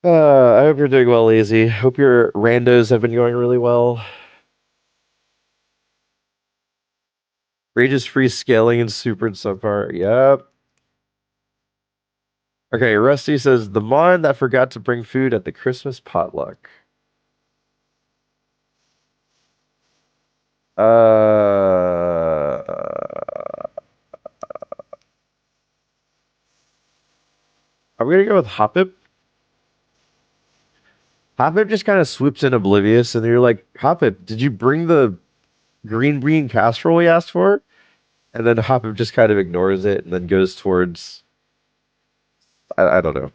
I hope you're doing well, Lazy. Hope your randos have been going really well. Rage is free scaling and super and subpar. Yep. Okay, Rusty says, the Mon that forgot to bring food at the Christmas potluck. I'm gonna go with Hoppip. Hoppip just kind of swoops in oblivious, and you're like, Hoppip, did you bring the green bean casserole we asked for? And then Hoppip just kind of ignores it and then goes towards... I don't know.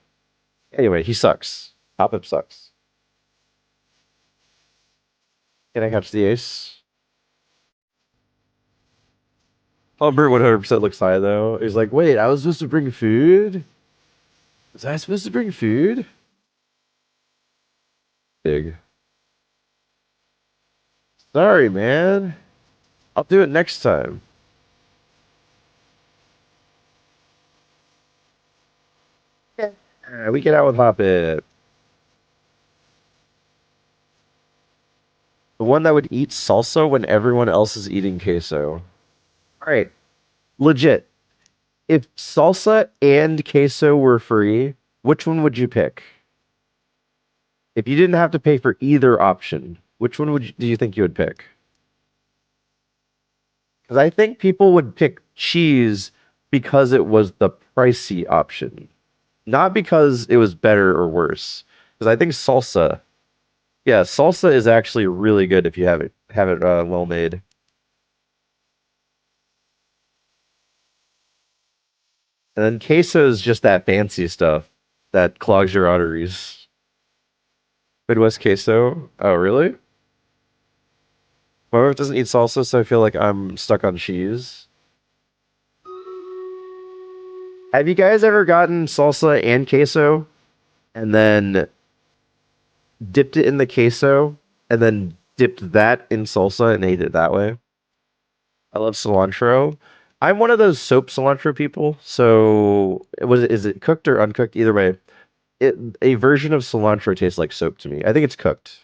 Anyway, he sucks. Hoppip sucks. Can I catch the ace? Humber 100% looks high, though. He's like, wait, I was supposed to bring food? Was I supposed to bring food? Big. Sorry, man. I'll do it next time. We get out with Hoppip. The one that would eat salsa when everyone else is eating queso. Alright. Legit. If salsa and queso were free, which one would you pick? If you didn't have to pay for either option, which one do you think you would pick? Because I think people would pick cheese because it was the pricey option, not because it was better or worse. Because I think salsa, yeah, salsa is actually really good if you have it well made. And then queso is just that fancy stuff that clogs your arteries. Midwest queso? Oh, really? My wife doesn't eat salsa, so I feel like I'm stuck on cheese. Have you guys ever gotten salsa and queso and then dipped it in the queso and then dipped that in salsa and ate it that way? I love cilantro. I'm one of those soap cilantro people. So is it cooked or uncooked? Either way, a version of cilantro tastes like soap to me. I think it's cooked.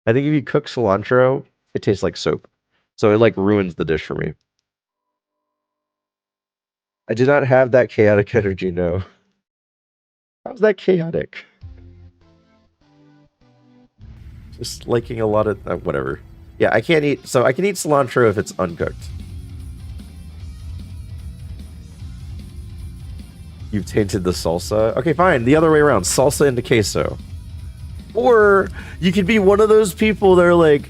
I think if you cook cilantro, it tastes like soap. So it like ruins the dish for me. I did not have that chaotic energy, no. How's that chaotic? Just liking a lot of whatever. Yeah, I can't eat. So I can eat cilantro if it's uncooked. You've tainted the salsa. Okay, fine. The other way around. Salsa into queso. Or you could be one of those people that are like,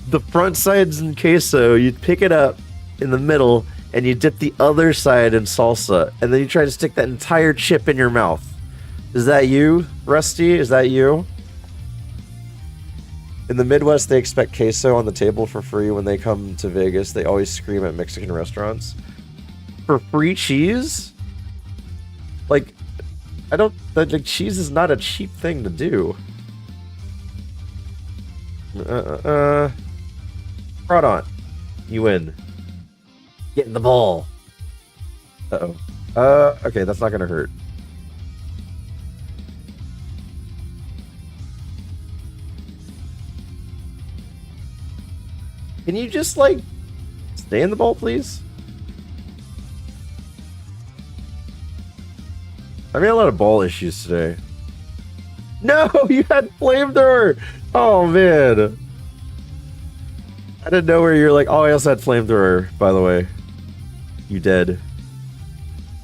the front side's in queso. You pick it up in the middle and you dip the other side in salsa. And then you try to stick that entire chip in your mouth. Is that you, Rusty? Is that you? In the Midwest, they expect queso on the table for free when they come to Vegas. They always scream at Mexican restaurants. For free cheese? Like, like, cheese is not a cheap thing to do. Fraudon. You win. Get in the ball. Uh-oh. Okay, that's not gonna hurt. Can you just, like, stay in the ball, please? I mean, a lot of ball issues today. No, you had flamethrower! Oh, man. I didn't know where you're like, oh, I also had flamethrower, by the way. You dead.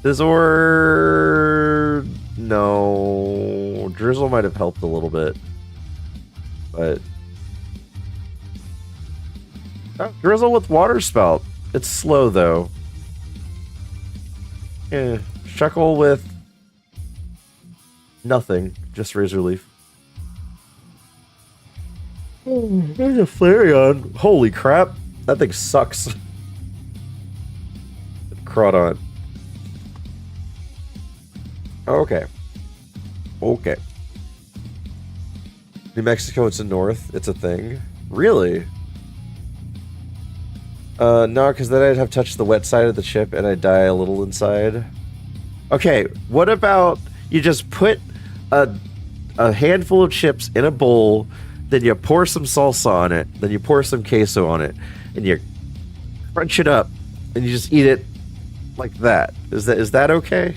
Scizor... No. Drizzle might have helped a little bit. But... Oh, Drizzle with Water Spout. It's slow, though. Yeah. Shuckle with... nothing. Just Razor Leaf. Oh, there's a Flareon. Holy crap. That thing sucks. Crawdon. Okay. Okay. New Mexico, it's a north. It's a thing. Really? No, because then I'd have touched the wet side of the chip and I'd die a little inside. Okay, what about you just put a handful of chips in a bowl, then you pour some salsa on it, then you pour some queso on it, and you crunch it up, and you just eat it like that. Is that okay?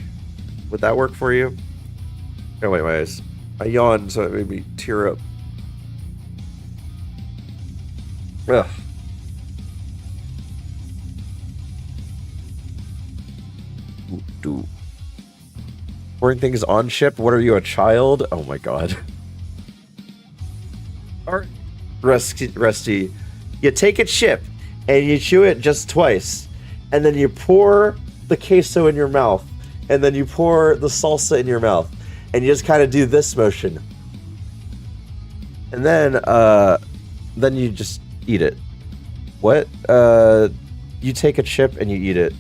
Would that work for you? Oh wait, my eyes. I yawned, so it made me tear up. Ugh. Pouring things on chip? What are you, a child? Oh my god. Alright. Rusty. You take a chip and you chew it just twice. And then you pour the queso in your mouth. And then you pour the salsa in your mouth. And you just kind of do this motion. And then you just eat it. What? You take a chip and you eat it.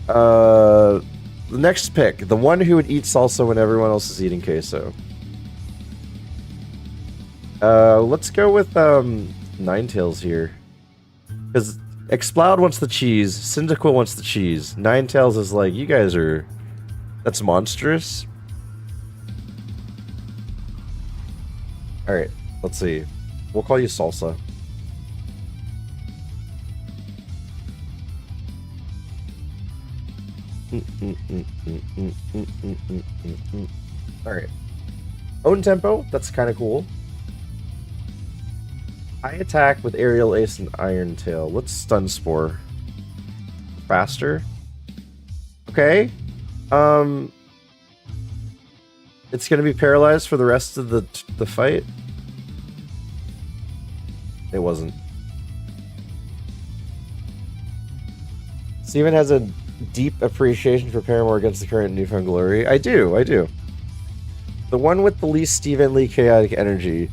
The next pick, the one who would eat salsa when everyone else is eating queso. Let's go with Ninetales here, because Exploud wants the cheese, Cyndaquil wants the cheese. Ninetales is like, you guys are, that's monstrous. All right, let's see. We'll call you Salsa. Alright. Own tempo, that's kind of cool. High attack with Aerial Ace and Iron Tail. Let's Stun Spore. Faster. Okay. It's gonna be paralyzed for the rest of the fight. It wasn't. Steven has a deep appreciation for Paramore against the current newfound glory. I do. The one with the least Steven Lee chaotic energy.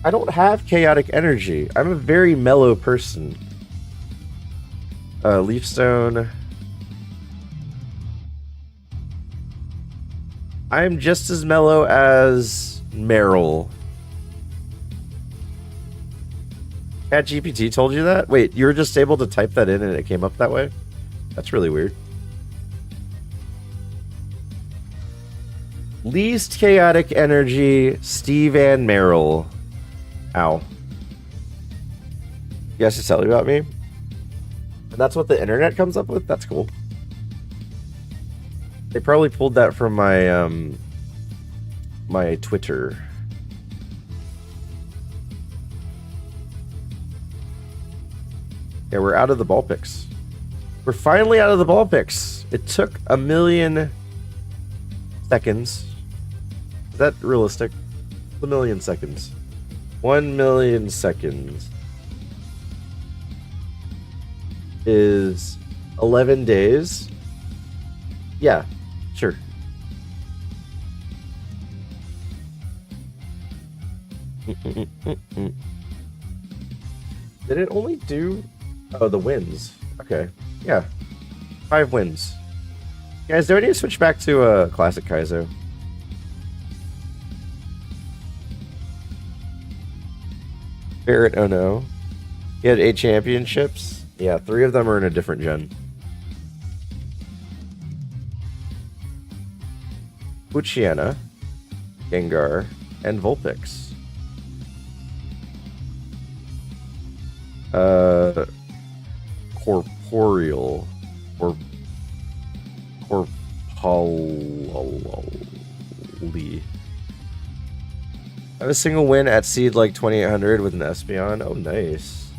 I don't have chaotic energy. I'm a very mellow person. Leafstone. I'm just as mellow as Meryl. ChatGPT told you that? Wait, you were just able to type that in and it came up that way? That's really weird. Least chaotic energy, Steve and Meryl. Ow. You guys just tell me about me? And that's what the internet comes up with? That's cool. They probably pulled that from my, my Twitter. Yeah, we're out of the ball picks. We're finally out of the ball picks. It took 1,000,000 seconds. Is that realistic? 1,000,000 seconds. 1,000,000 seconds is 11 days. Yeah, sure. Did it only do... Oh, the wins. Okay. Yeah. 5 wins. Guys, do I need to switch back to Classic Kaizo? Barrett, oh no. He had 8 championships. Yeah, 3 of them are in a different gen. Uchiana, Gengar, and Vulpix. Corporeal or Corpoli. I have a single win at seed like 2800 with an Espeon. Oh, nice.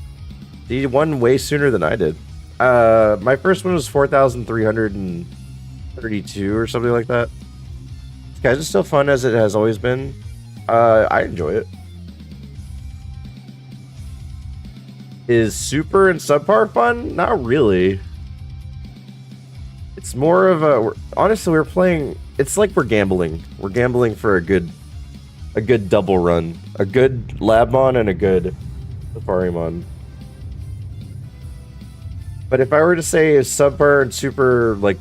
He won way sooner than I did. My first one was 4,332 or something like that. This guy's just still fun as it has always been. I enjoy it. Is super and subpar fun? Not really. It's more of a... honestly, we're playing... it's like we're gambling. We're gambling for a good double run. A good Labmon and a good Safarimon. But if I were to say is subpar and super, like,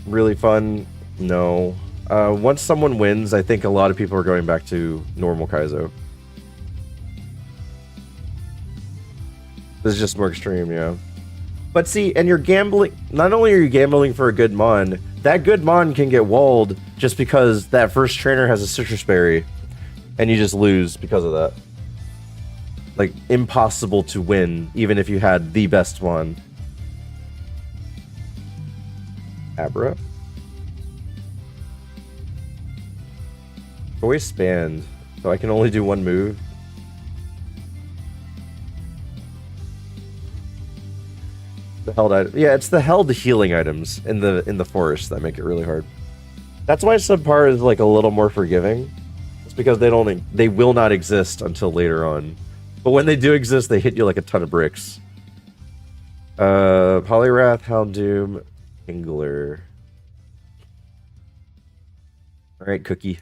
really fun, no. Once someone wins, I think a lot of people are going back to normal Kaizo. This is just more extreme, yeah. But see, and you're gambling... not only are you gambling for a good Mon, that good Mon can get walled just because that first trainer has a Citrus Berry. And you just lose because of that. Like, impossible to win, even if you had the best one. Abra? Always spanned, so I can only do one move. The held item. Yeah, it's the held healing items in the forest that make it really hard. That's why subpar is like a little more forgiving. It's because they will not exist until later on. But when they do exist, they hit you like a ton of bricks. Poliwrath, Houndoom, Kingler. Alright, Cookie.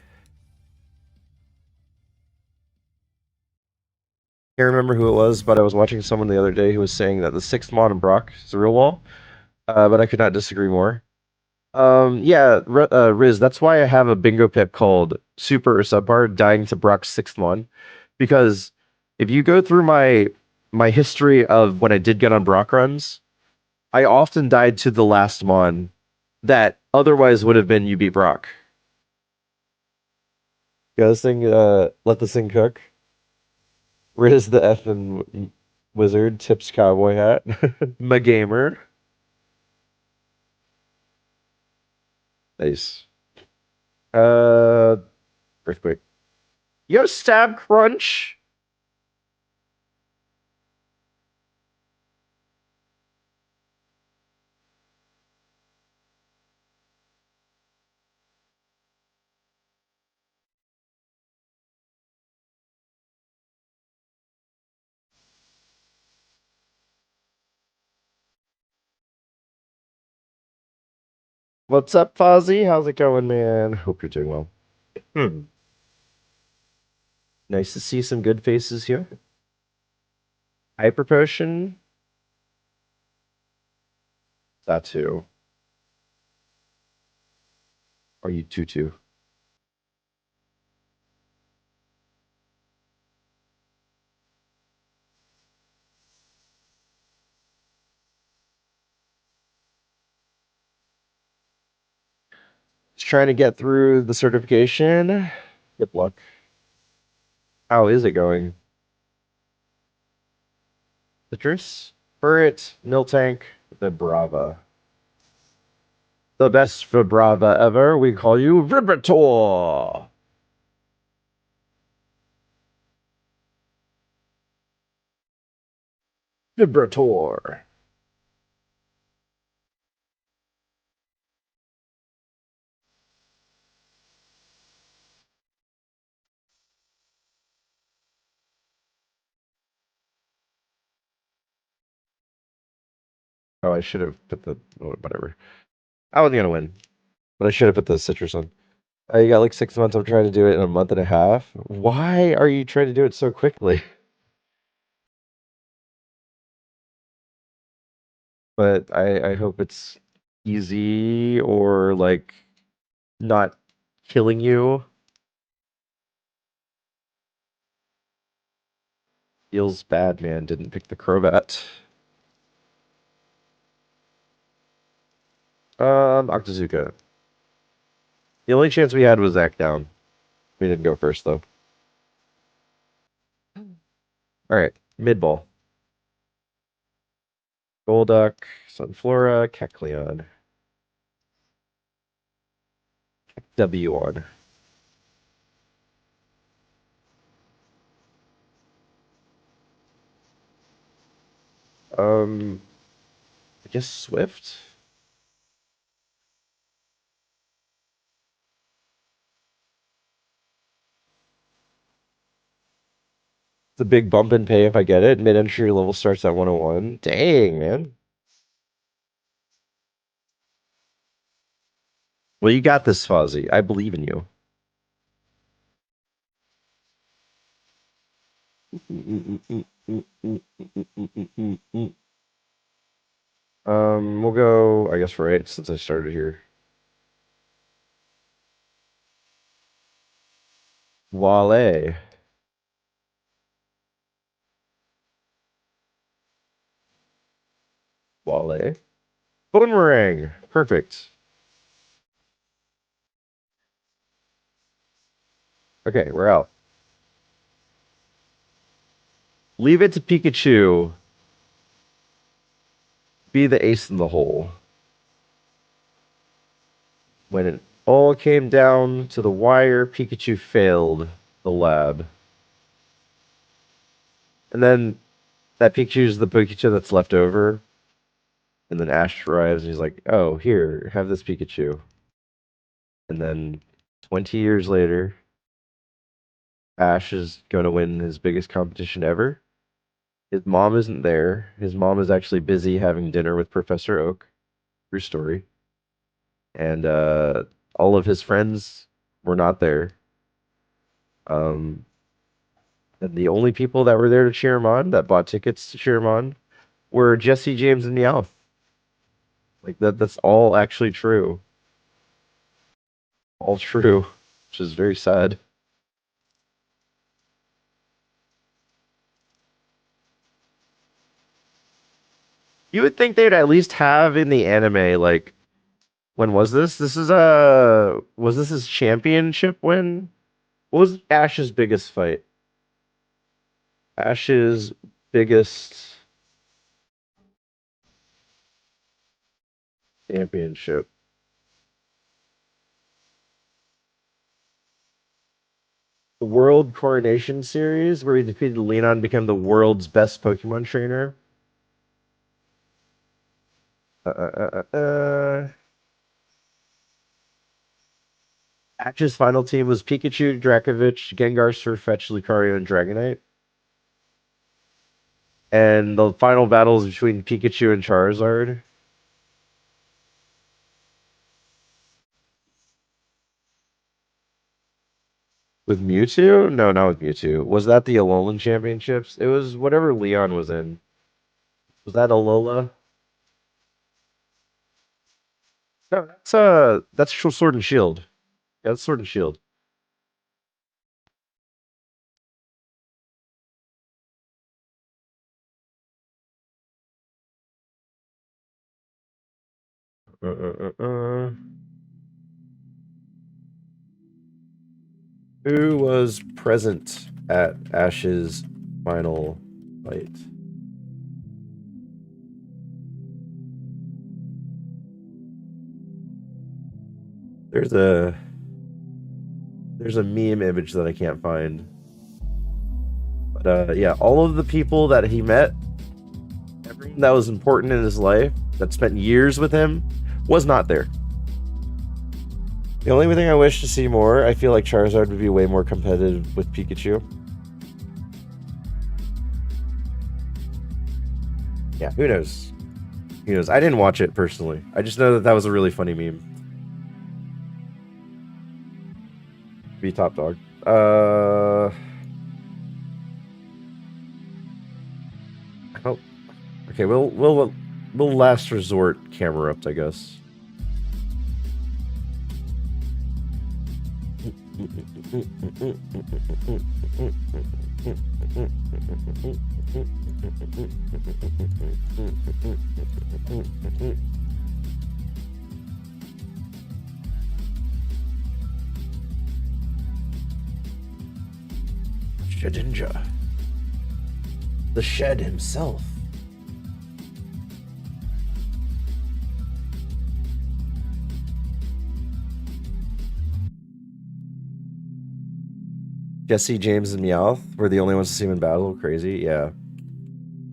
Can't remember who it was, but I was watching someone the other day who was saying that the 6th Mon in Brock is a real wall. But I could not disagree more. Yeah, Riz, that's why I have a bingo pip called Super or Subpar, dying to Brock's 6th Mon. Because if you go through my history of when I did get on Brock runs, I often died to the last Mon that otherwise would have been you beat Brock. Yeah, this thing, let this thing cook. Riz the effing wizard, tips cowboy hat. My gamer. Nice. Earthquake. Yo, stab crunch. What's up, Fozzie? How's it going, man? Hope you're doing well. Nice to see some good faces here. Hyper Potion. Satu. Are you Tutu? Just trying to get through the certification. Good luck. How is it going? Citrus? Furret, Miltank, the Brava. The best Vibrava ever. We call you Vibrator. Vibrator. Oh, I should have put the... oh, whatever. I wasn't gonna win, but I should have put the citrus on. You got like 6 months. I'm trying to do it in a month and a half. Why are you trying to do it so quickly? But I hope it's easy or like not killing you. Feels bad, man. Didn't pick the Crobat. Octazooka. The only chance we had was Zach down. We didn't go first though. Alright, mid ball. Golduck, Sunflora, Kecleon. W1. I guess Swift? It's a big bump in pay if I get it. Mid-entry level starts at 101. Dang, man. Well, you got this, Fozzie. I believe in you. We'll go, I guess, for 8 since I started here. Wale. Wale. Boomerang. Perfect. Okay, we're out. Leave it to Pikachu. Be the ace in the hole. When it all came down to the wire, Pikachu failed the lab. And then that Pikachu's the Pikachu that's left over. And then Ash arrives and he's like, oh, here, have this Pikachu. And then 20 years later, Ash is going to win his biggest competition ever. His mom isn't there. His mom is actually busy having dinner with Professor Oak. True story. And all of his friends were not there. And the only people that were there to cheer him on, that bought tickets to cheer him on, were Jesse, James, and Meowth. Like that's all actually true. All true, which is very sad. You would think they'd at least have in the anime, like, when was this? Was this his championship win? What was Ash's biggest fight? Ash's biggest championship. The World Coronation Series, where he defeated Leon, became the world's best Pokemon trainer. Ash's final team was Pikachu, Dracovic, Gengar, Surfetch, Lucario, and Dragonite. And the final battle is between Pikachu and Charizard. With Mewtwo? No, not with Mewtwo. Was that the Alolan Championships? It was whatever Leon was in. Was that Alola? No, that's Sword and Shield. Yeah, that's Sword and Shield. Who was present at Ash's final fight? There's a meme image that I can't find. But yeah, all of the people that he met, everyone that was important in his life, that spent years with him, was not there. The only thing I wish to see more, I feel like Charizard would be way more competitive with Pikachu. Yeah, who knows? Who knows? I didn't watch it personally. I just know that that was a really funny meme. Be top dog. Oh, okay. We'll last resort camera up, I guess. Shedinja. The Shed himself. Jesse, James, and Meowth were the only ones to see him in battle. Crazy, yeah.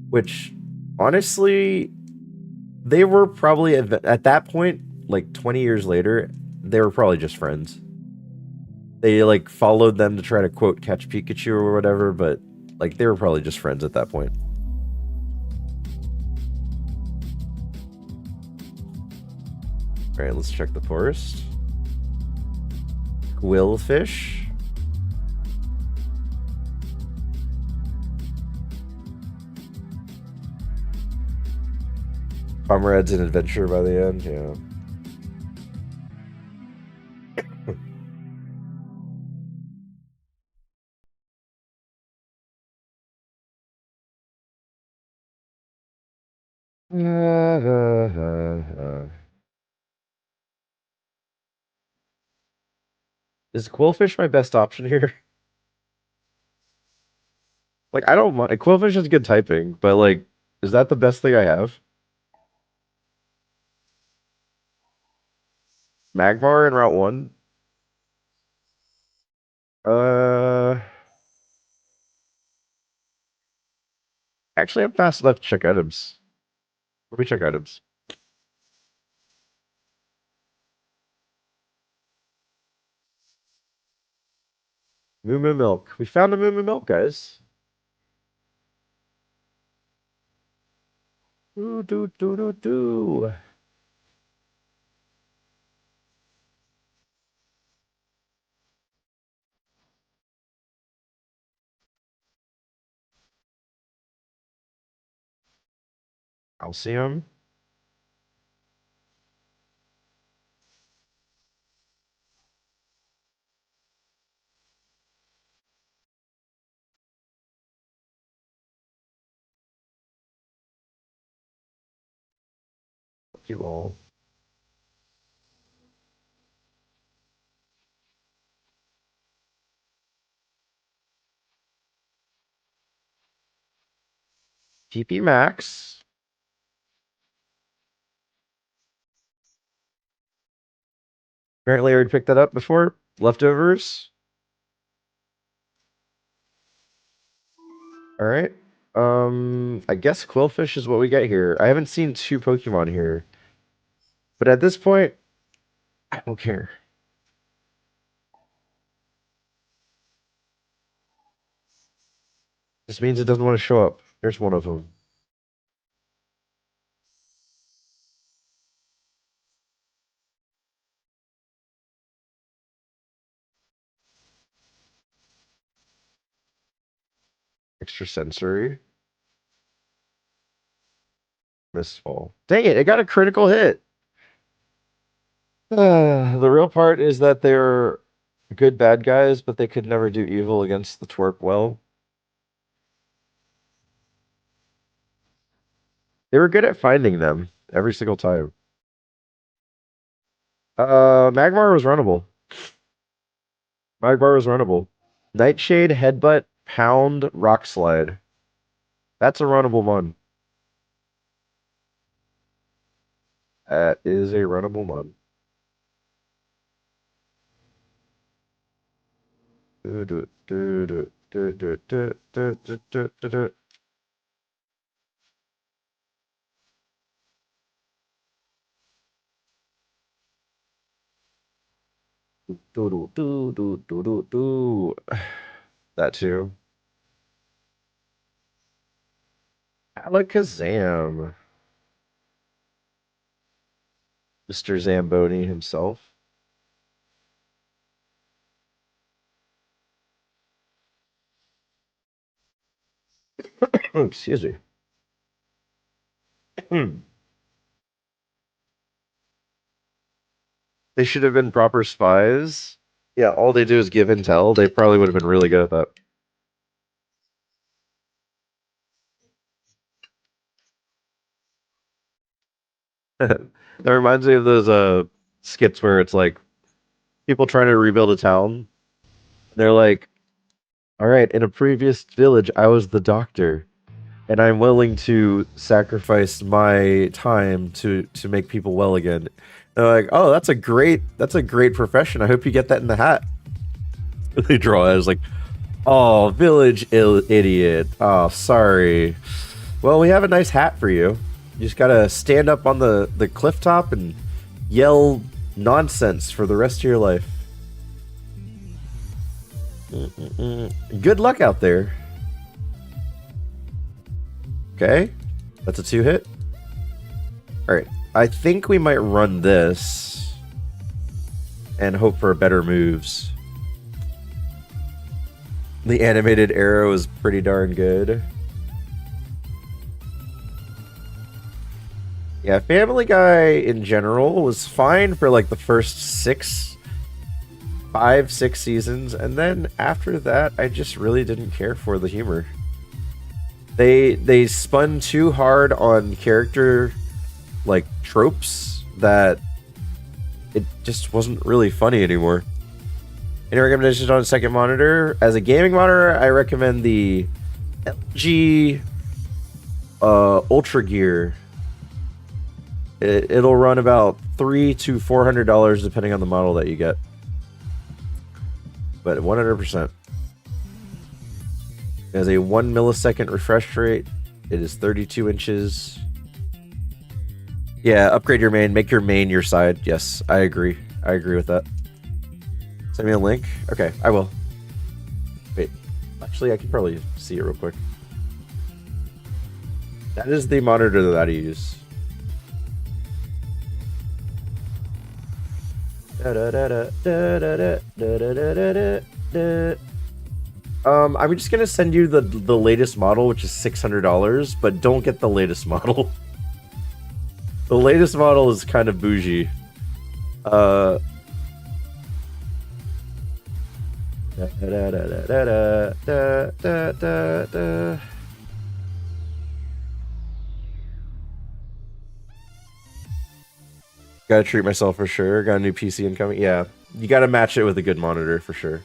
Which, honestly, they were probably at that point, like 20 years later, they were probably just friends. They like followed them to try to quote catch Pikachu or whatever, but like they were probably just friends at that point. All right, let's check the forest. Quillfish. Comrades in adventure by the end, yeah. Is Quillfish my best option here? Like, I don't mind. Quillfish is good typing, but like, is that the best thing I have? Magmar in Route 1? Uh, actually, I'm fast enough to check items. Let me check items. Moo Moo Milk. We found a Moo Moo Milk, guys. Ooh, do, do, do, do. Calcium. You all. TP Max. Apparently, I already picked that up before. Leftovers. All right. I guess Quillfish is what we get here. I haven't seen two Pokemon here, but at this point, I don't care. This means it doesn't want to show up. There's one of them. Extrasensory. Mistfall. Dang it, it got a critical hit. The real part is that they're good bad guys, but they could never do evil against the twerp well. They were good at finding them every single time. Magmar was runnable. Magmar was runnable. Nightshade, Headbutt, Pound, Rock Slide. That's a runnable one. That is a runnable one. Do do do do do do do do do do do do. Do do do do do do do. That too. Alakazam. Mr. Zamboni himself. Excuse me. They should have been proper spies. Yeah, all they do is give intel. They probably would have been really good at that. That reminds me of those skits where it's like people trying to rebuild a town. They're like, All right, in a previous village, I was the doctor, and I'm willing to sacrifice my time to make people well again. They're like, "Oh, that's a great profession. I hope you get that in the hat." They draw it as like, "Oh, village idiot. Oh, sorry. Well, we have a nice hat for you. You just gotta stand up on the cliff top and yell nonsense for the rest of your life. Good luck out there." Okay, that's a 2-hit. All right, I think we might run this and hope for better moves. The animated arrow is pretty darn good. Yeah, Family Guy in general was fine for like the first 5, 6 seasons, and then after that, I just really didn't care for the humor. They spun too hard on character like tropes that it just wasn't really funny anymore. Any recommendations on a second monitor? As a gaming monitor, I recommend the LG Ultra Gear. It'll run about $300 to $400 depending on the model that you get. But 100%. It has a 1 millisecond refresh rate. It is 32 inches. Yeah, upgrade your main. Make your main your side. Yes, I agree. I agree with that. Send me a link. Okay, I will. Wait, actually, I can probably see it real quick. That is the monitor that I use. I'm just gonna send you the latest model, which is $600, but don't get the latest model. The latest model is kind of bougie. Gotta treat myself for sure. Got a new PC incoming. Yeah, you gotta match it with a good monitor for sure.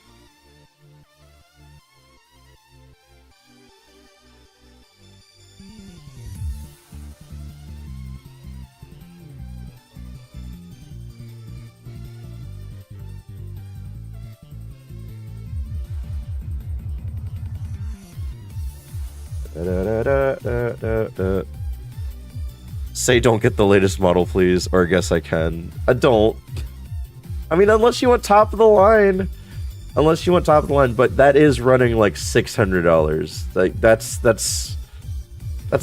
Say don't get the latest model, please, or I guess I can. I don't. I mean, unless you want top of the line. Unless you want top of the line, but that is running like $600. Like that's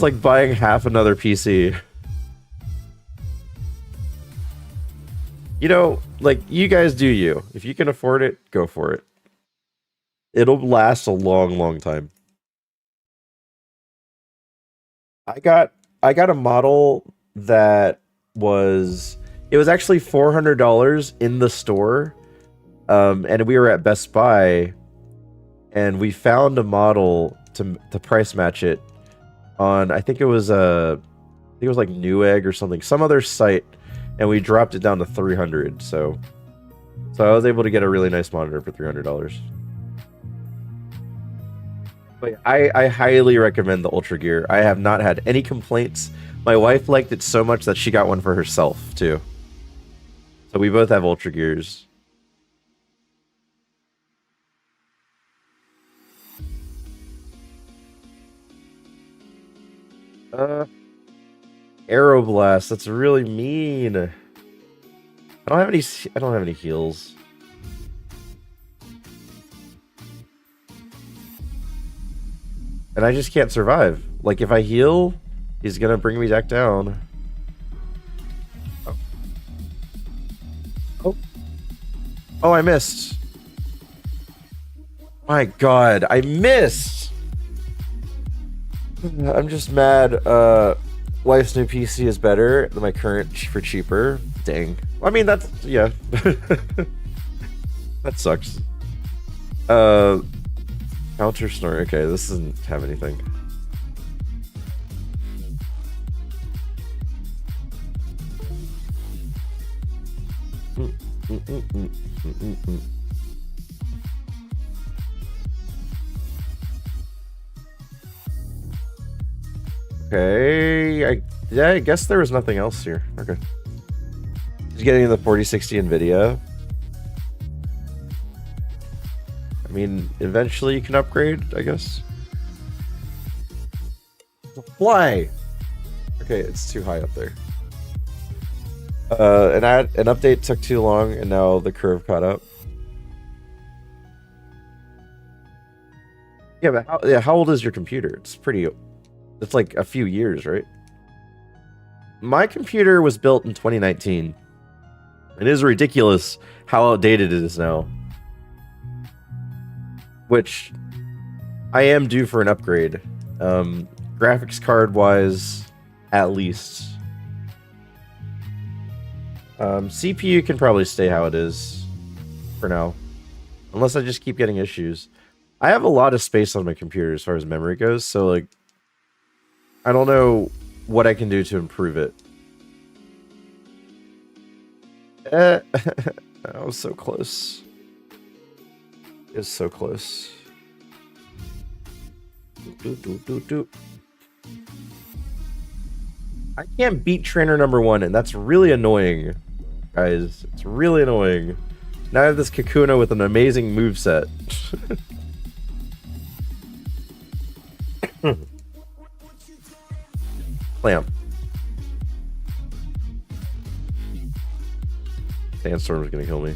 like buying half another PC. You know, like, you guys do you. If you can afford it, go for it. It'll last a long, long time. I got a model that was actually $400 in the store, and we were at Best Buy, and we found a model to price match it on, I think it was like Newegg or something, some other site, and we dropped it down to $300. So I was able to get a really nice monitor for $300. But I highly recommend the Ultra Gear. I have not had any complaints. My wife liked it so much that she got one for herself, too. So we both have Ultra Gears. Aeroblast, that's really mean. I don't have any heals. And I just can't survive. Like, if I heal, he's gonna bring me back down. Oh, I missed. My god, I missed! I'm just mad. Wife's new PC is better than my current for cheaper. Dang. I mean, that's, yeah. That sucks. Counter snore. Okay, this doesn't have anything. Okay, yeah, I guess there was nothing else here. Okay. Just getting the 4060 NVIDIA. I mean, eventually you can upgrade, I guess. Fly! Okay, it's too high up there. An update took too long, and now the curve caught up. Yeah, but how old is your computer? It's like a few years, right? My computer was built in 2019. It is ridiculous how outdated it is now. Which I am due for an upgrade. Graphics card wise, at least. CPU can probably stay how it is for now. Unless I just keep getting issues. I have a lot of space on my computer as far as memory goes, so like I don't know what I can do to improve it. I was so close. It was so close. I can't beat trainer number 1, and that's really annoying, guys. It's really annoying. Now I have this Kakuna with an amazing moveset. Clamp. Sandstorm's gonna kill me.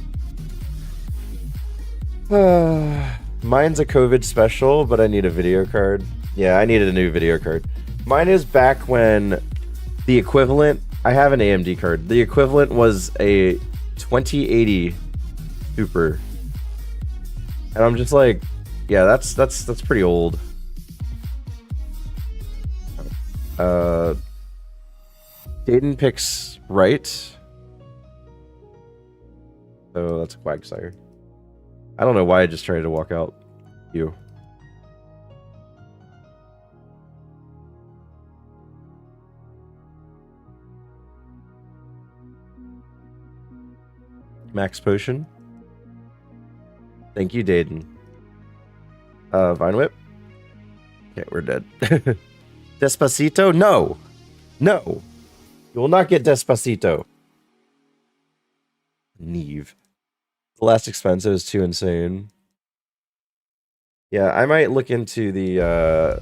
Mine's a COVID special, but I need a video card. Yeah, I needed a new video card. Mine is back when the equivalent... I have an AMD card. The equivalent was a 2080 Super. And I'm just like, yeah, that's pretty old. Dayton picks right. So that's a Quagsire. I don't know why I just tried to walk out. You. Max Potion. Thank you, Dayton. Vine Whip. Okay, we're dead. Despacito? No! No! You will not get Despacito. Neve. The last expensive is too insane. Yeah, I might look into the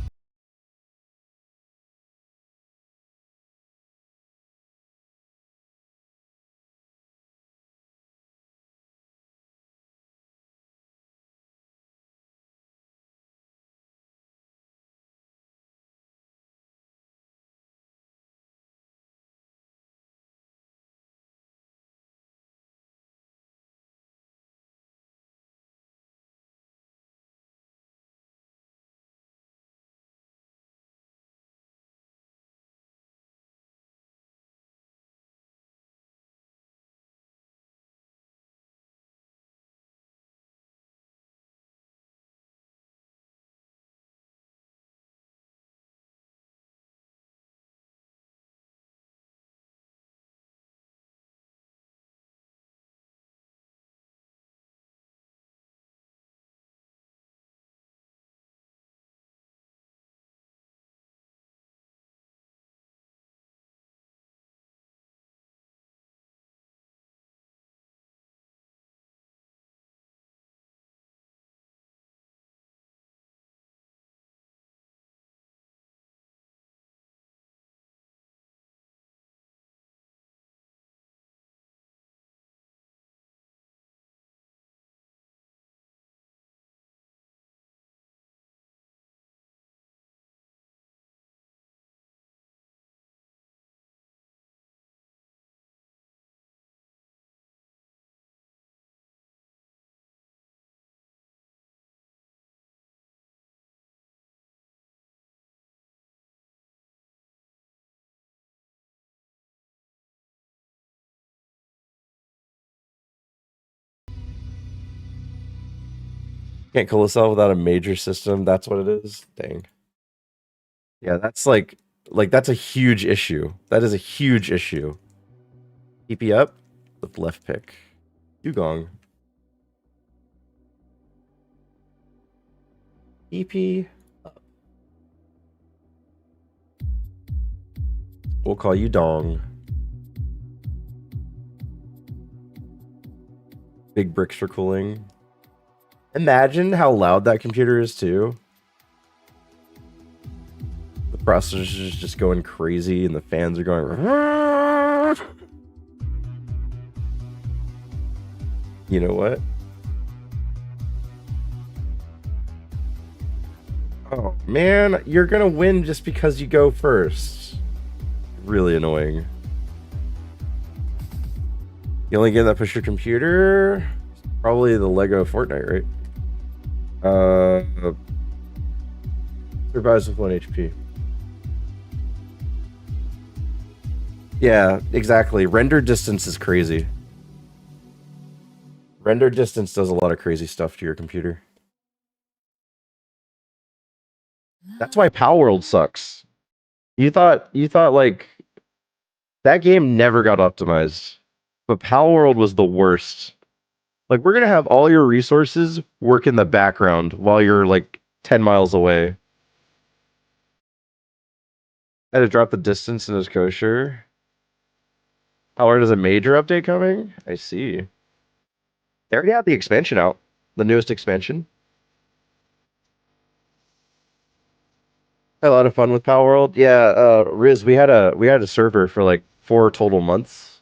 can't kill itself without a major system. That's what it is. Dang. Yeah, that's like that's a huge issue. That is a huge issue. TP up with left pick. Dugong. TP up. We'll call you Dong. Big bricks for cooling. Imagine how loud that computer is too. The processor is just going crazy and the fans are going. You know what? Oh man, you're gonna win just because you go first. Really annoying. The only game that pushed your computer? Probably the Lego Fortnite, right? Survives with 1 HP. Yeah, exactly. Render distance is crazy. Render distance does a lot of crazy stuff to your computer. That's why Power World sucks. You thought like that game never got optimized, but Power World was the worst. Like we're gonna have all your resources work in the background while you're like 10 miles away. Had to drop the distance and it's kosher. How hard is a major update coming? I see. They already had the expansion out. The newest expansion. Had a lot of fun with Power World. Yeah, Riz, we had a server for like 4 total months.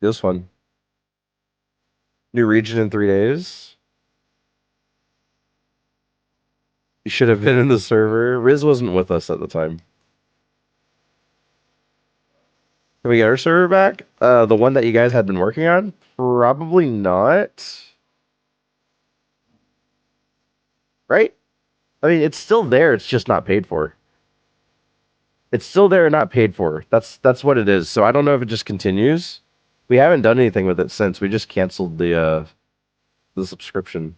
It was fun. New region in 3 days. You should have been in the server. Riz wasn't with us at the time. Can we get our server back? The one that you guys had been working on? Probably not. Right? I mean, it's still there. It's just not paid for. It's still there and not paid for. That's what it is. So I don't know if it just continues. We haven't done anything with it since. We just canceled the subscription.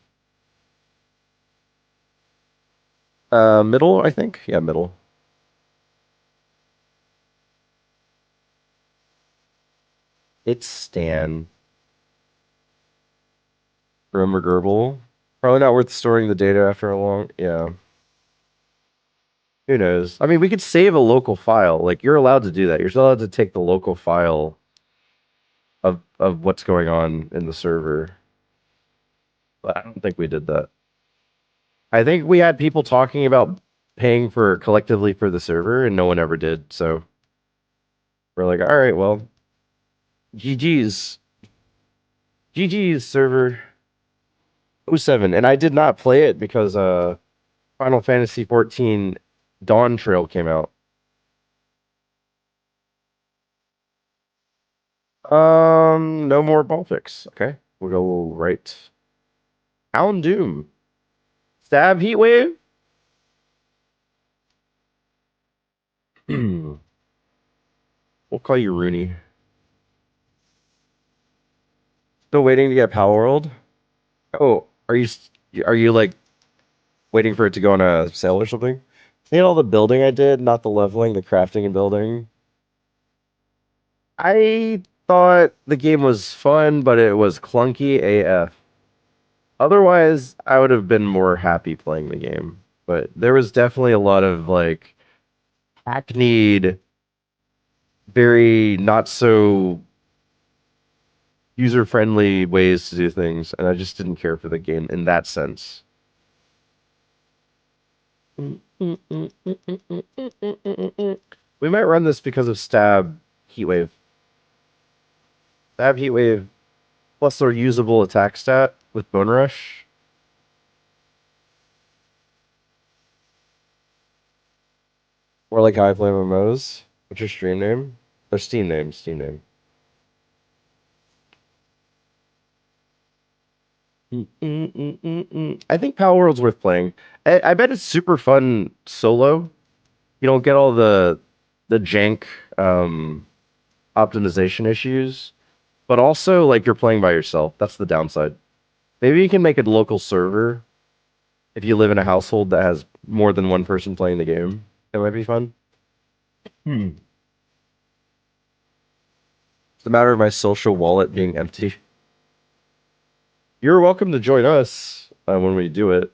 Middle, I think. Yeah, middle. It's Stan. Rumor Gerbil. Probably not worth storing the data after a long. Yeah. Who knows? I mean, we could save a local file. Like you're allowed to do that. You're still allowed to take the local file of what's going on in the server. But I don't think we did that. I think we had people talking about paying for collectively for the server, and no one ever did. So we're like, all right, well, GG's, GG's server 07. And I did not play it because Final Fantasy 14 Dawn Trail came out. No more ball fix. Okay, we'll go right. Hound Doom, Stab Heatwave. We'll call you Rooney. Still waiting to get Power World. Oh, are you like waiting for it to go on a sale or something? See all the building I did, not the leveling, the crafting and building. I thought the game was fun, but it was clunky AF. Otherwise, I would have been more happy playing the game. But there was definitely a lot of like hackneyed, very not so user-friendly ways to do things, and I just didn't care for the game in that sense. We might run this because of Stab Heatwave. Stab Heatwave plus their usable attack stat with Bone Rush. Or like how I play MMOs. What's your stream name? Or Steam name, Steam name. I think Power World's worth playing. I bet it's super fun solo. You don't get all the jank optimization issues, but also like you're playing by yourself. That's the downside. Maybe you can make a local server if you live in a household that has more than one person playing the game. That might be fun. It's a matter of my social wallet being empty. You're welcome to join us when we do it.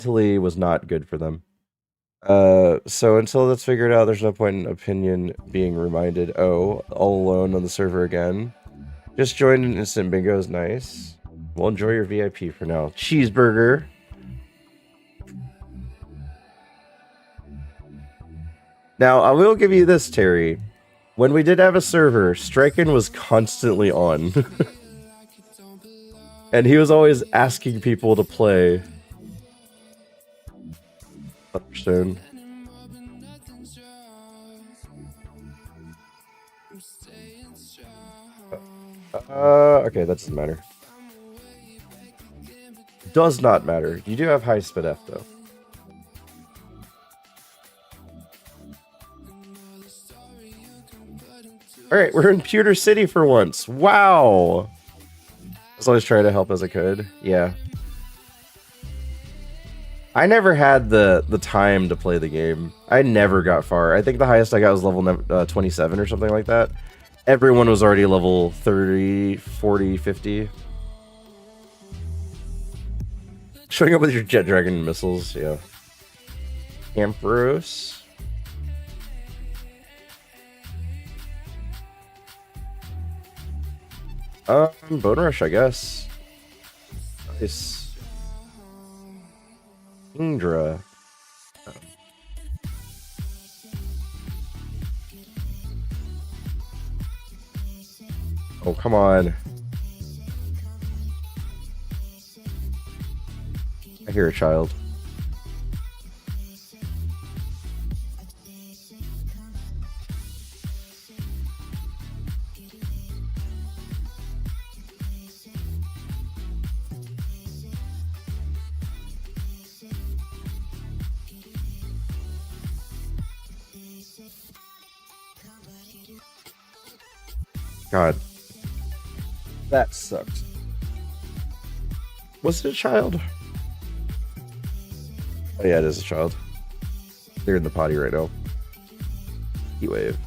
mentally was not good for them. So until that's figured out, there's no point in opinion being reminded. Oh, all alone on the server again. Just joined an instant bingo is nice. Well, enjoy your VIP for now. Cheeseburger. Now, I will give you this, Terry. When we did have a server, Striken was constantly on. And he was always asking people to play. Thunderstone. Okay, that doesn't matter. Does not matter. You do have high spit F though. Alright, we're in Pewter City for once. Wow! I was always trying to help as I could. Yeah. I never had the time to play the game. I never got far. I think the highest I got was level 27 or something like that. Everyone was already level 30, 40, 50. Showing up with your Jet Dragon missiles, yeah. Ampharos. Bone Rush, I guess. Nice. Indra. Oh, come on. I hear a child. God. That sucked. Was it a child? Oh yeah, it is a child. They're in the potty right now. Heat wave.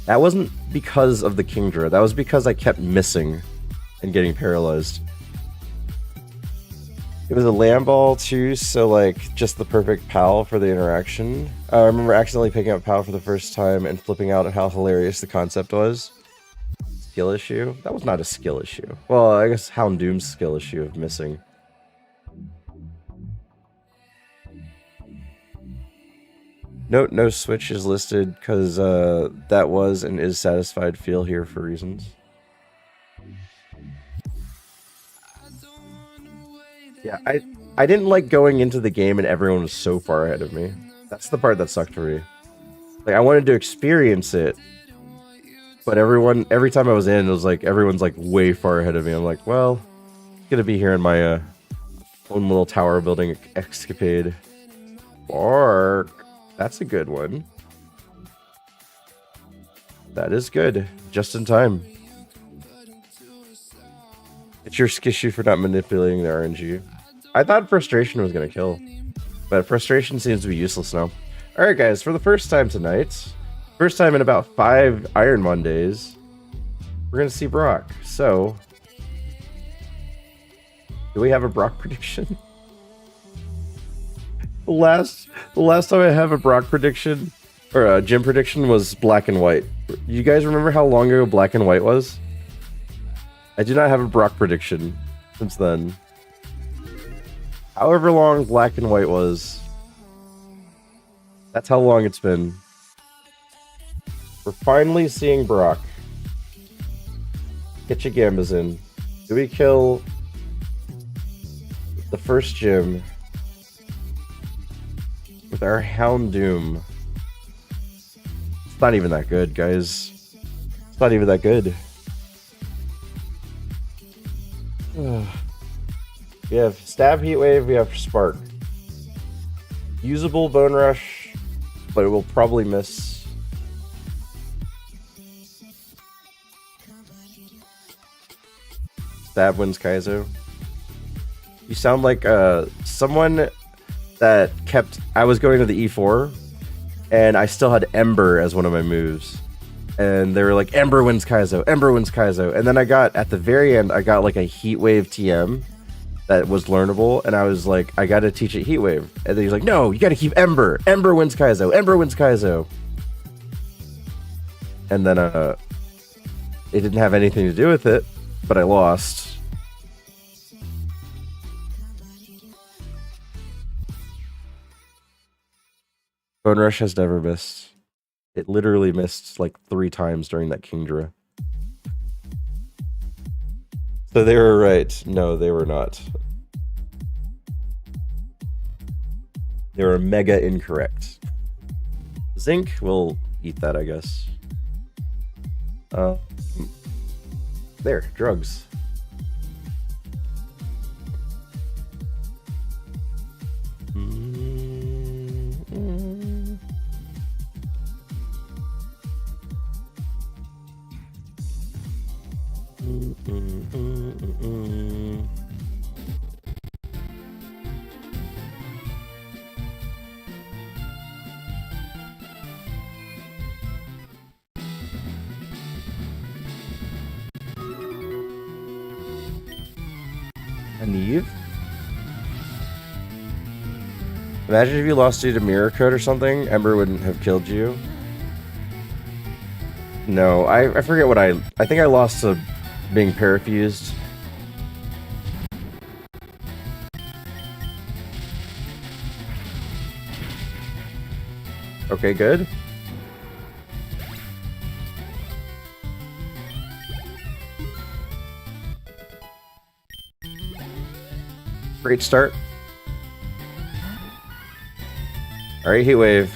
That wasn't because of the Kingdra. That was because I kept missing and getting paralyzed. It was a land ball too, so like just the perfect PAL for the interaction. I remember accidentally picking up PAL for the first time and flipping out at how hilarious the concept was. Skill issue? That was not a skill issue. Well, I guess Houndoom's skill issue of missing. Note no switch is listed because that was and is satisfied feel here for reasons. Yeah, I didn't like going into the game and everyone was so far ahead of me. That's the part that sucked for me. Like, I wanted to experience it, but every time I was in, it was like, everyone's like way far ahead of me. I'm like, well, I'm gonna be here in my own little tower building escapade. Bark. That's a good one. That is good. Just in time. It's your skishu for not manipulating the RNG. I thought frustration was going to kill, but frustration seems to be useless now. Alright guys, for the first time tonight, first time in about 5 ironMON days, we're going to see Brock. So, do we have a Brock prediction? The last time I have a Brock prediction, or a gym prediction, was black and white. You guys remember how long ago black and white was? I do not have a Brock prediction since then. However long black and white was, that's how long it's been. We're finally seeing Brock. Get your gambas in. Do we kill the first gym with our Houndoom? It's not even that good, guys. It's not even that good. We have Stab Heatwave, we have Spark. Usable Bone Rush, but it will probably miss. Stab wins Kaizo. You sound like someone that kept... I was going to the E4, and I still had Ember as one of my moves. and they were like, Ember wins Kaizo, Ember wins Kaizo. And then I got, at the very end, I got like a Heat Wave TM that was learnable, and I was like, I gotta teach it Heat Wave. And then he's like, no, you gotta keep Ember. Ember wins Kaizo, Ember wins Kaizo. And then it didn't have anything to do with it, but I lost. Bone Rush has never missed. It literally missed like 3 times during that Kingdra. So they were right. No, they were not. They were mega incorrect. Zinc will eat that, I guess. There, drugs. Neve? Imagine if you lost due to mirror code or something, Ember wouldn't have killed you. No, I forget what I think I lost to being parafused. Okay, good. Great start. Alright, Heat Wave.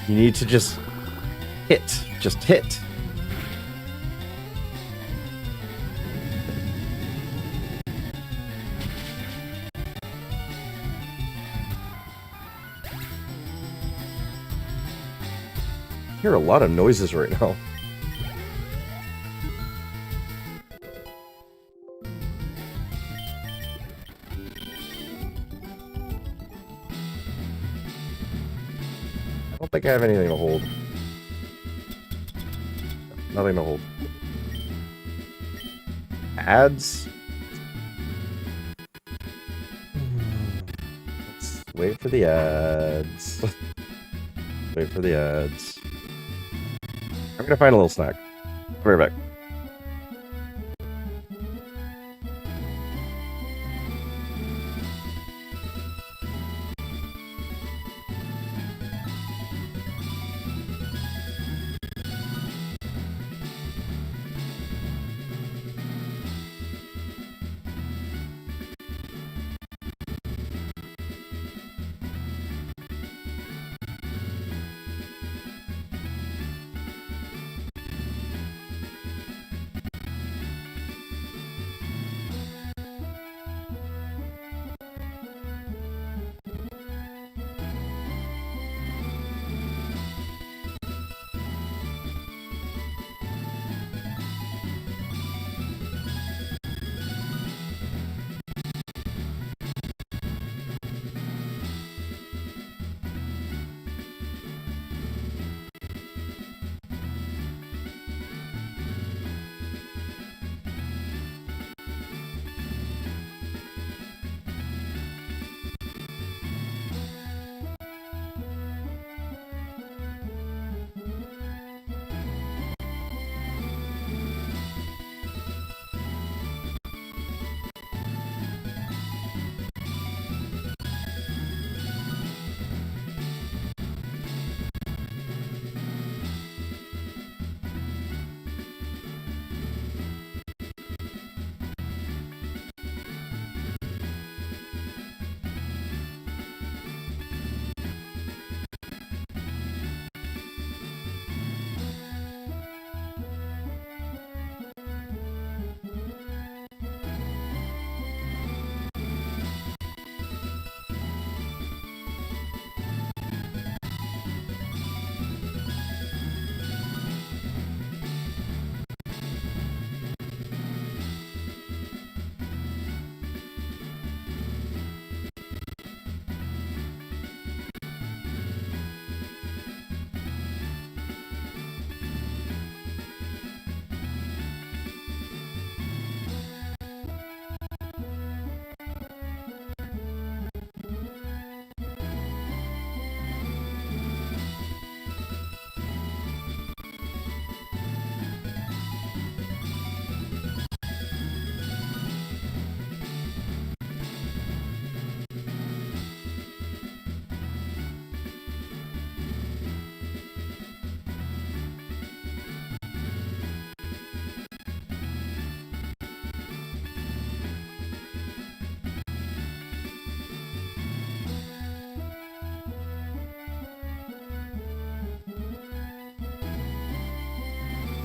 You need to just hit. Just hit. I hear a lot of noises right now. I don't think I have anything to hold. Nothing to hold. Ads? Let's wait for the ads. Wait for the ads. I'm gonna find a little snack. Be right back.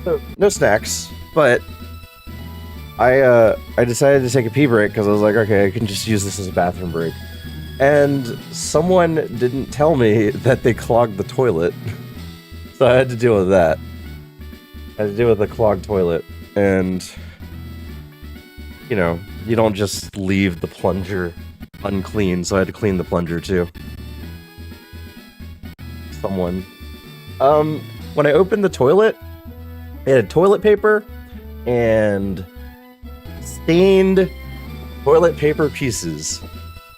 So, no snacks, but I decided to take a pee break because I was like, okay, I can just use this as a bathroom break. And someone didn't tell me that they clogged the toilet. So I had to deal with that. I had to deal with a clogged toilet. And, you know, you don't just leave the plunger unclean, so I had to clean the plunger too. Someone. When I opened the toilet, it had toilet paper and stained toilet paper pieces.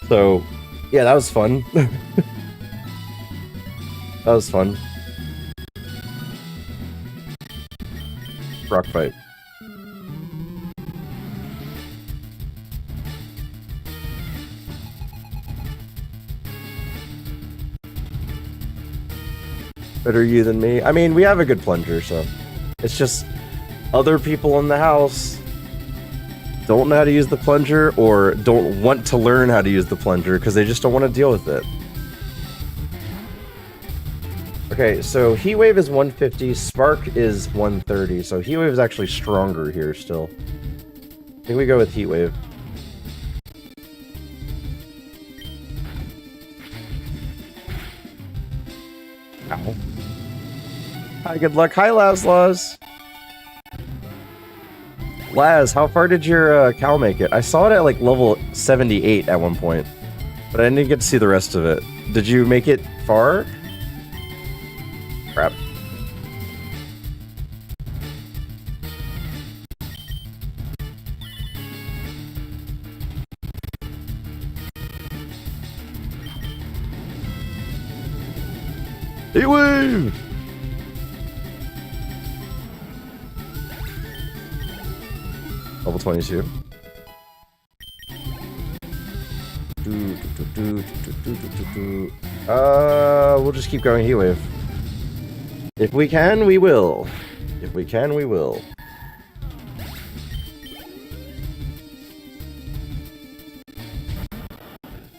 So, yeah, that was fun. That was fun. Rock fight. Better you than me. I mean, we have a good plunger, so it's just other people in the house don't know how to use the plunger or don't want to learn how to use the plunger because they just don't want to deal with it. Okay, so Heat Wave is 150, Spark is 130, so Heat Wave is actually stronger here still. I think we go with Heat Wave. Ow. Hi, good luck. Hi, Laz. Laz, how far did your cow make it? I saw it at like level 78 at one point, but I didn't get to see the rest of it. Did you make it far? Crap. Heat Wave! Level 22. We'll just keep going Heat Wave. If we can, we will. If we can, we will.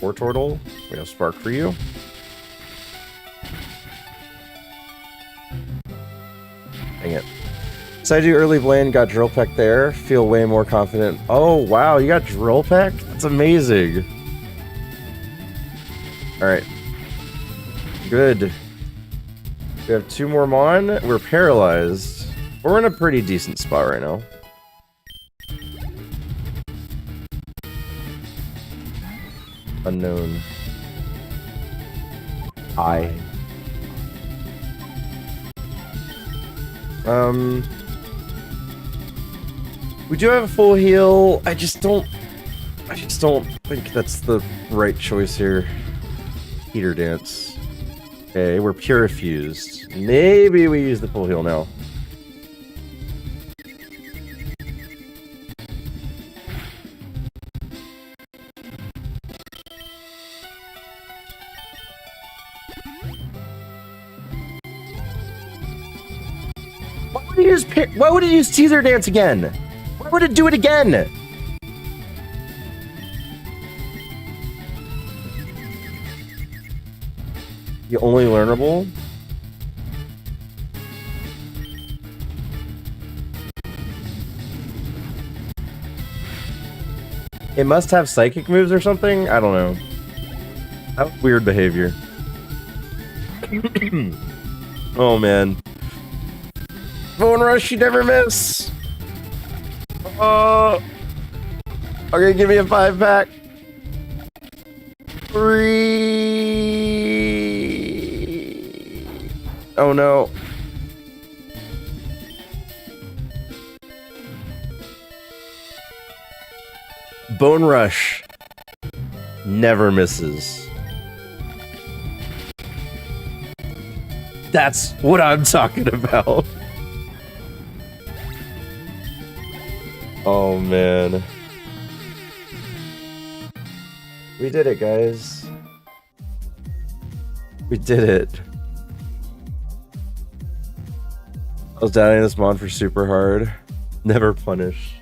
War Turtle, we have Spark for you. Dang it. So I do early blade, got Drill Peck there. Feel way more confident. Oh, wow, you got Drill Peck? That's amazing. Alright. Good. We have 2 more Mon. We're paralyzed. We're in a pretty decent spot right now. Unknown. We do have a full heal. I just don't think that's the right choice here. Heater Dance. Okay, we're pure fused. Maybe we use the full heal now. Why would it use Teaser Dance again? Why would it do it again? The only learnable? It must have psychic moves or something? I don't know. That was weird behavior. Oh man. Bone Rush, you never miss! Oh! Okay, give me a 5-pack. 3. Oh no. Bone Rush never misses. That's what I'm talking about. Oh man. We did it, guys. We did it. I was doubting this Mon for super hard. Never punish.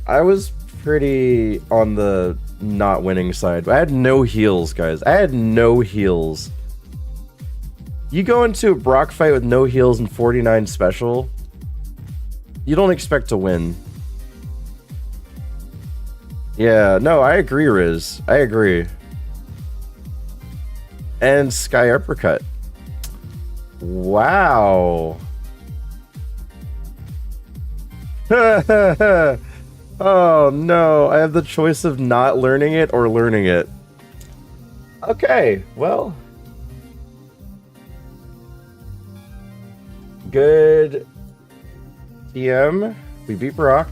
I was pretty on the not winning side. I had no heals, guys. I had no heals. You go into a Brock fight with no heals and 49 special, you don't expect to win. Yeah, no, I agree, Riz. I agree. And Sky Uppercut. Wow. Oh no, I have the choice of not learning it or learning it. Okay, well. Good TM. We beat Brock.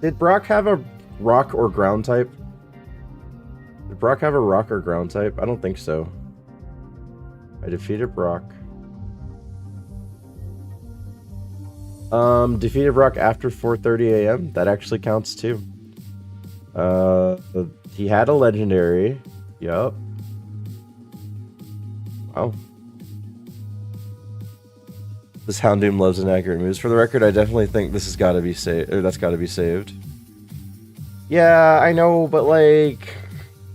Did Brock have a rock or ground type? Did Brock have a rock or ground type? I don't think so. I defeated Brock. Defeated Brock after 4:30 a.m. That actually counts too. He had a legendary. Yup. Wow. This Houndoom loves inaccurate moves. For the record, I definitely think this has got to be saved. Or that's got to be saved. Yeah, I know, but like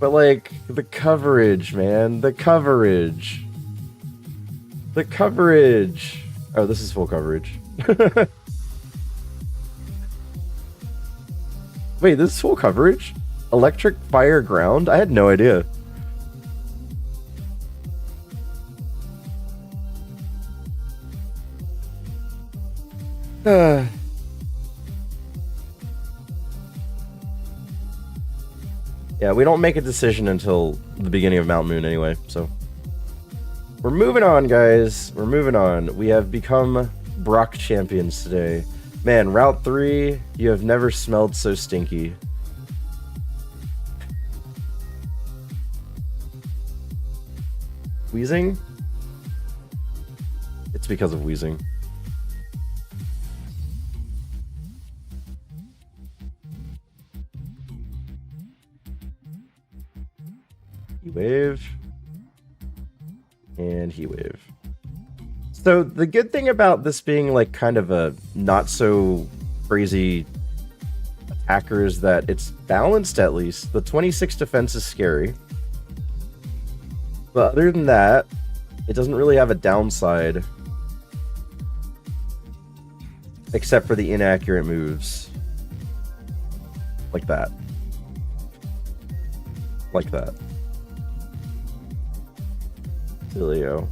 the coverage, man, the coverage. Oh, this is full coverage. Wait, this is full coverage? Electric, fire, ground? I had no idea. Yeah, we don't make a decision until the beginning of Mount Moon anyway, so. We're moving on, guys. We're moving on. We have become Brock champions today. Man, Route 3, you have never smelled so stinky. Wheezing? It's because of wheezing. He wave. And he wave. So the good thing about this being like kind of a not so crazy attacker is that it's balanced at least. The 26 defense is scary. But other than that, it doesn't really have a downside. Except for the inaccurate moves. Like that. Like that. Leo.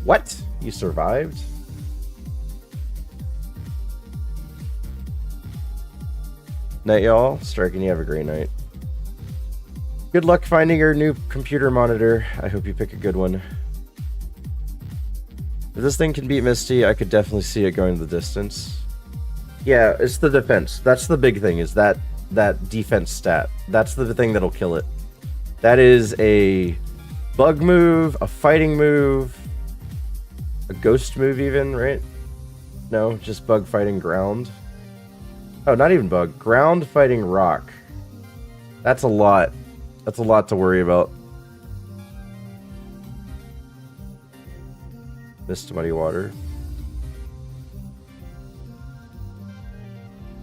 What? You survived? Night, y'all. Striking, you have a great night. Good luck finding your new computer monitor. I hope you pick a good one. If this thing can beat Misty, I could definitely see it going the distance. Yeah, it's the defense. That's the big thing, is that defense stat. That's the thing that'll kill it. That is a bug move, a fighting move, a ghost move even, right? No, just bug fighting ground. Oh, not even bug. Ground fighting rock. That's a lot. That's a lot to worry about. Missed muddy water.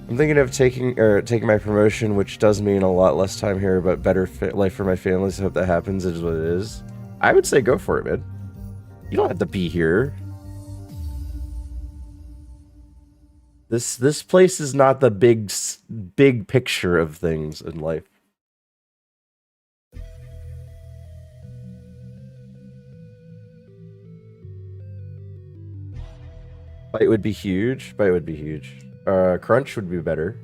I'm thinking of taking my promotion, which does mean a lot less time here, but better life for my family. So I hope that happens. It is what it is. I would say go for it, man. You don't have to be here. This place is not the big picture of things in life. Bite would be huge. Bite would be huge. Crunch would be better.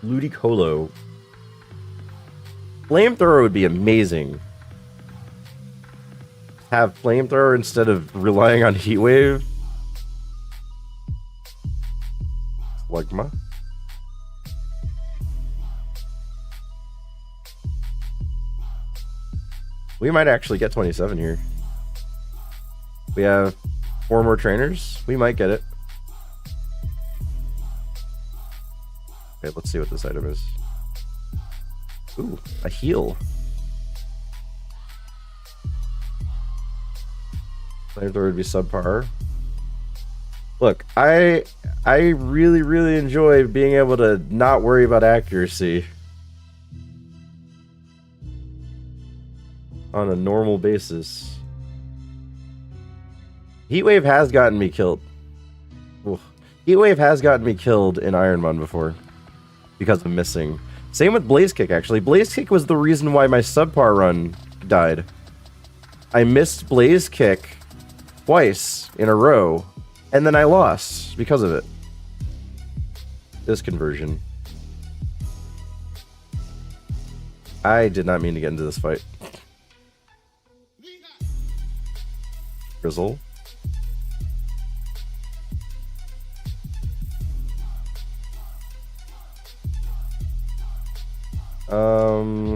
Ludicolo. Flamethrower would be amazing. Have flamethrower instead of relying on heat wave. Slugma. We might actually get 27 here. We have 4 more trainers. We might get it. Okay, let's see what this item is. Ooh, a heal. Flamethrower would be subpar. Look, I really enjoy being able to not worry about accuracy on a normal basis. Heatwave has gotten me killed. Oof. Heatwave has gotten me killed in ironMON before because of missing. Same with Blaze Kick, actually. Blaze Kick was the reason why my subpar run died. I missed Blaze Kick twice in a row, and then I lost because of it. This conversion. I did not mean to get into this fight. Grizzle.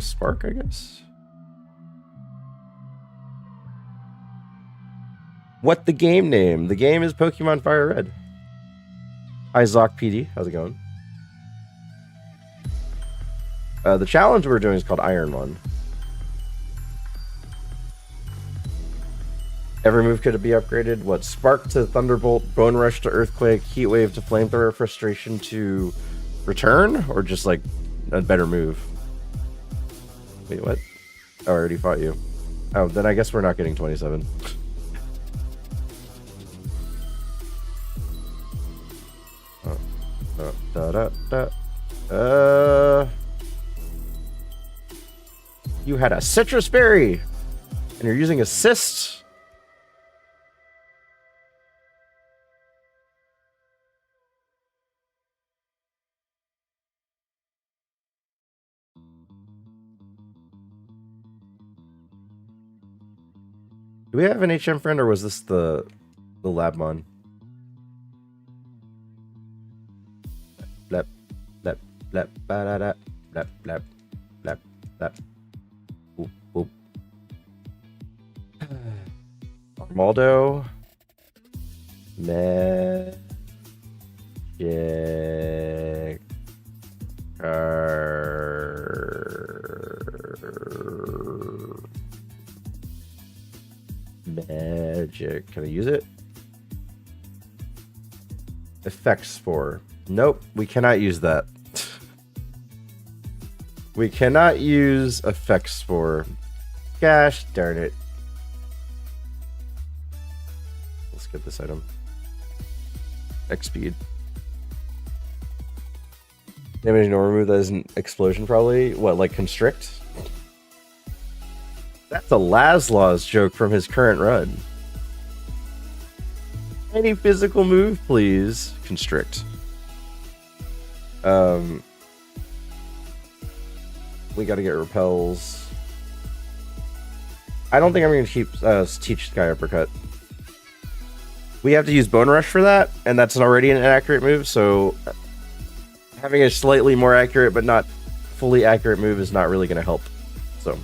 Spark, I guess. What the game name? The game is Pokemon Fire Red. Hi, Zoc PD. How's it going? The challenge we're doing is called ironMON. Every move could be upgraded. What? Spark to Thunderbolt, Bone Rush to Earthquake, Heat Wave to Flamethrower, Frustration to Return, or just like a better move? Wait, what? Oh, I already fought you. Oh, then I guess we're not getting 27. You had a citrus berry, and you're using assist. Do we have an HM friend, or was this the Labmon? Blep, blep, blep, ba da da, blep, blep, blep, blep. Boop, boop. Armaldo. Magic. Magic. Can I use it? Effect Spore. Nope, we cannot use that. We cannot use Effect Spore. Gosh darn it. Let's get this item. X speed. Damage normal move that isn't explosion, probably. What, like constrict? That's a Laszlo's joke from his current run. Any physical move, please. Constrict. We gotta get repels. I don't think I'm gonna teach Sky Uppercut. We have to use Bone Rush for that, and that's already an inaccurate move, so having a slightly more accurate but not fully accurate move is not really gonna help. So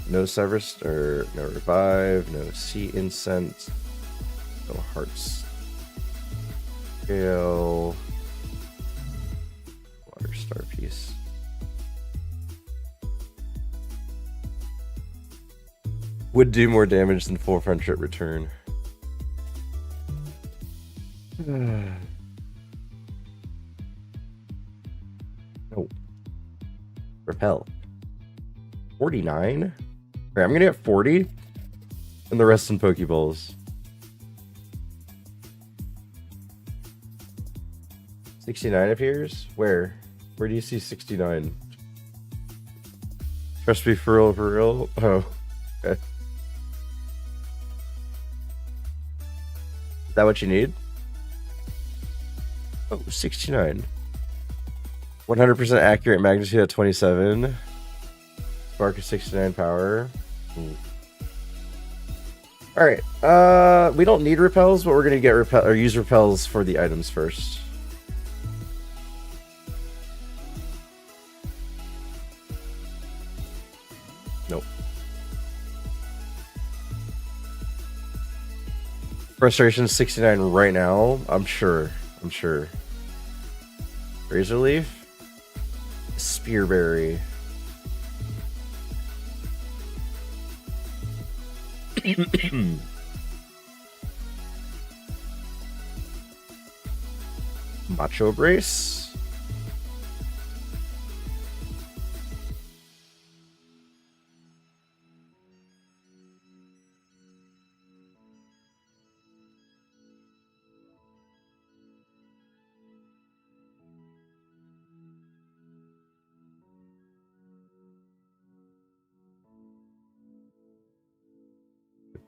no Severus, or no Revive, no Sea Incense, no Hearts Scale, Water Star Piece. Would do more damage than full friendship return. No. Repel. 49? Alright, I'm gonna get 40. And the rest in Pokeballs. 69 appears? Where? Where do you see 69? Trust me, for real, for real? Oh, okay. Is that what you need? Oh, 69. 100% accurate magnitude at 27. Spark of 69 power. Alright, we don't need repels, but we're gonna get use repels for the items first. Nope. Frustration 69 right now. I'm sure. Razor Leaf. Spearberry. Macho Brace.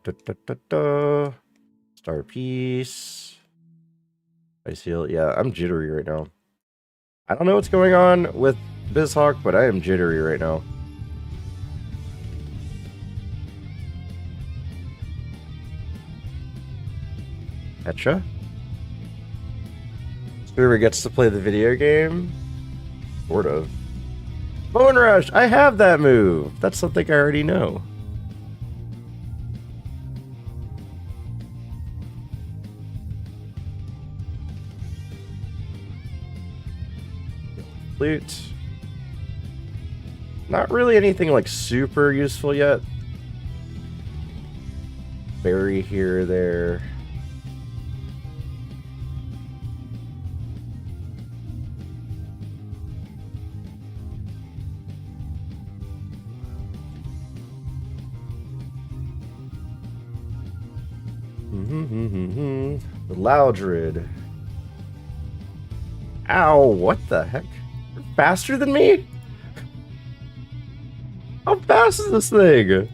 Da, da, da, da. Star piece. Ice heal. Yeah, I'm jittery right now. I don't know what's going on with BizHawk, but I am jittery right now. Petra? Whoever gets to play the video game? Sort of. Bone Rush! I have that move! That's something I already know. Flute. Not really anything like super useful yet. Berry here, there. The Loudred. Ow, what the heck? You're faster than me? How fast is this thing?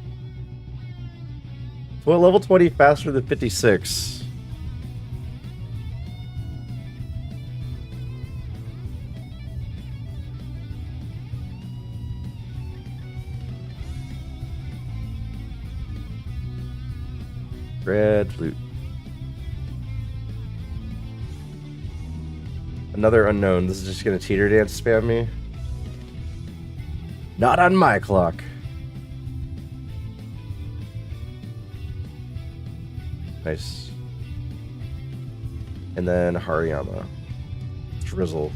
Well, level 20 faster than 56. Red flute. Another unknown. This is just gonna teeter dance spam me. Not on my clock. Nice. And then Hariyama. Drizzle.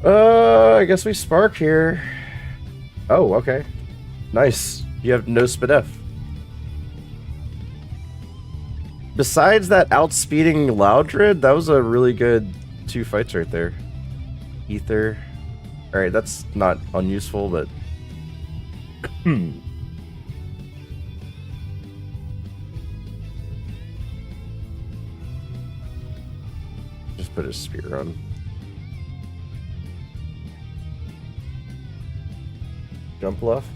I guess we spark here. Oh, okay. Nice. You have no SPDF. Besides that outspeeding Loudred, that was a really good 2 fights right there. Ether. Alright, that's not unuseful, but... Just put his spear on. Jump left.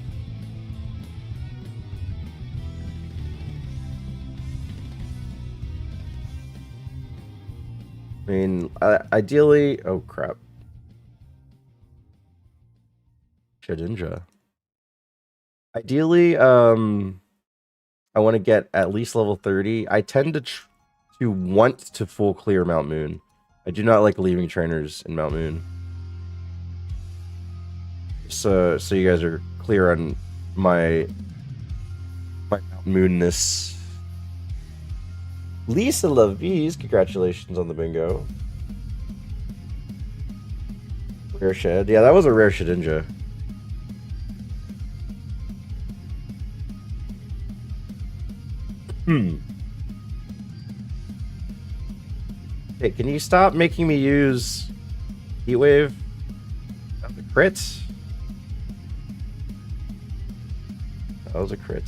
I mean, ideally... Oh, crap. Shedinja. Ideally, I want to get at least level 30. I tend to want to full clear Mount Moon. I do not like leaving trainers in Mount Moon. So you guys are clear on my Mount Moonness. Lisa Lavies, congratulations on the bingo. Rare Shed. Yeah, that was a rare Shedinja. Hey, can you stop making me use Heatwave? That was a crit. That was a crit.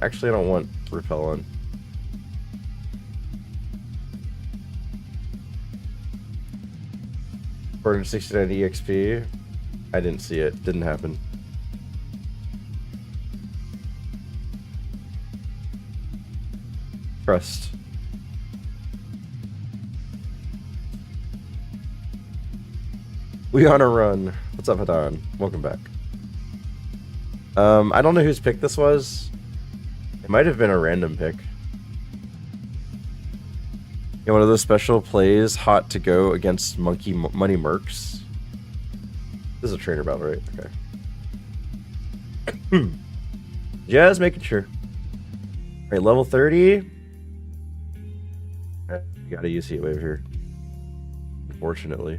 Actually, I don't want Repellent. $469 EXP. I didn't see it. Didn't happen. Trust. We on a run. What's up, Hadan? Welcome back. I don't know whose pick this was. It might have been a random pick. Yeah, one of those special plays, hot to go against Money Mercs. This is a trainer battle, right? Okay. Just making sure. Alright, level 30. You gotta use Heatwave here. Unfortunately.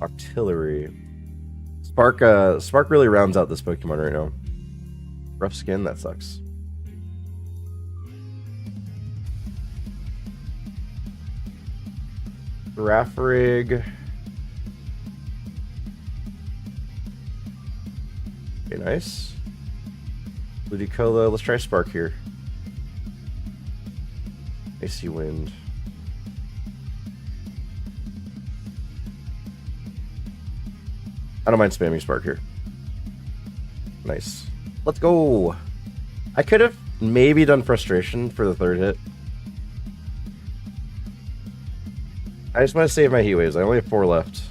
Artillery. Spark really rounds out this Pokemon right now. Rough skin, that sucks. Girafarig. Okay, nice. Ludicolo, let's try Spark here. Icy Wind. I don't mind spamming Spark here. Nice. Let's go! I could have maybe done Frustration for the third hit. I just want to save my Heat Waves. I only have 4 left.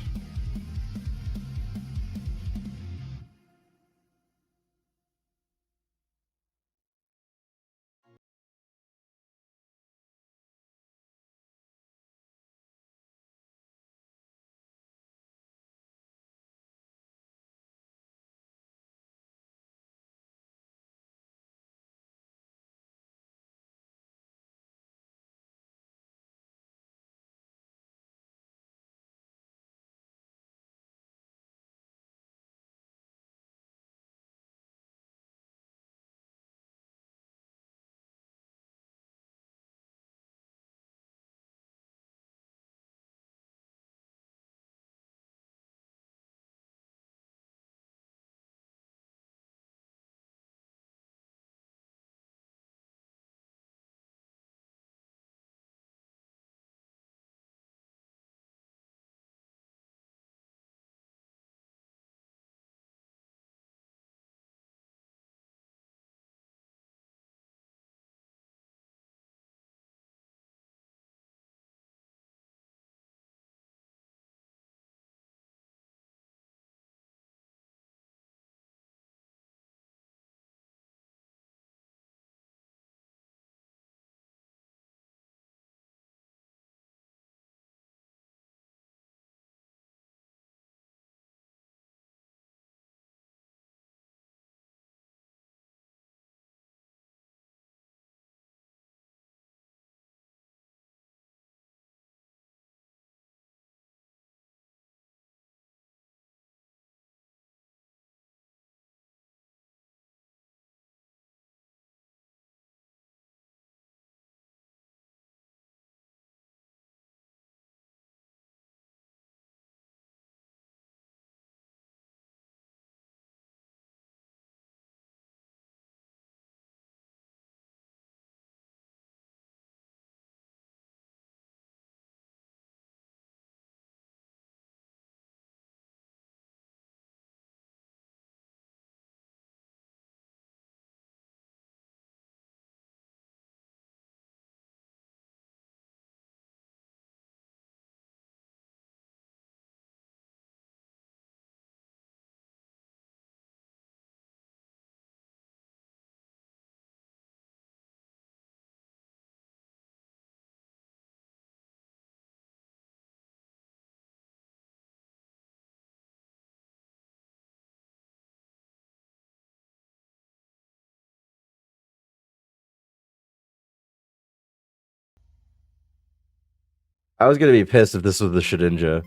I was gonna be pissed if this was the Shedinja.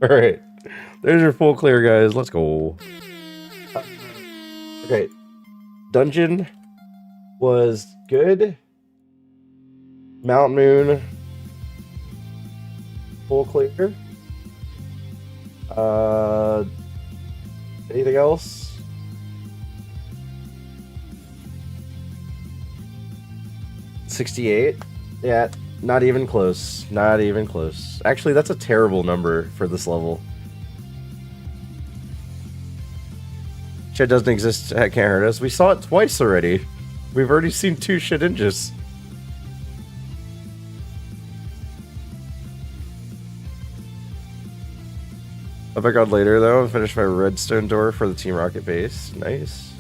Alright. There's your full clear, guys. Let's go. Okay. Dungeon was good. Mount Moon. Full clear. Anything else? $68. Yeah. Not even close. Not even close. Actually, that's a terrible number for this level. Shit doesn't exist. That can't hurt us. We saw it twice already. We've already seen 2 Shedinjas. I'll back on later though and finish my redstone door for the Team Rocket base. Nice.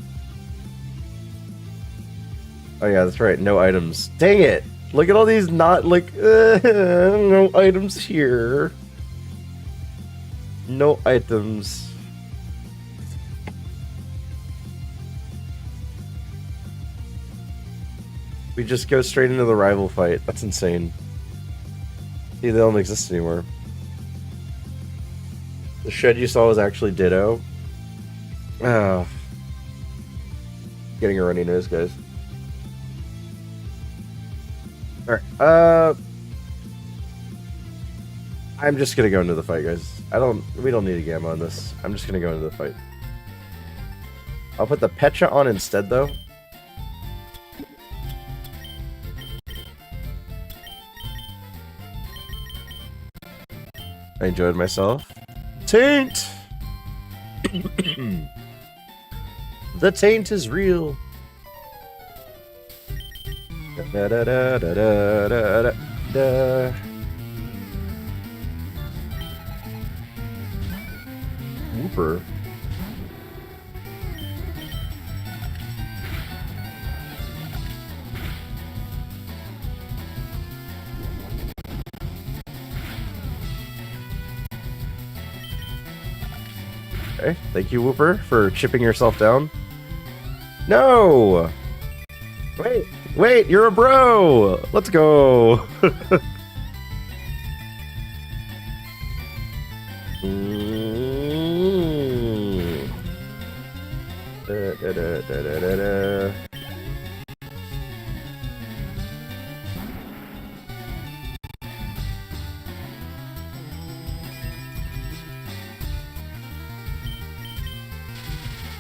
Oh yeah, that's right. No items. Dang it! Look at all these not like no items here. No items. We just go straight into the rival fight. That's insane. See, they don't exist anymore. The shred you saw was actually Ditto. Oh. Getting a runny nose, guys. Alright, I'm just gonna go into the fight, guys. We don't need a gamma on this. I'm just gonna go into the fight. I'll put the Pecha on instead, though. I enjoyed myself. Taint! The taint is real. Da, da, da, da, da, da, da, da. Whooper. Okay, thank you, Whooper, for chipping yourself down. No! Wait, you're a bro! Let's go! Da, da, da, da, da, da, da.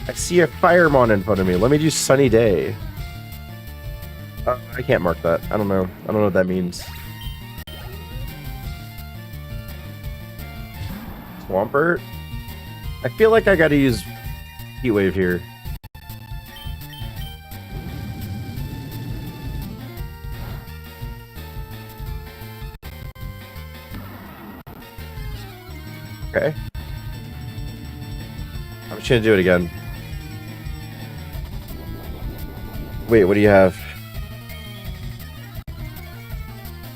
I see a ironMON in front of me. Let me do Sunny Day. I can't mark that. I don't know. I don't know what that means. Swampert? I feel like I gotta use Heat Wave here. Okay. I'm just gonna do it again. Wait, what do you have?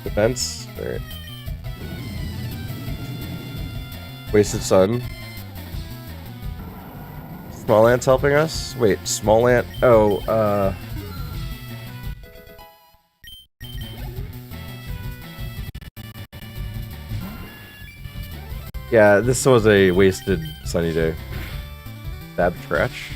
Defense? Alright. Wasted Sun. Small Ant's helping us? Wait, Small Ant... Oh, yeah, this was a wasted Sunny Day. Stab Trash.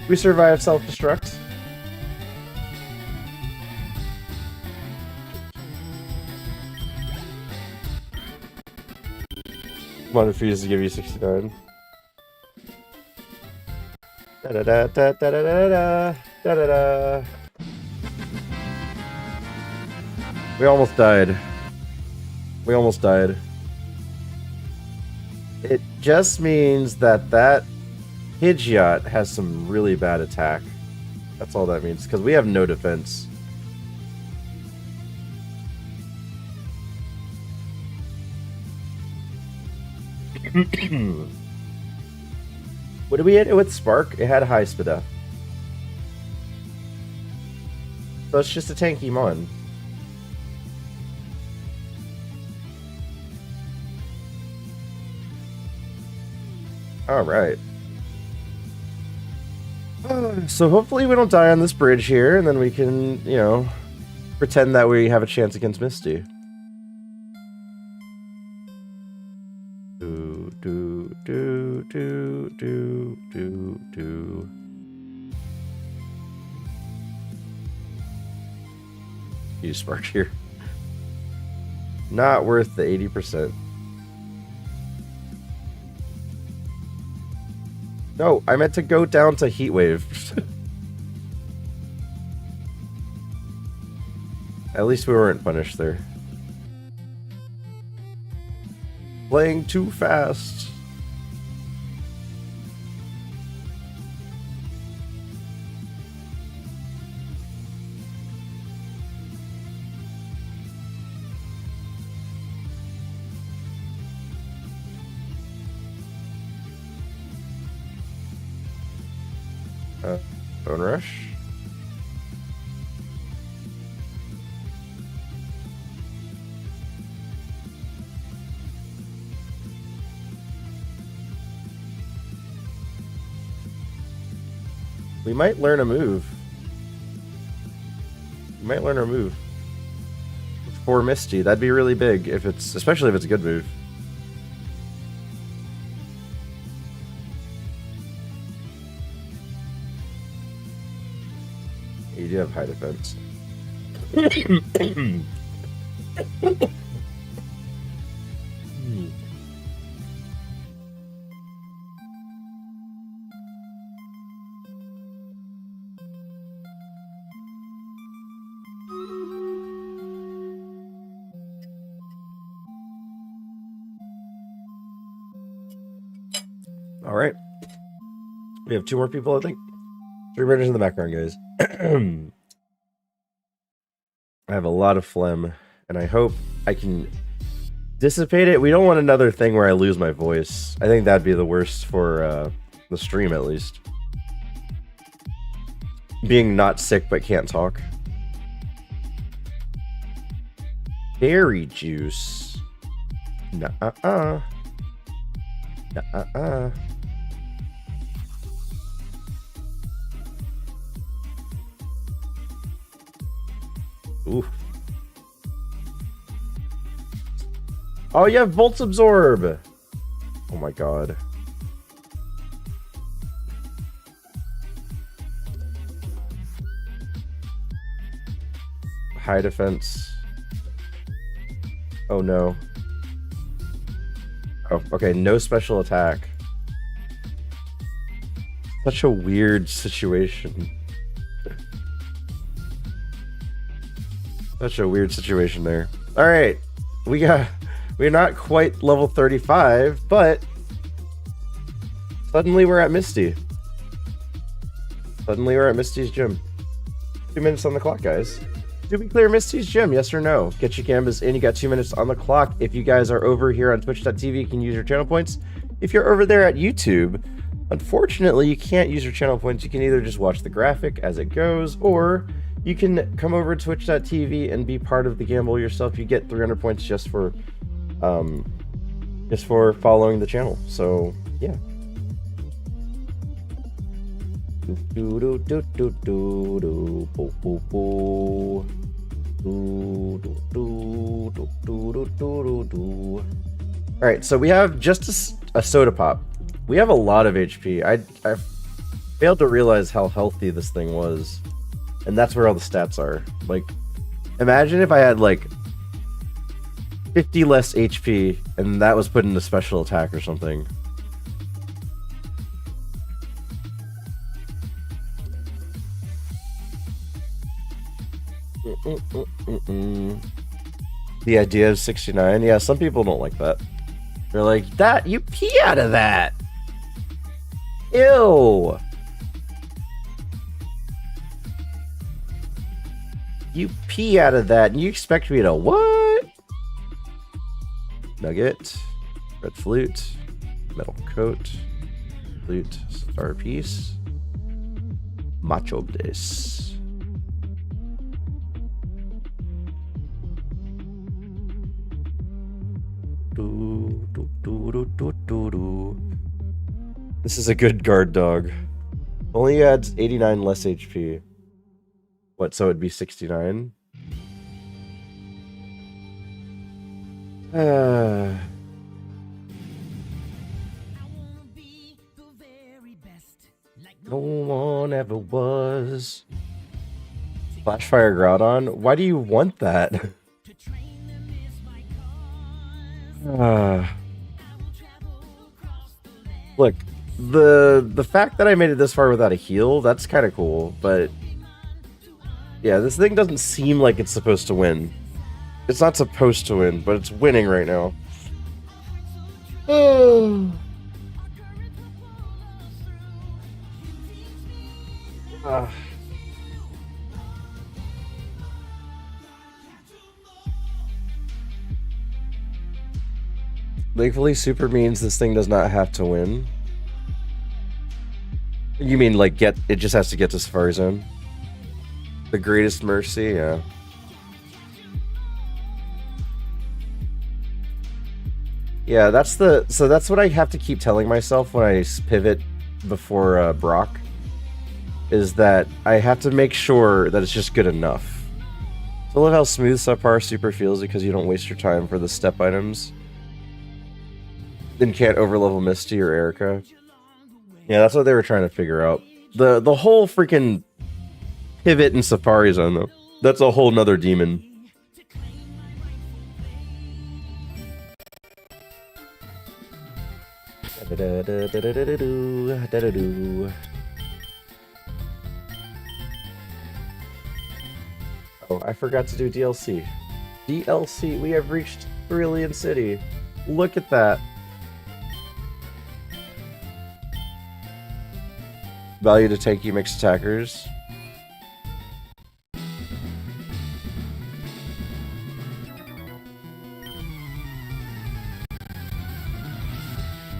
We survive self-destruct. One refuse to give you 69. Da da da da da da da da da da. We almost died. We almost died. It just means that Pidgeot has some really bad attack. That's all that means, because we have no defense. What did we hit it with Spark? It had high Spada. So it's just a tanky mon. Alright. So hopefully we don't die on this bridge here, and then we can, you know, pretend that we have a chance against Misty. Do. Use Spark here. Not worth the 80%. No, I meant to go down to Heat Wave. At least we weren't punished there. Playing too fast. Bone Rush. We might learn a move. We might learn our move. For Misty. That'd be really big if it's, especially if it's a good move. You do have high defense. All right. We have 2 more people, I think. 3 minutes in the background, guys. I have a lot of phlegm, and I hope I can dissipate it. We don't want another thing where I lose my voice. I think that'd be the worst for the stream, at least. Being not sick but can't talk. Berry juice. Nuh-uh-uh. Nuh-uh-uh. Oof. Oh, you have Volts Absorb. Oh my god. High defense. Oh no. Oh, okay, no special attack. Such a weird situation. Such a weird situation there. Alright. We're not quite level 35, but suddenly we're at Misty. Suddenly we're at Misty's gym. 2 minutes on the clock, guys. Do we clear Misty's gym? Yes or no? Get your canvas in. You got 2 minutes on the clock. If you guys are over here on twitch.tv, you can use your channel points. If you're over there at YouTube, unfortunately, you can't use your channel points. You can either just watch the graphic as it goes, or you can come over to twitch.tv and be part of the gamble yourself. You get 300 points just for following the channel. So yeah. All right, so we have just a soda pop. We have a lot of HP. I failed to realize how healthy this thing was. And that's where all the stats are. Like, imagine if I had like 50 less HP and that was put into special attack or something. The idea of 69. Yeah, some people don't like that. They're like, that, you pee out of that. Ew. You pee out of that and you expect me to what? Nugget, red flute, metal coat, flute, star piece, macho bliss. This is a good guard dog. Only adds 89 less HP. What, so it'd be 69? No one ever was. Flashfire Groudon? Why do you want that? Look, the fact that I made it this far without a heal, that's kind of cool, but yeah, this thing doesn't seem like it's supposed to win. It's not supposed to win, but it's winning right now. Thankfully, super means this thing does not have to win. You mean like it just has to get to Safari Zone? The greatest mercy, yeah. Yeah, that's what I have to keep telling myself when I pivot before Brock. is that I have to make sure that it's just good enough. So I love how smooth subpar super feels because you don't waste your time for the step items. Then can't overlevel Misty or Erica. Yeah, that's what they were trying to figure out. The whole freaking pivot in Safari Zone though. That's a whole nother demon. Oh, I forgot to do DLC. DLC, we have reached Brilliant City. Look at that. Value to tanky mixed attackers.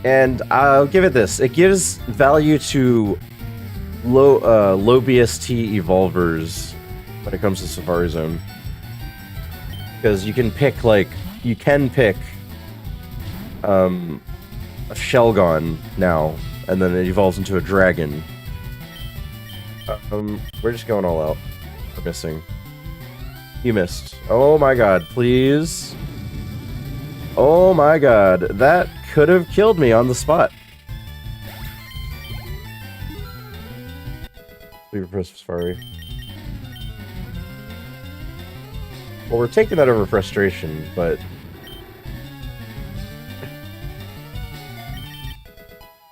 And I'll give it this. It gives value to low BST evolvers when it comes to Safari Zone. Because you can pick, like, a Shelgon now, and then it evolves into a dragon. We're just going all out. We're missing. You missed. Oh my god, please. Oh my god, that could have killed me on the spot. Leave press Safari. Well, we're taking that over frustration, but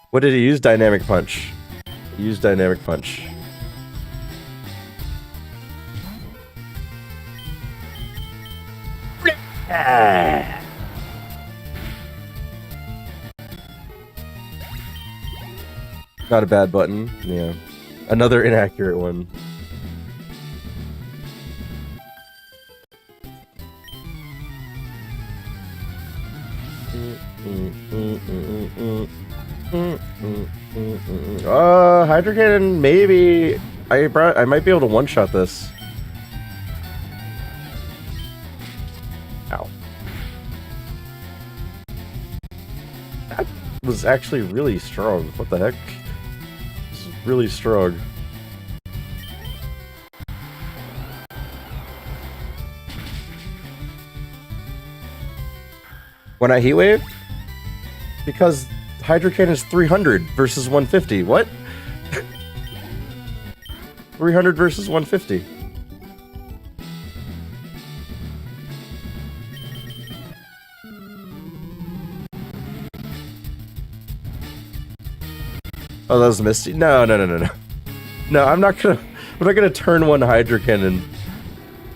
what did he use? Dynamic Punch. He used Dynamic Punch. Not a bad button, yeah. Another inaccurate one. Hydro Cannon, maybe. I might be able to one-shot this. Ow. That was actually really strong. What the heck? This is really strong. When I heat wave? Because Hydro Cannon is 300 versus 150. What? 300 versus 150. Oh, that was Misty? No. No, I'm not gonna turn one Hydro Cannon.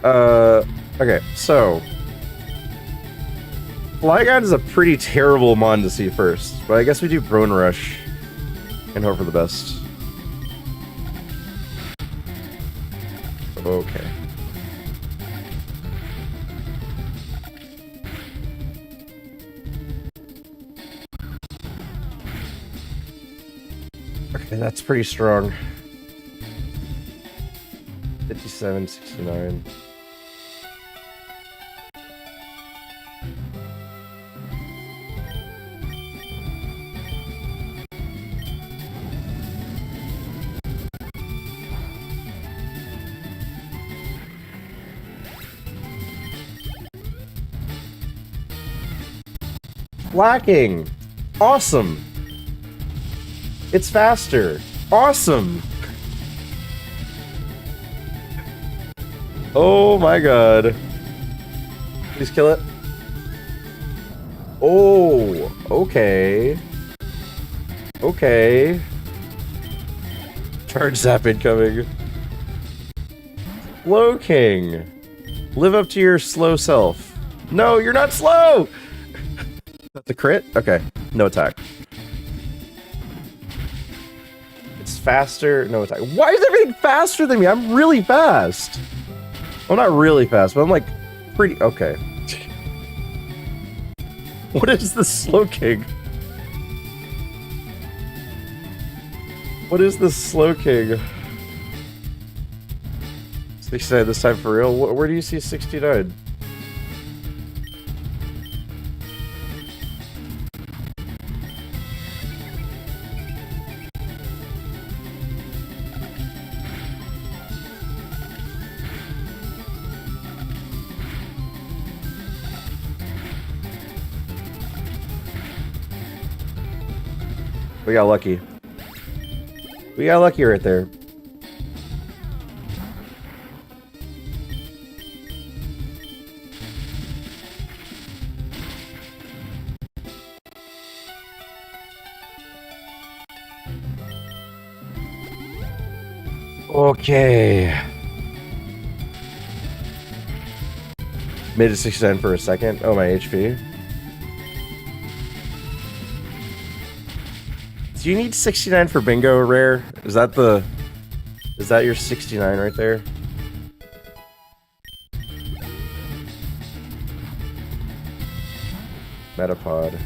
Okay, so Flygon is a pretty terrible mon to see first, but I guess we do Bone Rush and hope for the best. Okay. Okay, that's pretty strong. 57, 69. Lacking. Awesome. It's faster. Awesome. Oh my god. Please kill it. Oh, okay. Okay. Charge zap incoming. Slow King. Live up to your slow self. No, you're not slow! The crit? Okay. No attack. It's faster. No attack. Why is everything faster than me? I'm really fast. Well, not really fast, but I'm like pretty... Okay. What is the Slow King? What is the Slow King? 69 this time for real? Where do you see 69? We got lucky. We got lucky right there. Okay. Made it 69 for a second. Oh, my HP. Do you need 69 for bingo, Rare? Is that your 69 right there? Metapod.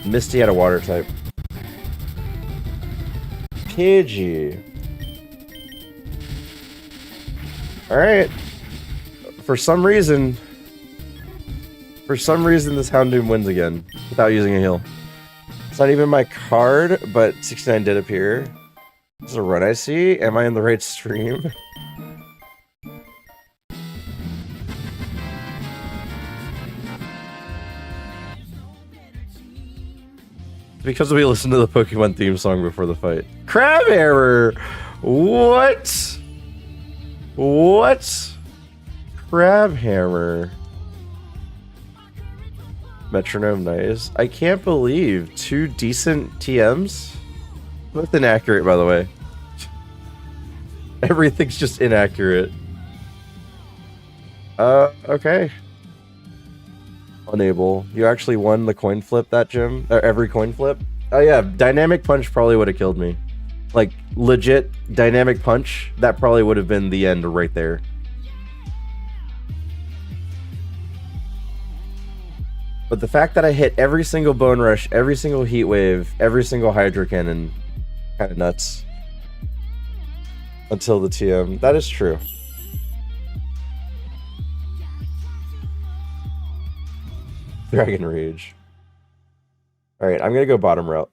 Misty had a water type. Pidgey. Alright. For some reason, this Houndoom wins again without using a heal. It's not even my card, but 69 did appear. This is a run I see. Am I in the right stream? Because we listened to the Pokemon theme song before the fight. Crab error! What? What? Crab hammer. Metronome, nice. I can't believe 2 decent TMs? Both inaccurate, by the way. Everything's just inaccurate. Okay. Unable. You actually won the coin flip that gym? Or every coin flip? Oh yeah, Dynamic Punch probably would have killed me. Like, legit, Dynamic Punch, that probably would have been the end right there. But the fact that I hit every single Bone Rush, every single Heat Wave, every single Hydro Cannon, kind of nuts. Until the TM. That is true. Dragon Rage. Alright, I'm gonna go bottom route.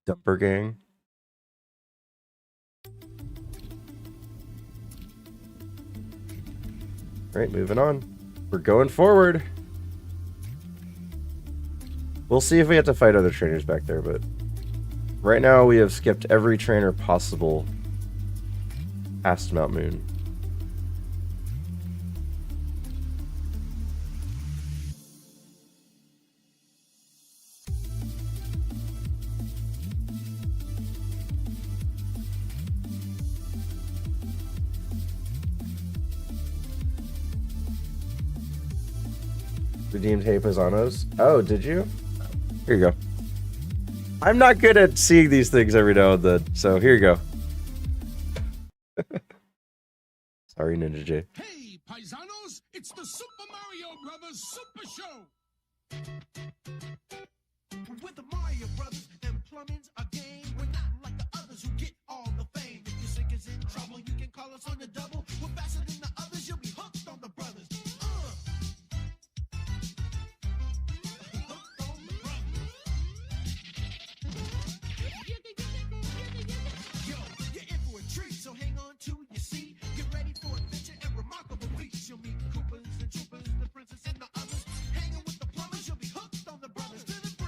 Dumper gang. All right, moving on. We're going forward. We'll see if we have to fight other trainers back there, but right now we have skipped every trainer possible past Mount Moon. Redeemed Hey Paisanos. Oh, did you? Here you go. I'm not good at seeing these things every now and then, so here you go. Sorry, Ninja J. Hey, paisanos, it's the Super Mario Brothers Super Show. With the Mario Brothers and plumbing's a game. We're not like the others who get all the fame. If your sink is in trouble, you can call us on the double. We're faster than the others, you'll be hooked on the brothers. Hooked on the brothers. Yo, you're in for a treat, so hang on to your seat. Get ready for adventure and remarkable feats. You'll meet Koopas and Troopas, the princess and the others. Hanging with the plumbers, you'll be hooked on the brothers to the bridge.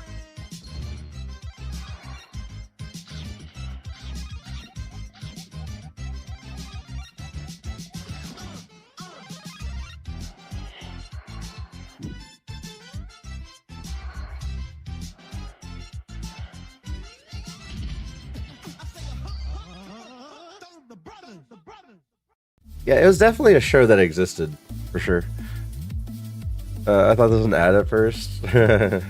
Yeah, it was definitely a show that existed, for sure. I thought this was an ad at first. An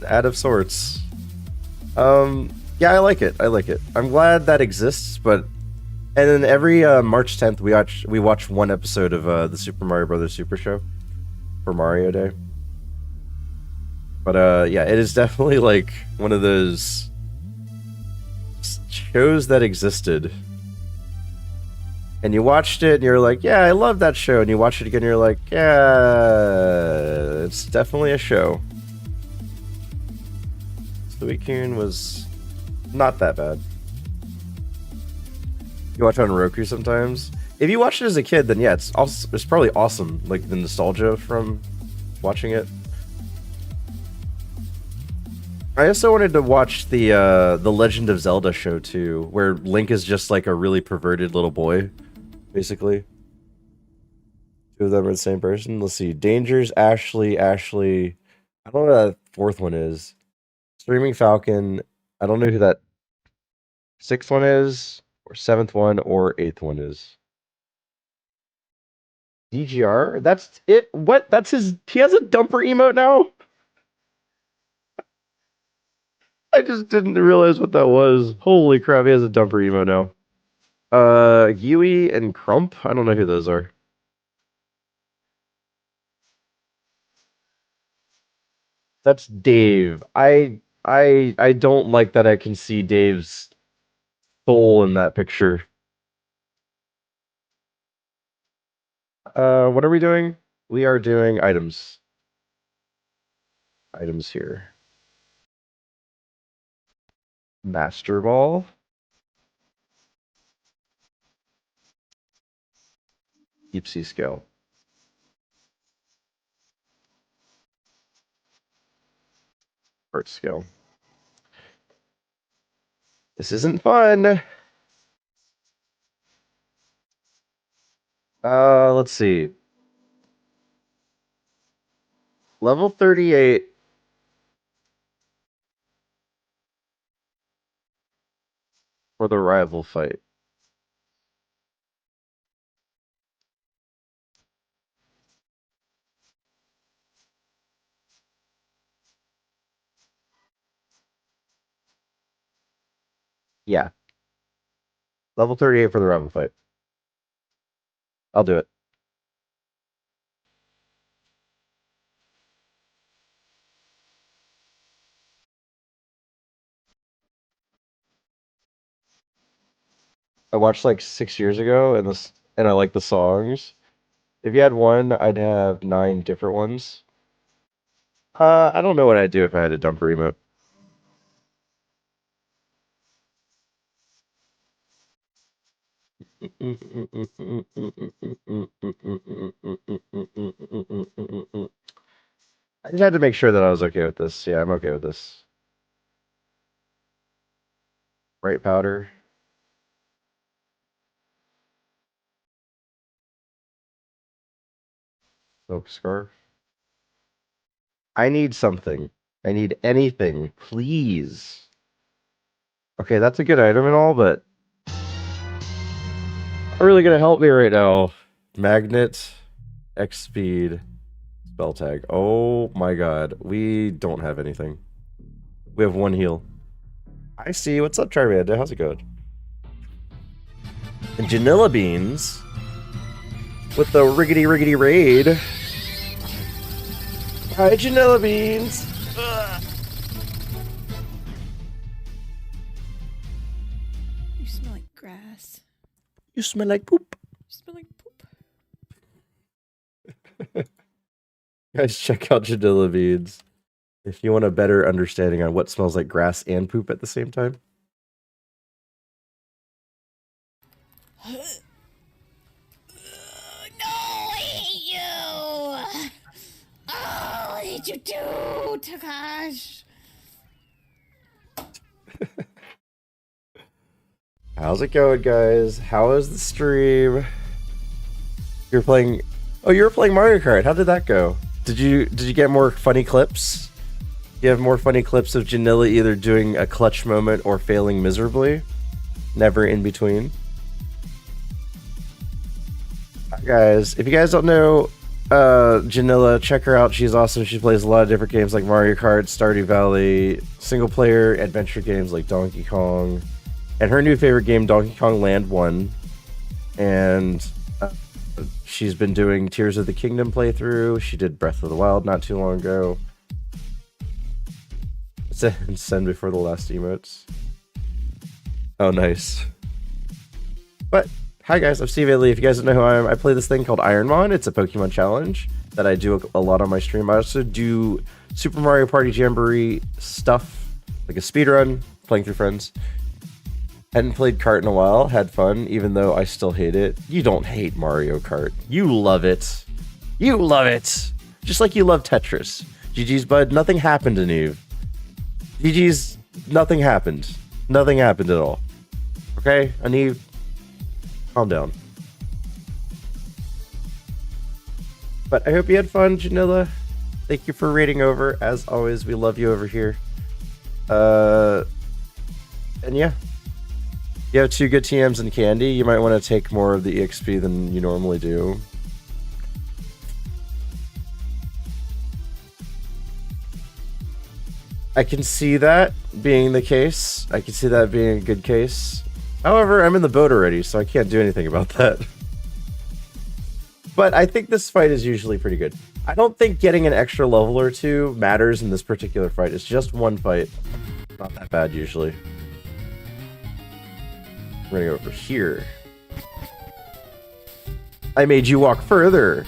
ad of sorts. Yeah, I like it. I like it. I'm glad that exists, but... And then every March 10th, we watch one episode of the Super Mario Brothers Super Show for Mario Day. But yeah, it is definitely like one of those shows that existed. And you watched it and you're like, yeah, I love that show. And you watch it again and you're like, yeah, it's definitely a show. Suicune was not that bad. You watch it on Roku sometimes. If you watched it as a kid, then yeah, it's probably awesome. Like the nostalgia from watching it. I also wanted to watch the Legend of Zelda show too, where Link is just like a really perverted little boy, basically. Two of them are the same person. Let's see. Dangers, Ashley. I don't know what that fourth one is. Streaming Falcon. I don't know who that sixth one is, or seventh one, or eighth one is. DGR? That's it? What? That's his... He has a dumper emote now? I just didn't realize what that was. Holy crap, he has a dumper emote now. Yui and Crump? I don't know who those are. That's Dave. I don't like that I can see Dave's soul in that picture. What are we doing? We are doing items. Items here. Master Ball. Deep Sea Scale. Art Scale. This isn't fun. Let's see. Level 38. For the rival fight. Yeah. Level 38 for the rival fight. I'll do it. I watched like 6 years ago, and I like the songs. If you had one, I'd have 9 different ones. I don't know what I'd do if I had a dumper emote. I just had to make sure that I was okay with this. Yeah, I'm okay with this. Bright powder. Silk scarf. I need something. I need anything, please. Okay, that's a good item and all, but not really gonna help me right now. Magnet, X speed, spell tag. Oh my god, we don't have anything. We have one heal. I see. What's up, Charmander? How's it going? And Janilla Beans with the riggedy raid. Hi, Janilla Beans. Ugh. You smell like grass. You smell like poop. You smell like poop. Guys, check out Janilla Beans if you want a better understanding on what smells like grass and poop at the same time. No, I hate you. Oh, what did you do, Takash? How's it going, guys? How is the stream? You're playing. Oh, you were playing Mario Kart. How did that go? Did you get more funny clips? Do you have more funny clips of Janilla either doing a clutch moment or failing miserably? Never in between. Guys, if you guys don't know Janilla, check her out. She's awesome. She plays a lot of different games like Mario Kart, Stardew Valley, single player adventure games like Donkey Kong, and her new favorite game, Donkey Kong Land 1. And she's been doing Tears of the Kingdom playthrough. She did Breath of the Wild not too long ago. Send before the last emotes. Oh, nice. But hi guys, I'm Steve Ailey. If you guys don't know who I am, I play this thing called ironMON. It's a Pokemon challenge that I do a lot on my stream. I also do Super Mario Party Jamboree stuff, like a speedrun, playing through friends. Hadn't played kart in a while, had fun, even though I still hate it. You don't hate Mario Kart. You love it. You love it. Just like you love Tetris. GG's, bud. Nothing happened to Eve. GG's, nothing happened. Nothing happened at all. Okay, Aniv, calm down. But I hope you had fun, Janilla. Thank you for raiding over. As always, we love you over here. And yeah. You have 2 good TMs and candy. You might want to take more of the EXP than you normally do. I can see that being the case. I can see that being a good case. However, I'm in the boat already, so I can't do anything about that. But I think this fight is usually pretty good. I don't think getting an extra level or 2 matters in this particular fight. It's just one fight. Not that bad usually. We're gonna go over here. I made you walk further.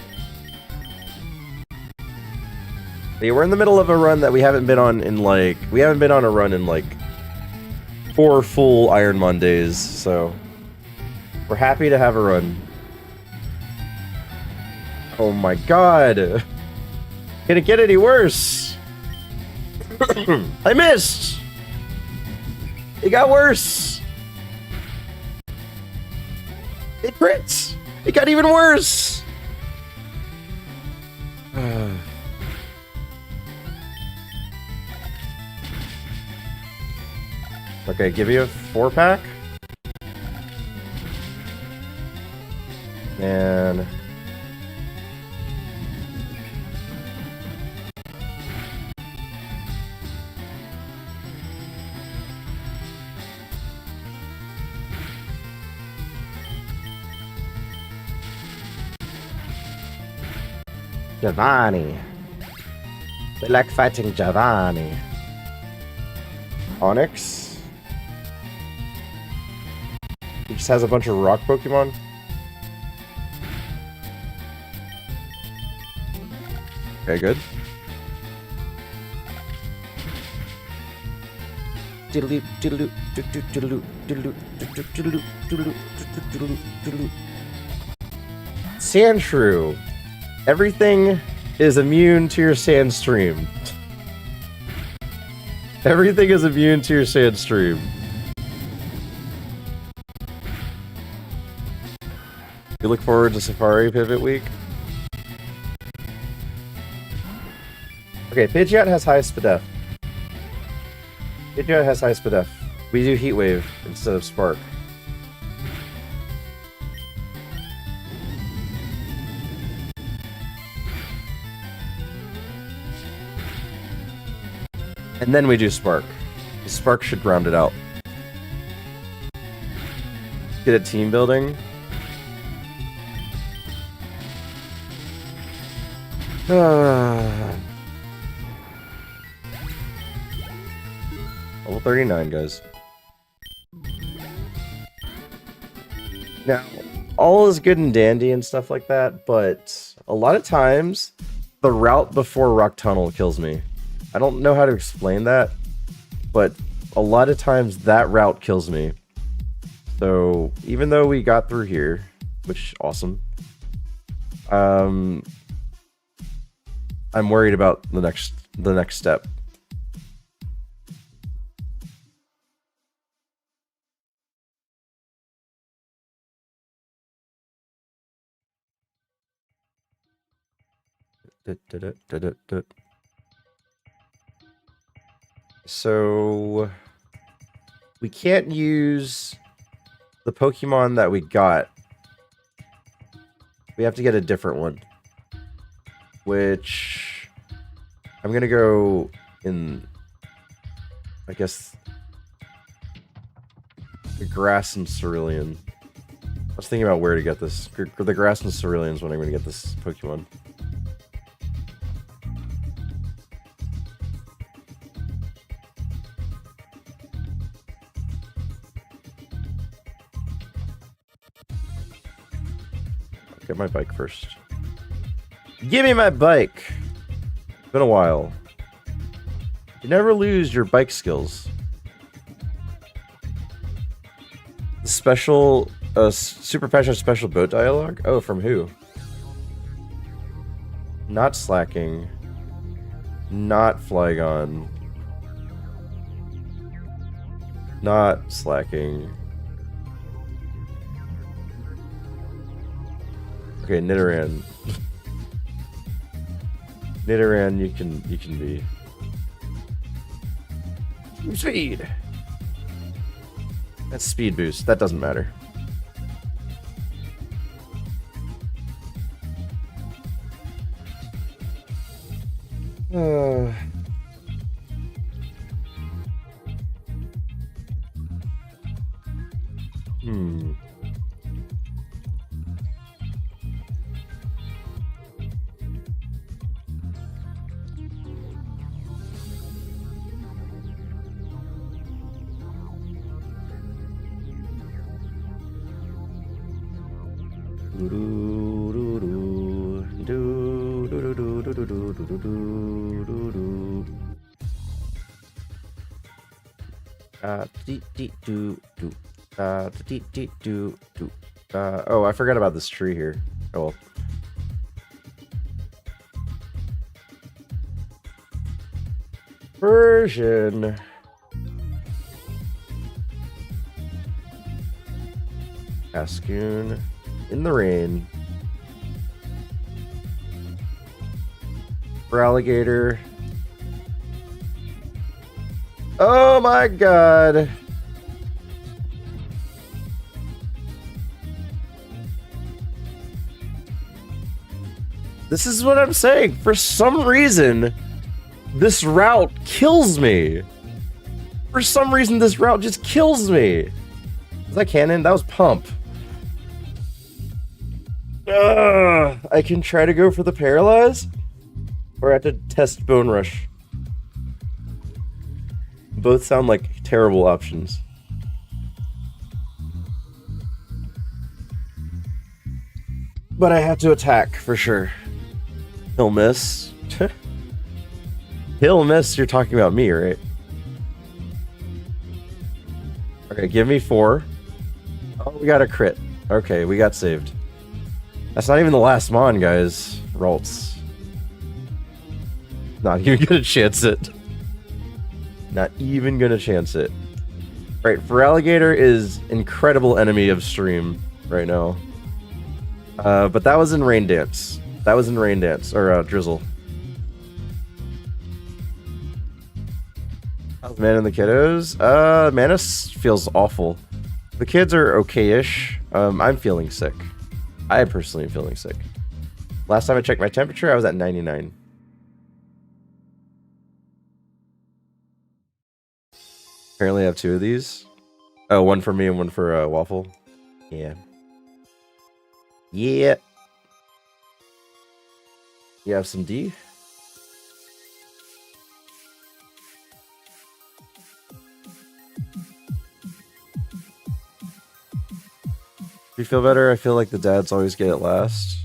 Yeah, we're in the middle of a run that we haven't been on in like... We haven't been on a run in like 4 full ironMON days, so... We're happy to have a run. Oh my god! Can it get any worse? I missed! It got worse! It crits! It got even worse! Okay, give you a 4-pack. And... Giovanni. They like fighting Giovanni. Onyx. He just has a bunch of rock Pokemon. Okay, good. Diddle-doo, diddle-doo, diddle-doo, diddle-doo. Sand shrew. Everything is immune to your sand stream. Everything is immune to your sand stream. You look forward to Safari Pivot Week? Okay, Pidgeot has high SPDF. Pidgeot has high SPDF. We do Heat Wave instead of Spark. And then we do Spark. Spark should round it out. Get a team building. Level 39, guys. Now, all is good and dandy and stuff like that, but a lot of times, the route before Rock Tunnel kills me. I don't know how to explain that, but a lot of times that route kills me. So, even though we got through here, which awesome, I'm worried about the next step. So we can't use the Pokemon that we got. We have to get a different one. Which I'm gonna go in, I guess, the Grass and Cerulean. I was thinking about where to get this. The Grass and Cerulean is when I'm gonna get this Pokemon. Get my bike first. Give me my bike! It's been a while. You never lose your bike skills. The special, super passionate special boat dialogue? Oh, from who? Not Slacking. Not Flygon. Not Slacking. Okay, Nidoran. Nidoran, you can be. Speed. That's speed boost. That doesn't matter. Oh, I forgot about this tree here. Oh well. Version. Ascoon in the rain. For alligator. Oh my god. This is what I'm saying. For some reason, this route kills me. For some reason, this route just kills me. Was that cannon? That was pump. I can try to go for the paralyze, or I have to test Bone Rush. Both sound like terrible options. But I have to attack for sure. He'll miss. He'll miss, you're talking about me, right? Okay, give me 4. Oh, we got a crit. Okay, we got saved. That's not even the last mon, guys. Ralts. Not even gonna chance it. Not even gonna chance it. Right, FRLG is incredible enemy of stream right now. But that was in Rain Dance. That was in Rain Dance, or Drizzle. How's Mana and the kiddos? Mana feels awful. The kids are okay-ish. I'm feeling sick. I personally am feeling sick. Last time I checked my temperature, I was at 99. Apparently I have 2 of these. Oh, one for me and one for Waffle. Yeah. Yeah. You have some D? You feel better? I feel like the dads always get it last.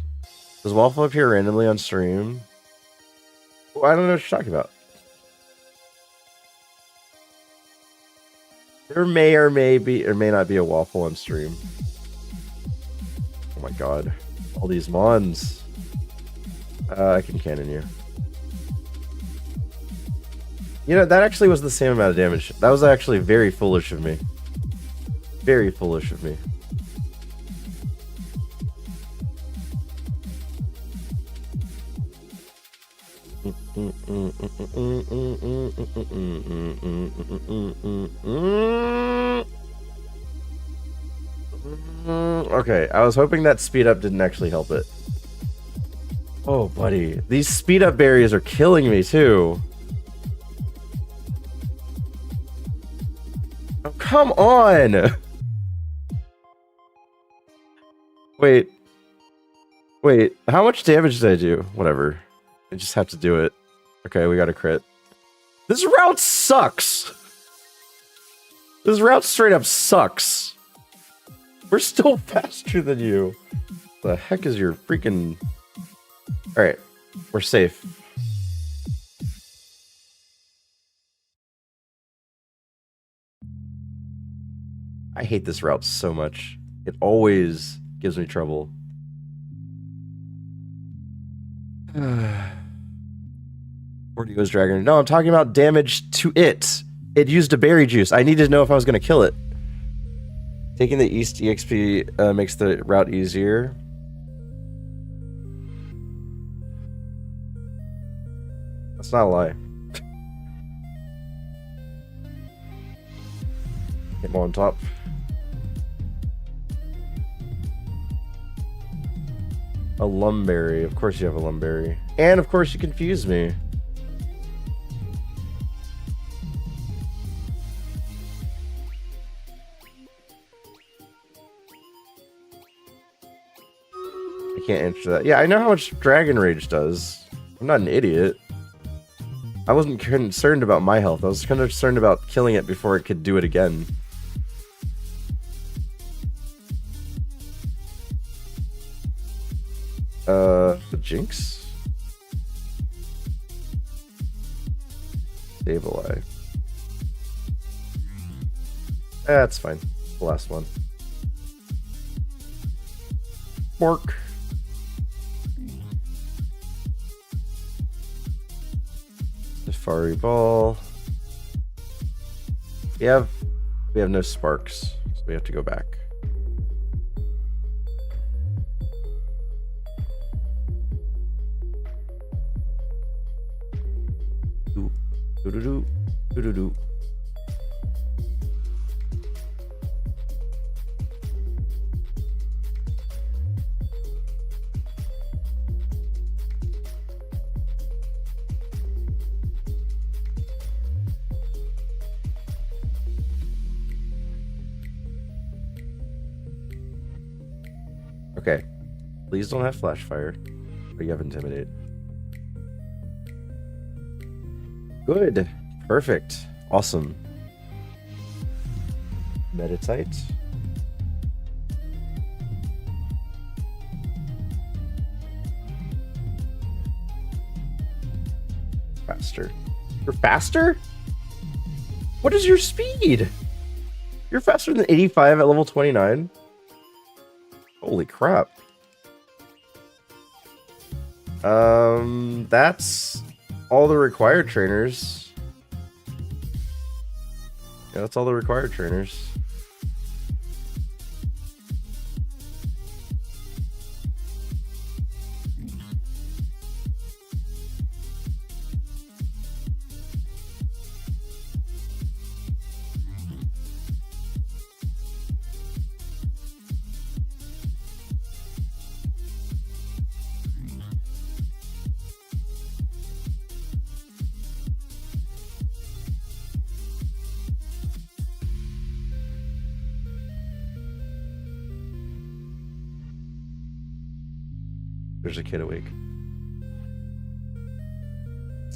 Does Waffle appear randomly on stream? Well, I don't know what you're talking about. There may or may not be a Waffle on stream. Oh my god. All these mons. I can cannon you. You know, that actually was the same amount of damage. That was actually very foolish of me. Very foolish of me. Okay, I was hoping that speed up didn't actually help it. Oh, buddy. These speed up berries are killing me, too. Oh, come on! Wait. Wait, how much damage did I do? Whatever. I just have to do it. Okay, we got a crit. This route sucks! This route straight up sucks. We're still faster than you. The heck is your freaking... Alright, we're safe. I hate this route so much. It always gives me trouble. Bordeaux's dragon. No, I'm talking about damage to it. It used a berry juice. I needed to know if I was going to kill it. Taking the East EXP makes the route easier. That's not a lie. Hit him on top. A lumberry. Of course you have a lumberry. And of course you confuse me. I can't answer that. Yeah, I know how much Dragon Rage does. I'm not an idiot. I wasn't concerned about my health. I was concerned about killing it before it could do it again. The Jinx? Sableye. That's fine. The last one. Mork. Safari Ball. We have no sparks, so we have to go back. Do-do-do. Okay. Please don't have flash fire. Or you have intimidate. Good. Perfect. Awesome. Meditate. Faster. You're faster? What is your speed? You're faster than 85 at level 29? Holy crap. That's all the required trainers. Yeah, that's all the required trainers. There's a kid awake.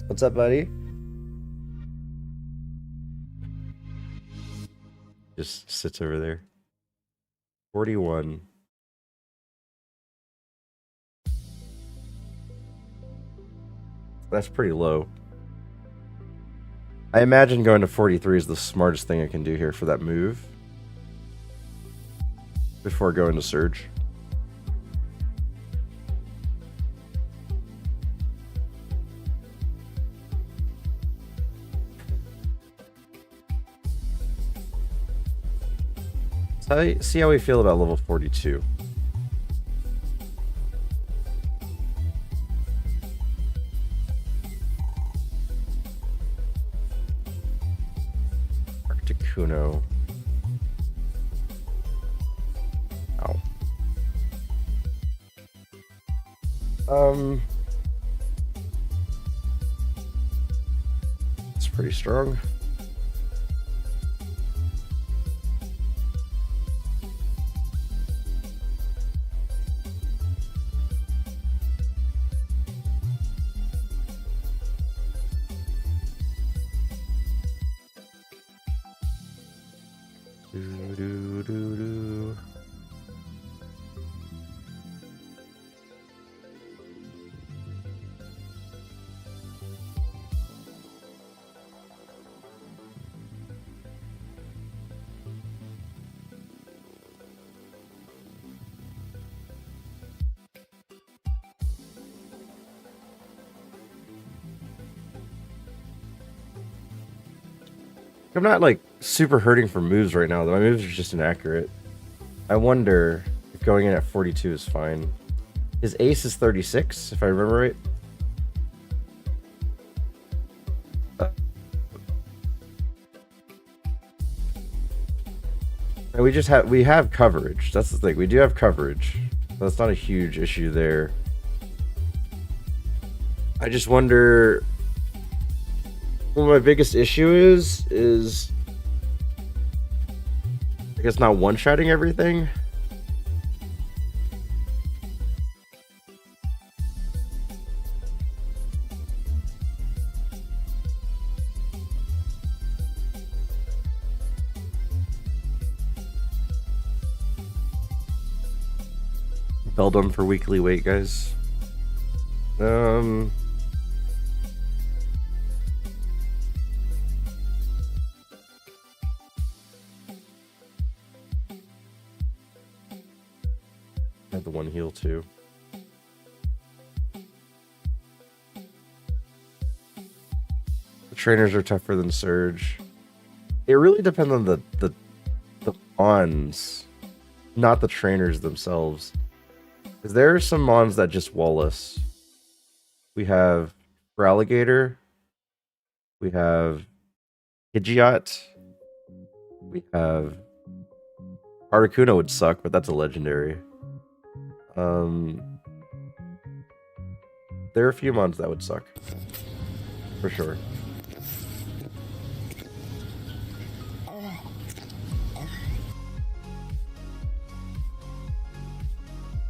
What's up, buddy? Just sits over there. 41. That's pretty low. I imagine going to 43 is the smartest thing I can do here for that move. Before going to Surge. See how we feel about level 42. Articuno. Ow. It's pretty strong. I'm not like super hurting for moves right now, though. My moves are just inaccurate. I wonder if going in at 42 is fine. His ace is 36, if I remember right. And we have coverage. That's the thing. We do have coverage. That's not a huge issue there. I just wonder what my biggest issue is I guess not one-shotting everything. Beldum for weekly weight, guys. Had the one heal too. The trainers are tougher than Surge. It really depends on the mons, not the trainers themselves. Because there are some mons that just wall us. We have Alligator. We have Pidgeot. We have Articuno would suck, but that's a legendary. There are a few mons that would suck. For sure.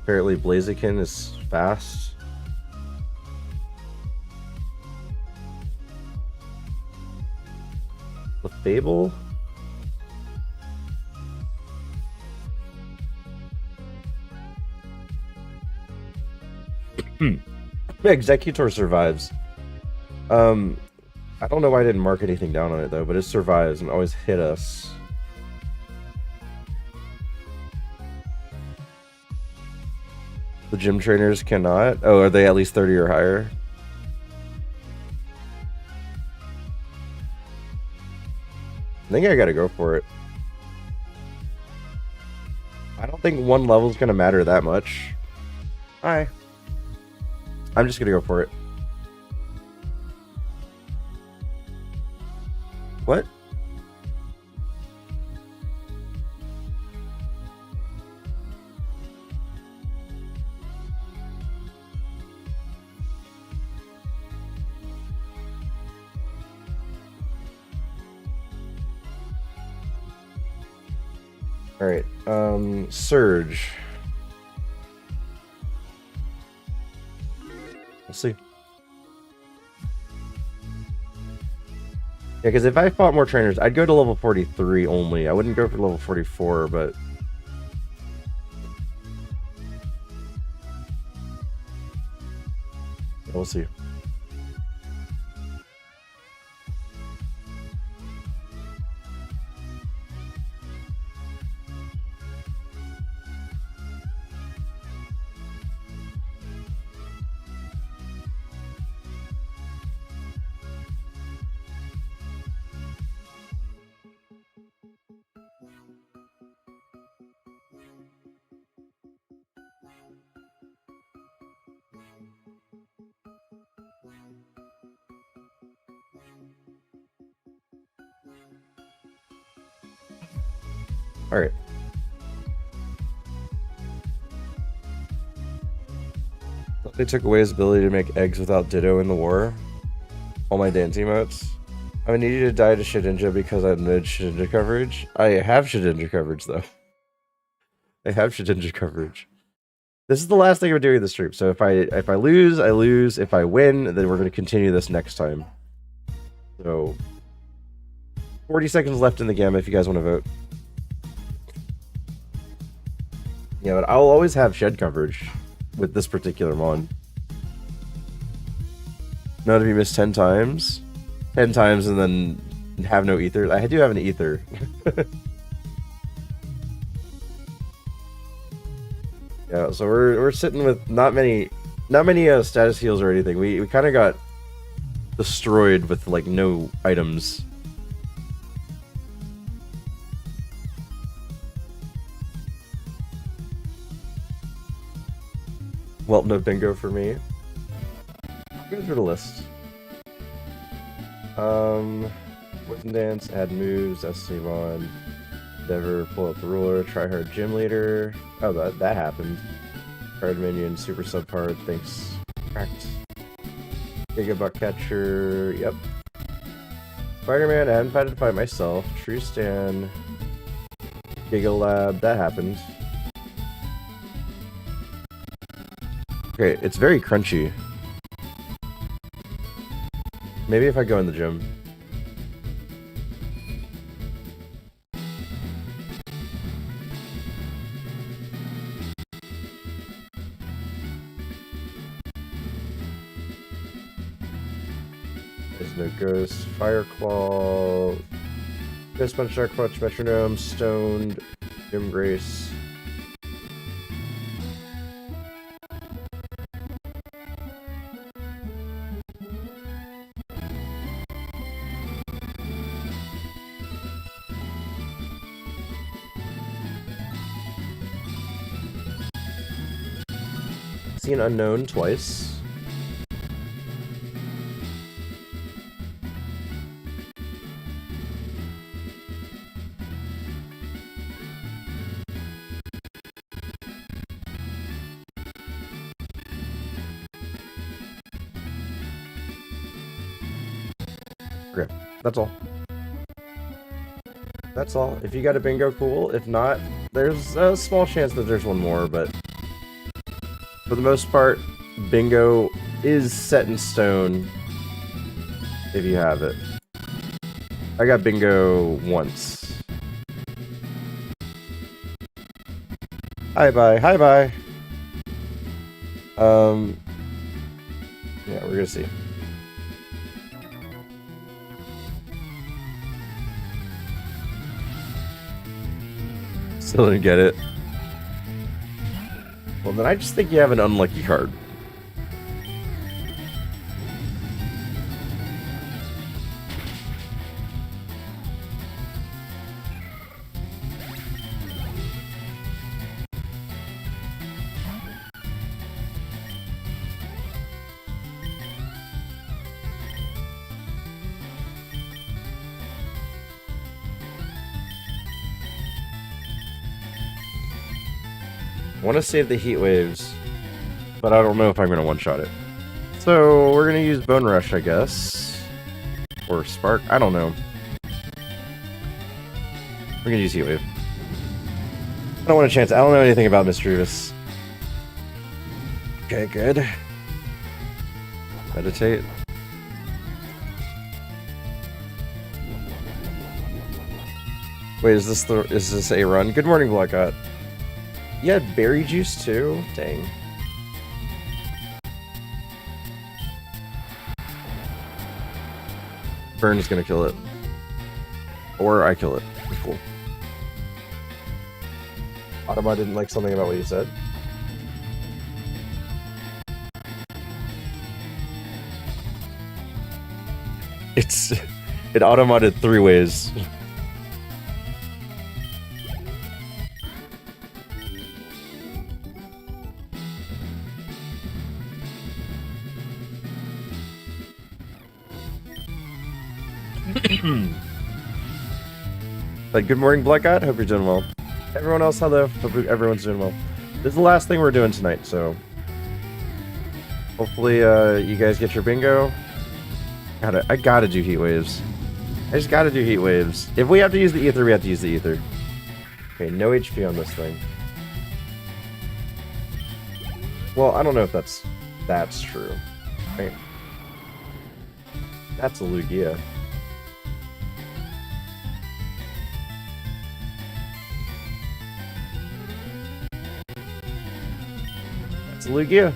Apparently Blaziken is fast. The Fable? Executor survives. I don't know why I didn't mark anything down on it though, but it survives and always hit us. The gym trainers cannot? Oh, are they at least 30 or higher? I think I gotta go for it. I don't think one level is gonna matter that much. Hi. I'm just gonna go for it. What? Alright, Surge. We'll see. Yeah, because if I fought more trainers, I'd go to level 43 only. I wouldn't go for level 44, but... we'll see. Alright. They took away his ability to make eggs without Ditto in the war. All my dance emotes. I need you to die to Shedinja because I need Shedinja coverage. I have Shedinja coverage though. I have Shedinja coverage. This is the last thing I'm doing this stream. So if I lose, I lose. If I win, then we're going to continue this next time. So 40 seconds left in the game if you guys want to vote. Yeah, but I'll always have shed coverage with this particular mon. Not if you miss 10 times. 10 times and then have no ether. I do have an ether. Yeah, so we're sitting with not many status heals or anything. We kind of got destroyed with like no items. Well, no bingo for me. Go through the list. Wooden Dance, add moves, ironMON, Endeavor, pull up the ruler, try hard gym leader. Oh, that happened. Card minion, super subpart, thanks. Cracked. Gigabuck catcher, yep. Spider-Man, I hadn't fighted to fight myself. True Stan. Giga Lab, that happened. Okay, it's very crunchy. Maybe if I go in the gym. There's no ghost. Fire Claw. Ghost Punch, Shark Punch, Metronome, Stoned, Gym Grace. Seen Unknown twice. Okay, that's all. That's all. If you got a bingo, cool. If not, there's a small chance that there's one more, but for the most part, bingo is set in stone if you have it. I got bingo once. Hi bye, hi bye. Yeah, we're gonna see. Still didn't get it. Well, then I just think you have an unlucky card. I want to save the heat waves, but I don't know if I'm going to one-shot it. So we're going to use Bone Rush, I guess. Or Spark. I don't know. We're going to use Heat Wave. I don't want a chance. I don't know anything about Mischievous. Okay, good. Meditate. Wait, is this a run? Good morning, Blackout. You had berry juice too? Dang. Burn is gonna kill it. Or I kill it. Cool. Automa didn't like something about what you said. It automated 3 ways. But good morning, Blackout. Hope you're doing well. Everyone else, hello. Hope everyone's doing well. This is the last thing we're doing tonight, so hopefully you guys get your bingo. I gotta do heat waves. I just gotta do heat waves. If we have to use the ether, we have to use the ether. Okay, no HP on this thing. Well, I don't know if that's true. Right. That's a Lugia. That's a Lugia.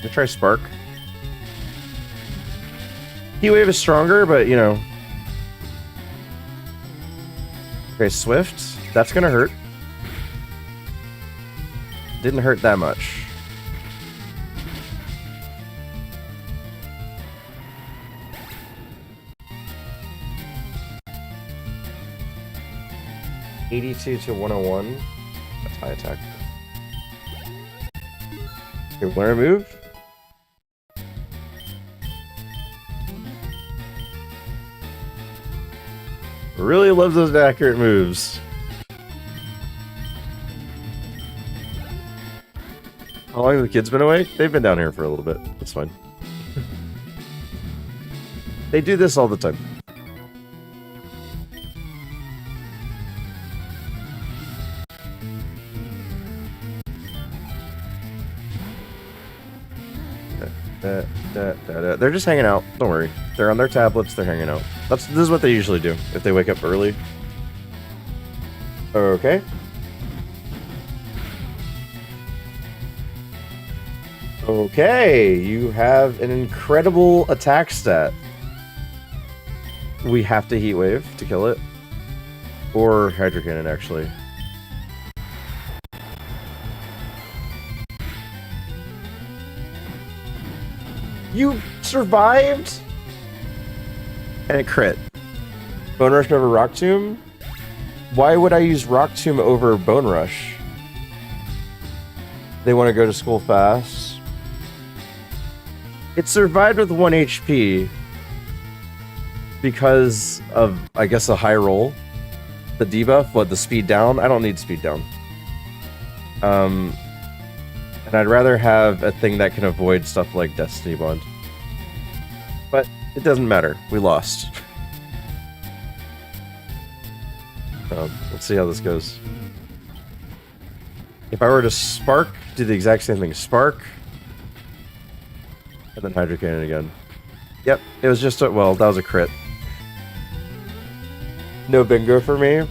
Let's try Spark. Heat Wave is stronger, but you know. Okay, Swift. That's gonna hurt. Didn't hurt that much. $82 to 101. That's high attack. Okay, learn a move. Really love those accurate moves. How long have the kids been awake? They've been down here for a little bit. That's fine. They do this all the time. They're just hanging out. Don't worry. They're on their tablets. They're hanging out. This is what they usually do if they wake up early. Okay. Okay, you have an incredible attack stat. We have to Heat Wave to kill it. Or Hydro Cannon, actually. You survived? And it crit. Bone Rush over Rock Tomb? Why would I use Rock Tomb over Bone Rush? They want to go to school fast. It survived with 1 HP because of, I guess, a high roll. The debuff, what, the speed down? I don't need speed down. And I'd rather have a thing that can avoid stuff like Destiny Bond. But it doesn't matter. We lost. Let's see how this goes. If I were to Spark, do the exact same thing. Spark. And then Hydro Cannon again. Yep, it was just a, well, that was a crit. No bingo for me.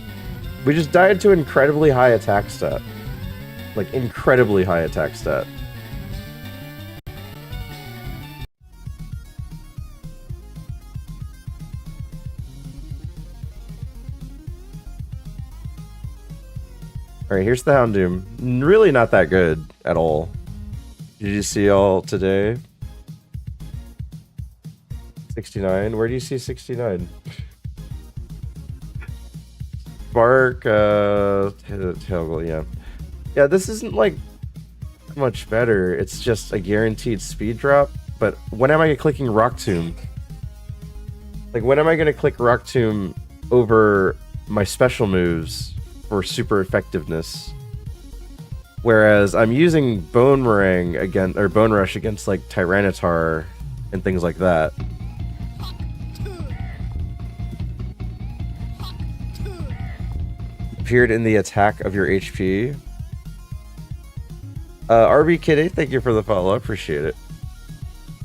We just died to incredibly high attack stat. Like, incredibly high attack stat. All right, here's the Houndoom. Really not that good at all. Did you see all today? 69. Where do you see 69? Spark, Tailgle, yeah. Yeah, this isn't like much better. It's just a guaranteed speed drop. But when am I clicking Rock Tomb? Like, when am I going to click Rock Tomb over my special moves for super effectiveness? Whereas I'm using Bone Meringue against, or Bone Rush against like Tyranitar and things like that. Appeared in the attack of your HP. RB Kitty, thank you for the follow. Appreciate it.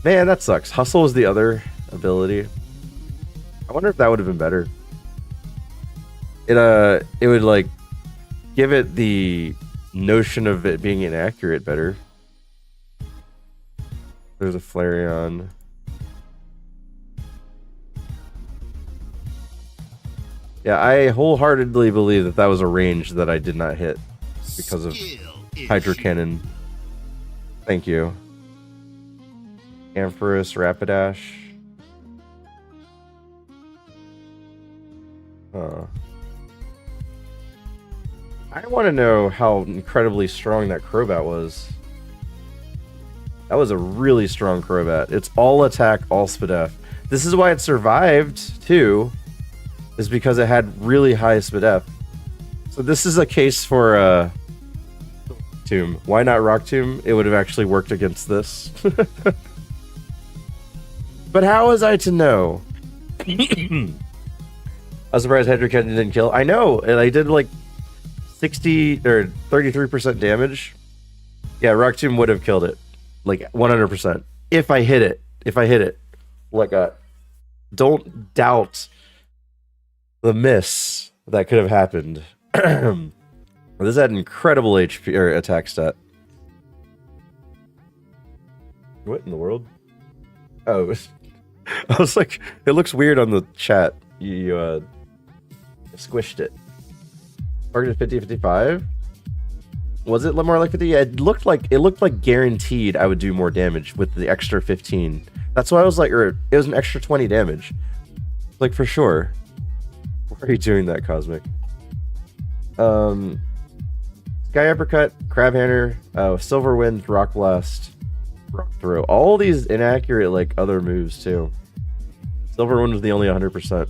Man, that sucks. Hustle is the other ability. I wonder if that would have been better. It would like give it the notion of it being inaccurate better. There's a Flareon. Yeah, I wholeheartedly believe that that was a range that I did not hit because of Hydro Cannon. Thank you. Ampharos, Rapidash. I want to know how incredibly strong that Crobat was. That was a really strong Crobat. It's all attack, all Spadef. This is why it survived, too. Is because it had really high Spadef. So this is a case for Tomb. Why not Rock Tomb? It would have actually worked against this. But how was I to know? I was surprised Hydro Cannon didn't kill. I know, and I did like 60 or 33% damage. Yeah, Rock Tomb would have killed it. Like 100%. If I hit it. If I hit it. Like a... Don't doubt the miss that could have happened. This had incredible HP or attack stat. What in the world? Oh, I was like, it looks weird on the chat. You squished it. Targeted 50, 55. Was it more like 50? Yeah, it looked like guaranteed I would do more damage with the extra 15. That's why I was like, or it was an extra 20 damage. Like for sure. Why are you doing that, Cosmic? Sky Uppercut, Crab Hammer, Silver Wind, Rock Blast, Rock Throw. All these inaccurate like other moves too. Silver Wind was the only 100%.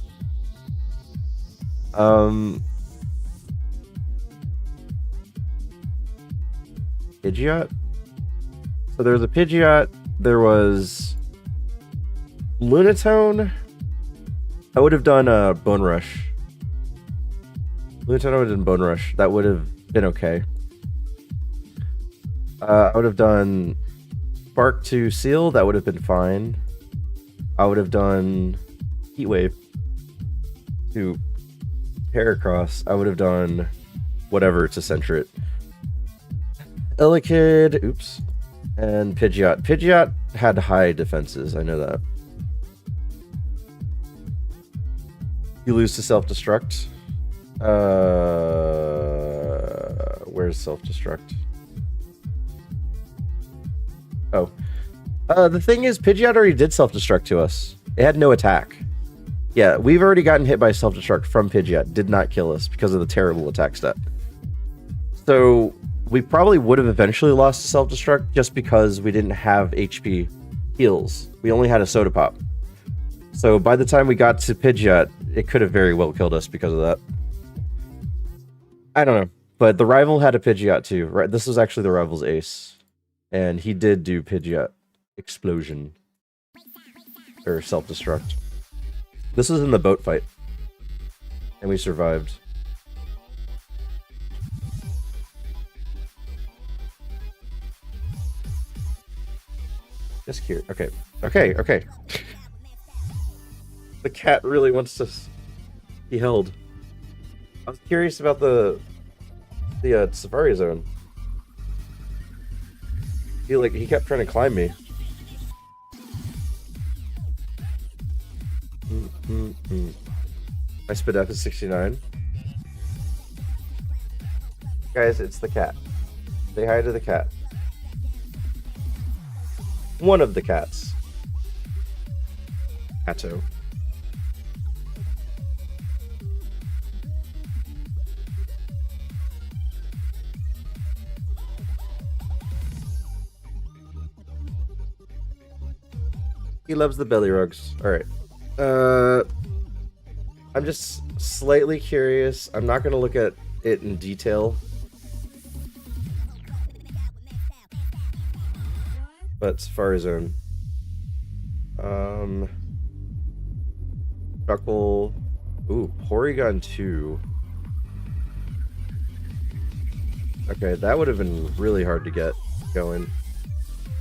Pidgeot? So there was a Pidgeot, there was Lunatone. I would have done a Bone Rush. Lunatone, I would have done Bone Rush. That would have been okay. I would have done Spark to Seal. That would have been fine. I would have done Heat Wave to Heracross. I would have done whatever to center it. Elekid, oops, and Pidgeot. Pidgeot had high defenses, I know that. You lose to self-destruct. Where's self-destruct? Oh. The thing is, Pidgeot already did self-destruct to us. It had no attack. Yeah, we've already gotten hit by self-destruct from Pidgeot. Did not kill us because of the terrible attack stat. So we probably would have eventually lost to self-destruct just because we didn't have HP heals. We only had a Soda Pop. So by the time we got to Pidgeot, it could have very well killed us because of that. I don't know. But the rival had a Pidgeot too. Right? This was actually the rival's ace. And he did do Pidgeot Explosion. Or self-destruct. This was in the boat fight. And we survived. Just curious. Okay. Okay. The cat really wants to be held. I was curious about the Safari Zone. He kept trying to climb me. My Spadef is 69. Guys, it's the cat. Say hi to the cat. One of the cats. Atto. He loves the belly rugs. Alright. I'm just slightly curious. I'm not going to look at it in detail. But Safari Zone. Chuckle. Ooh, Porygon 2. Okay, that would have been really hard to get going.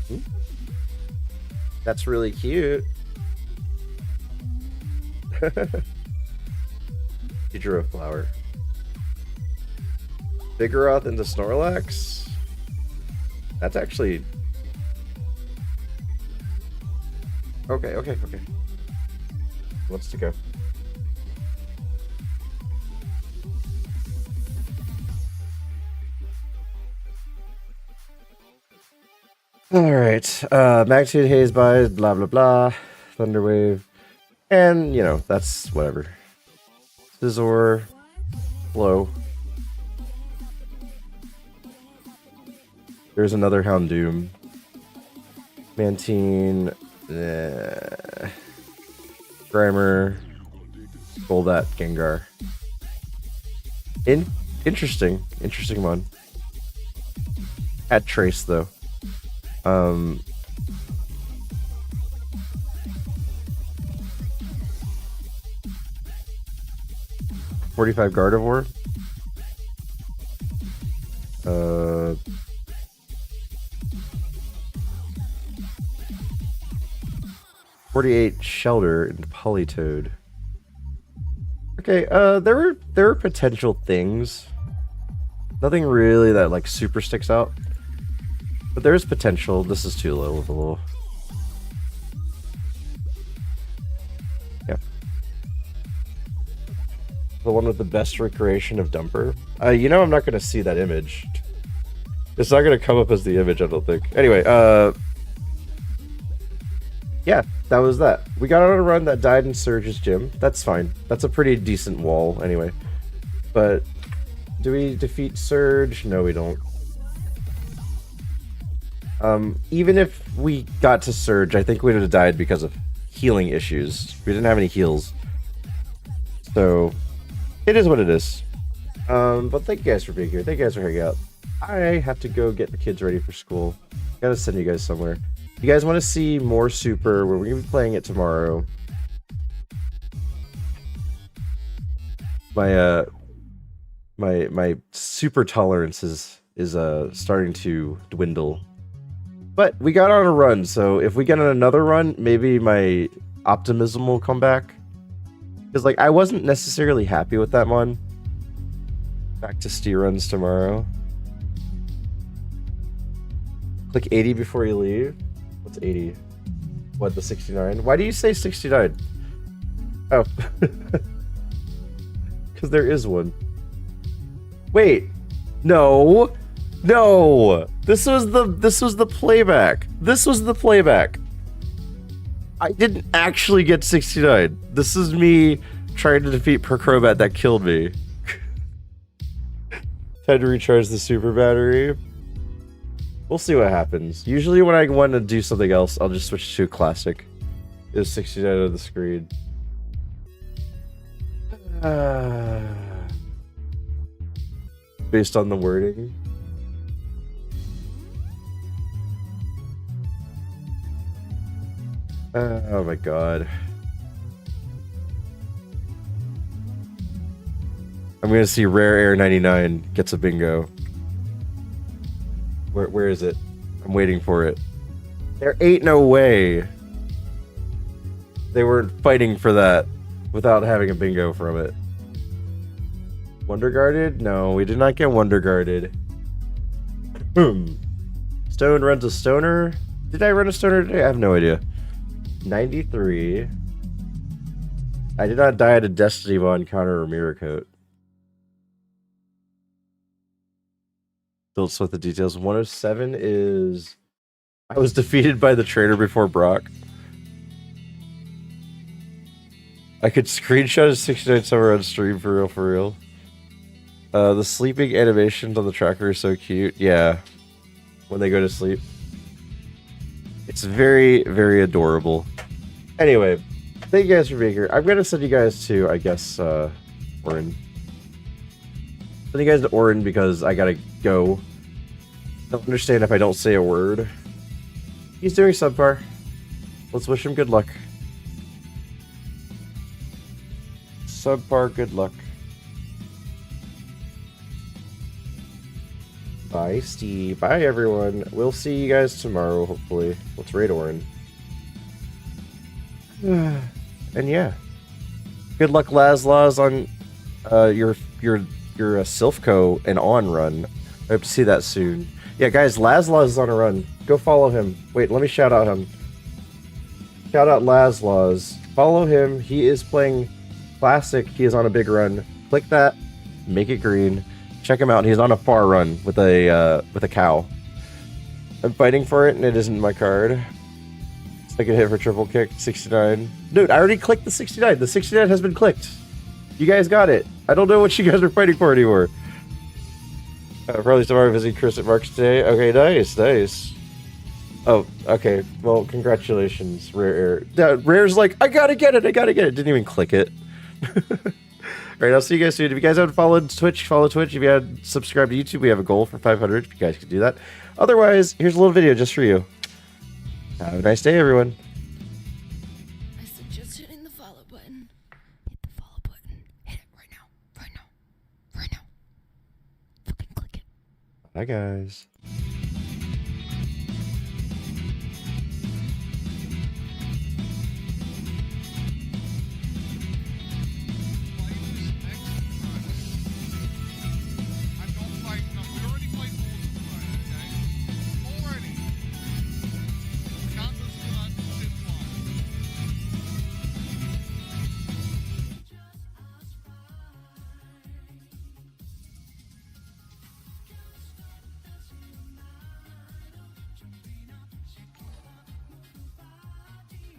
Hmm? That's really cute. He drew a flower. Vigoroth into Snorlax? That's actually... Okay. What's to go? Alright, Magnitude Haze buys, blah blah blah, Thunderwave, and, you know, that's whatever. Scizor, Flow. There's another Houndoom. Mantine, Grimer, Goldat, Gengar. Interesting one. At Trace though. 45 Gardevoir. 48 Shelter and Politoed. Okay, there were potential things. Nothing really that like super sticks out. But there's potential. This is too low of a little. Yeah. The one with the best recreation of Dumper. You know I'm not gonna see that image. It's not gonna come up as the image, I don't think. Anyway, yeah, that was that. We got on a run that died in Surge's gym. That's fine. That's a pretty decent wall, anyway. But do we defeat Surge? No, we don't. Even if we got to Surge, I think we would have died because of healing issues. We didn't have any heals. So, it is what it is. But thank you guys for being here. Thank you guys for hanging out. I have to go get the kids ready for school. Gotta send you guys somewhere. You guys want to see more Super? We're going to be playing it tomorrow. My Super tolerance is starting to dwindle. But we got on a run, so if we get on another run, maybe my optimism will come back. Because, like, I wasn't necessarily happy with that one. Back to steer runs tomorrow. Click 80 before you leave. What's 80? What, the 69? Why do you say 69? Oh. Because there is one. Wait. No. No. This was the playback. This was the playback. I didn't actually get 69. This is me trying to defeat Percrobat that killed me. Time to recharge the super battery. We'll see what happens. Usually when I want to do something else, I'll just switch to classic. It's 69 on the screen. Based on the wording. Oh my god. I'm gonna see Rare Air 99 gets a bingo. Where is it? I'm waiting for it. There ain't no way they weren't fighting for that without having a bingo from it. Wonder Guarded? No, we did not get Wonder Guarded. Stone runs a stoner? Did I run a stoner today? I have no idea. 93. I did not die at a Destiny Bond counter or Mirror Coat. Don't sweat the details. 107 is I was defeated by the traitor before Brock. I could screenshot a 69 summer on stream for real, for real. The sleeping animations on the tracker are so cute. Yeah. When they go to sleep. It's very, very adorable. Anyway, thank you guys for being here. I'm gonna send you guys to, I guess, Orin. Send you guys to Orin because I gotta go. Don't understand if I don't say a word. He's doing subpar. Let's wish him good luck. Subpar good luck. Bye, Steve. Bye, everyone. We'll see you guys tomorrow, hopefully. Let's raid Orin. And yeah. Good luck, Laszlos, on your Silphco and on run. I hope to see that soon. Yeah, guys, Laszlos is on a run. Go follow him. Wait, let me shout out him. Shout out Laszlos. Follow him. He is playing Classic. He is on a big run. Click that. Make it green. Check him out. He's on a far run with a cow. I'm fighting for it, and it isn't my card. Second hit for triple kick, 69. Dude, I already clicked the 69. The 69 has been clicked. You guys got it. I don't know what you guys are fighting for anymore. Probably tomorrow visiting Chris at Mark's today. Okay, nice, nice. Oh, okay. Well, congratulations, Rare Air. Rare's like, I gotta get it. Didn't even click it. Alright, I'll see you guys soon. If you guys haven't followed Twitch, follow Twitch. If you haven't subscribed to YouTube, we have a goal for 500. If you guys could do that. Otherwise, here's a little video just for you. Have a nice day, everyone. I suggest hitting the follow button. Hit the follow button. Hit it right now. Right now. Right now. Fucking click it. Bye, guys. I'm not fighting them. We already played Forza tonight, okay? Already. Can't listen to that shit twice.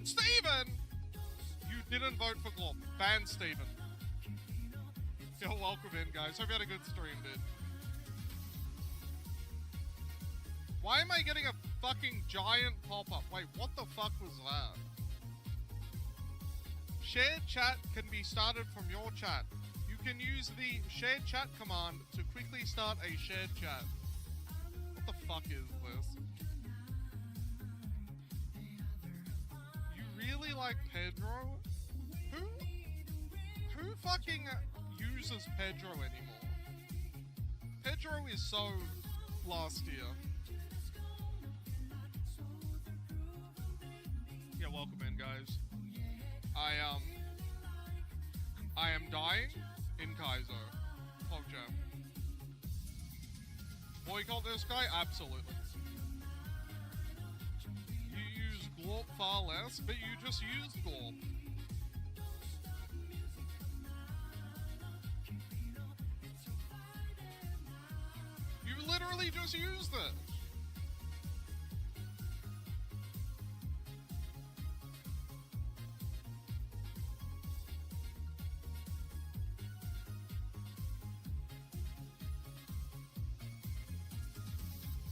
Steven! You didn't vote for Glop. Ban Steven. You're welcome in, guys. Hope you had a good stream, dude. Why am I getting a fucking giant pop-up? Wait, what the fuck was that? Shared chat can be started from your chat. You can use the shared chat command to quickly start a shared chat. What the fuck is this? You really like Pedro? Who fucking uses Pedro anymore? Pedro is so last year. Yeah, welcome in, guys. I am dying in Kaizo. Pog Jam. Boycott this guy? Absolutely. You use Glorp far less, but you just used Glorp. You literally just used it.